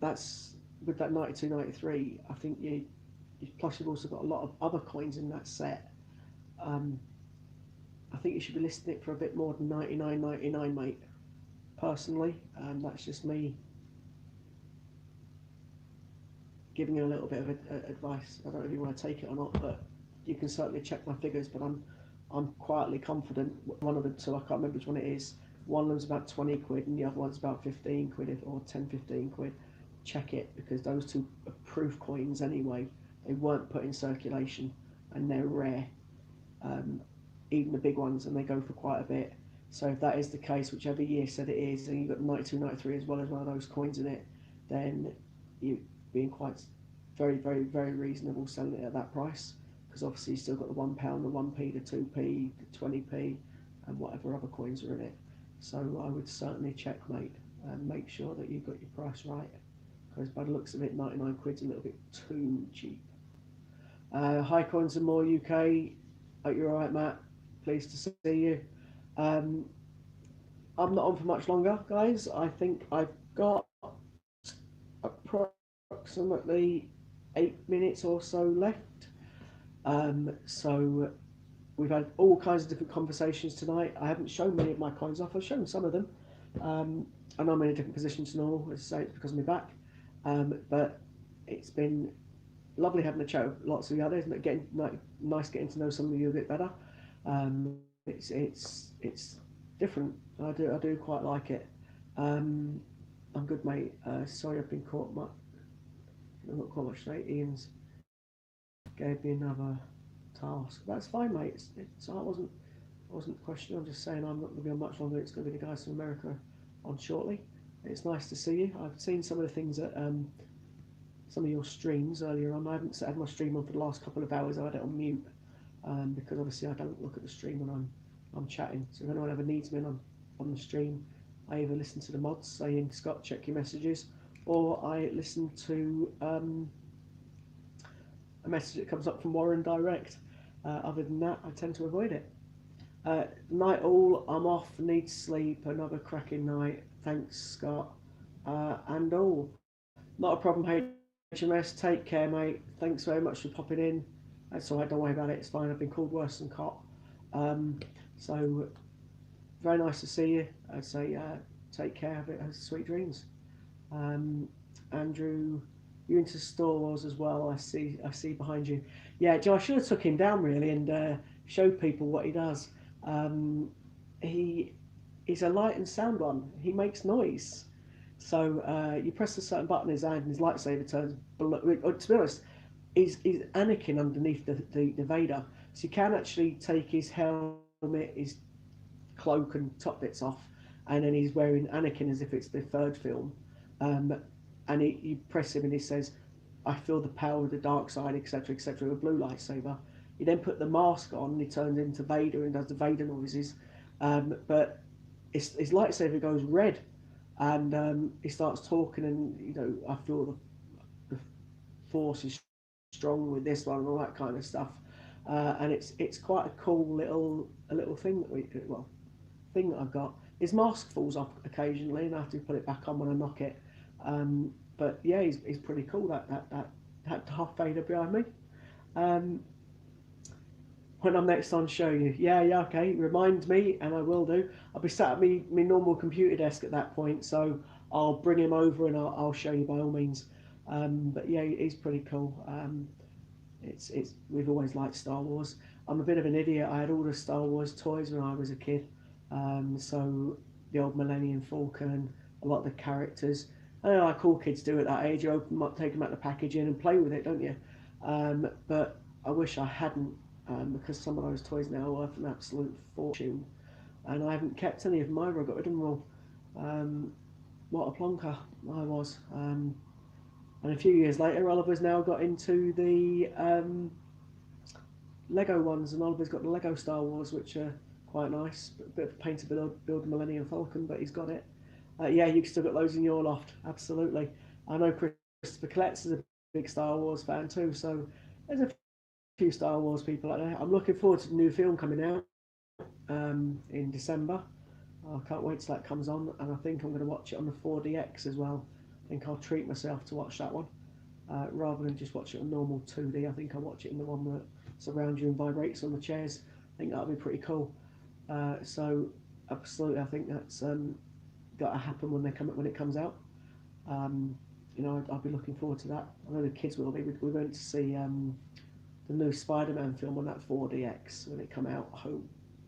that's, with that 92, 93, I think plus you've also got a lot of other coins in that set. I think you should be listing it for a bit more than 99.99, mate. Personally, that's just me giving you a little bit of advice. I don't know if you want to take it or not, but you can certainly check my figures. But I'm quietly confident one of the two, I can't remember which one it is. One of them's about 20 quid and the other one's about 15 quid or 10, 15 quid. Check it, because those two are proof coins anyway. They weren't put in circulation and they're rare. Even the big ones, and they go for quite a bit. So if that is the case, whichever year said it is, and you've got 92, 93 as well as one of those coins in it, then you're being quite very, very, very reasonable selling it at that price, because obviously you've still got the £1, the 1p, the 2p, the 20p, and whatever other coins are in it. So I would certainly check, mate, and make sure that you've got your price right, because by the looks of it, 99 quid's a little bit too cheap. Hi Coins and More UK, hope you're alright, Matt. Pleased to see you. I'm not on for much longer, guys. I think I've got approximately 8 minutes or so left. So we've had all kinds of different conversations tonight. I haven't shown many of my coins off. I've shown some of them. And I'm in a different position to normal, as I say, it's because of my back. But it's been lovely having a chat with lots of the others, and nice getting to know some of you a bit better. It's different. I do quite like it. I'm good, mate. Sorry I've been caught much. I've not quite much today. Ian's gave me another task. That's fine, mate. I wasn't questioning. I'm just saying I'm not going to be on much longer. It's going to be the guys from America on shortly. It's nice to see you. I've seen some of the things that some of your streams earlier on. I haven't had my stream on for the last couple of hours. I had it on mute because obviously I don't look at the stream when I'm chatting. So if anyone ever needs me on the stream, I either listen to the mods saying, Scott, check your messages, or I listen to a message that comes up from Warren direct. Other than that, I tend to avoid it. Night all, I'm off, need sleep, another cracking night. Thanks, Scott. And all. Not a problem, HMS. Take care, mate. Thanks very much for popping in. That's all right, don't worry about it. It's fine. I've been called worse than cop. So, very nice to see you. I'd say take care of it. Have sweet dreams. Andrew, you into Star Wars as well? I see behind you. Yeah, Joe, I should have took him down really and showed people what he does. He is a light and sound one. He makes noise. So you press a certain button in his hand and his lightsaber turns blue. To be honest, he's Anakin underneath the Vader. So you can actually take his helmet, his cloak and top bits off, and then he's wearing Anakin as if it's the third film. And you press him and he says, I feel the power of the dark side, etc., etc., with a blue lightsaber. You then put the mask on and he turns into Vader and does the Vader noises. But his lightsaber goes red and he starts talking and, I feel the force is strong with this one and all that kind of stuff. And it's quite a cool little thing thing that I've got. His mask falls off occasionally and I have to put it back on when I knock it. But yeah, he's pretty cool. That Darth Vader behind me. When I'm next on show you, yeah, okay. Remind me, and I will do. I'll be sat at my normal computer desk at that point, so I'll bring him over and I'll show you by all means. But yeah, he's pretty cool. We've always liked Star Wars. I'm a bit of an idiot. I had all the Star Wars toys when I was a kid. So the old Millennium Falcon, a lot of the characters. I know like all kids do at that age. You open them up, take them out the packaging and play with it, don't you? But I wish I hadn't, because some of those toys now are worth an absolute fortune. And I haven't kept any of them either. I got rid of them all. What a plonker I was. And a few years later, Oliver's now got into the Lego ones, and Oliver's got the Lego Star Wars, which are quite nice. A bit of a pain to build the Millennium Falcon, but he's got it. Yeah, you've still got loads in your loft, absolutely. I know Christopher Colletts is a big Star Wars fan too, so there's a few Star Wars people out there. I'm looking forward to the new film coming out in December. I can't wait till that comes on, and I think I'm going to watch it on the 4DX as well. I think I'll treat myself to watch that one rather than just watch it on normal 2D. I think I'll watch it in the one that surrounds you and vibrates on the chairs. I think that'll be pretty cool. So absolutely, I think that's got to happen when it comes out. I'll be looking forward to that. I know the kids will be. We went to see the new Spider-Man film on that 4DX when it came out.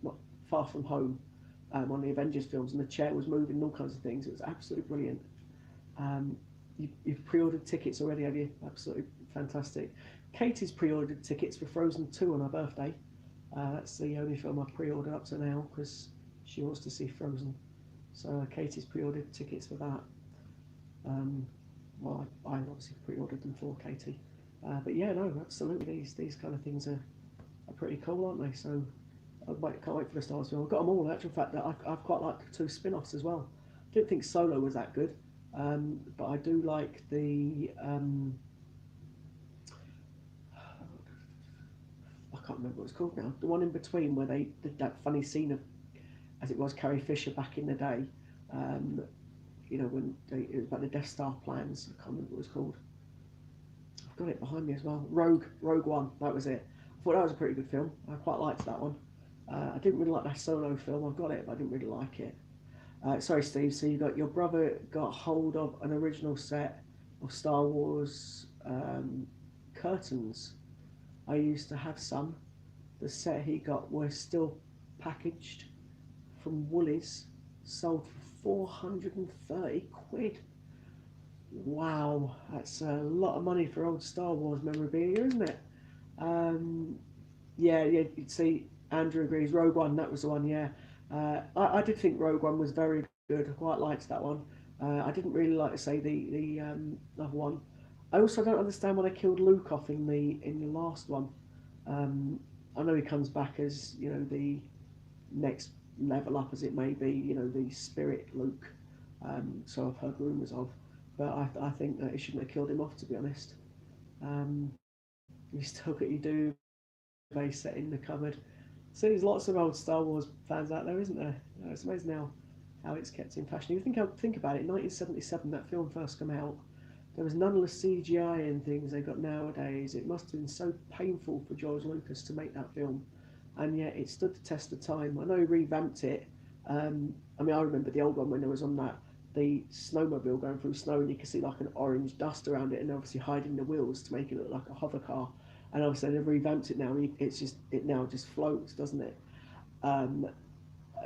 Not far from home, on the Avengers films, and the chair was moving and all kinds of things. It was absolutely brilliant. You've pre-ordered tickets already, have you? Absolutely fantastic. Katie's pre-ordered tickets for Frozen 2 on her birthday. That's the only film I've pre-ordered up to now because she wants to see Frozen. So Katie's pre-ordered tickets for that. I obviously pre-ordered them for Katie. But yeah, no, absolutely. These kind of things are pretty cool, aren't they? So can't wait for the Star Wars film. I've got them all. In actual fact, that I've quite liked the 2 spin-offs as well. I didn't think Solo was that good, but I do like the. I can't remember what it's called now. The one in between where they did that funny scene of, as it was Carrie Fisher back in the day. When it was about the Death Star plans. I can't remember what it was called. I've got it behind me as well. Rogue One. That was it. I thought that was a pretty good film. I quite liked that one. I didn't really like that Solo film. I've got it, but I didn't really like it. Sorry, Steve. So your brother got hold of an original set of Star Wars curtains. I used to have some. The set he got was still packaged from Woolies, sold for 430 quid. Wow, that's a lot of money for old Star Wars memorabilia, isn't it? Yeah, you'd see Andrew agrees. Rogue One, that was the one, yeah. I did think Rogue One was very good. I quite liked that one. I didn't really like to say the other one. I also don't understand why they killed Luke off in the last one. I know he comes back as the next level up as it may be, the spirit Luke. So I've heard rumours of, but I think that he shouldn't have killed him off, to be honest. You still got your duvet set in the cupboard. So there's lots of old Star Wars fans out there, isn't there? It's amazing how it's kept in fashion. You think about it, 1977, that film first came out. There was none of the CGI and things they got nowadays. It must have been so painful for George Lucas to make that film, and yet it stood the test of time. I know he revamped it. I remember the old one when there was on the snowmobile going through snow, and you could see like an orange dust around it, and obviously hiding the wheels to make it look like a hover car. And obviously they've revamped it now, and it now just floats, doesn't it?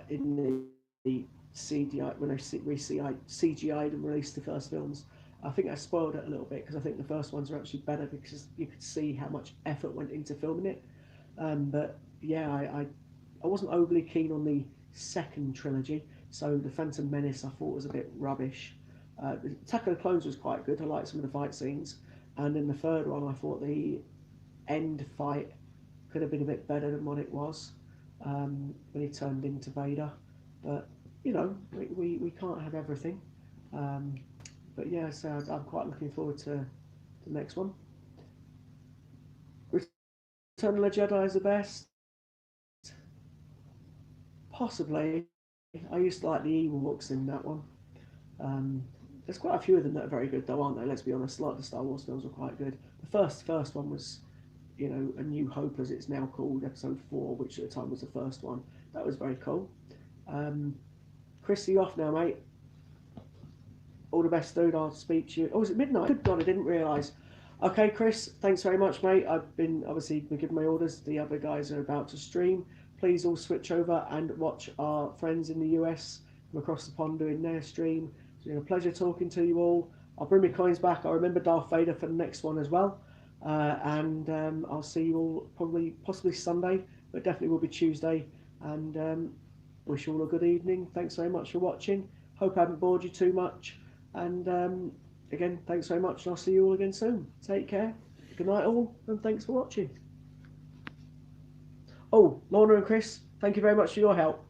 In the CGI when they CGI'd and released the first films. I think I spoiled it a little bit because I think the first ones are actually better because you could see how much effort went into filming it. But yeah, I wasn't overly keen on the second trilogy. So the Phantom Menace I thought was a bit rubbish. The Attack of the Clones was quite good. I liked some of the fight scenes. And in the third one, I thought the end fight could have been a bit better than what it was when he turned into Vader. But you know, we can't have everything. But yeah, so I'm quite looking forward to the next one. Return of the Jedi is the best. Possibly. I used to like the evil looks in that one. There's quite a few of them that are very good, though, aren't there? Let's be honest. A lot of the Star Wars films were quite good. The first one was, you know, A New Hope, as it's now called, Episode 4, which at the time was the first one. That was very cool. Chris, you off now, mate? All the best, dude. I'll speak to you. Oh, is it midnight? Good God, I didn't realise. Okay, Chris, thanks very much, mate. I've been giving my orders. The other guys are about to stream. Please all switch over and watch our friends in the US from across the pond doing their stream. It's been a pleasure talking to you all. I'll bring my coins back. I'll remember Darth Vader for the next one as well. And I'll see you all possibly Sunday, but definitely will be Tuesday. And wish you all a good evening. Thanks very much for watching. Hope I haven't bored you too much. And again, thanks very much, and I'll see you all again soon. Take care. Good night, all, and thanks for watching. Oh, Lorna and Chris, thank you very much for your help.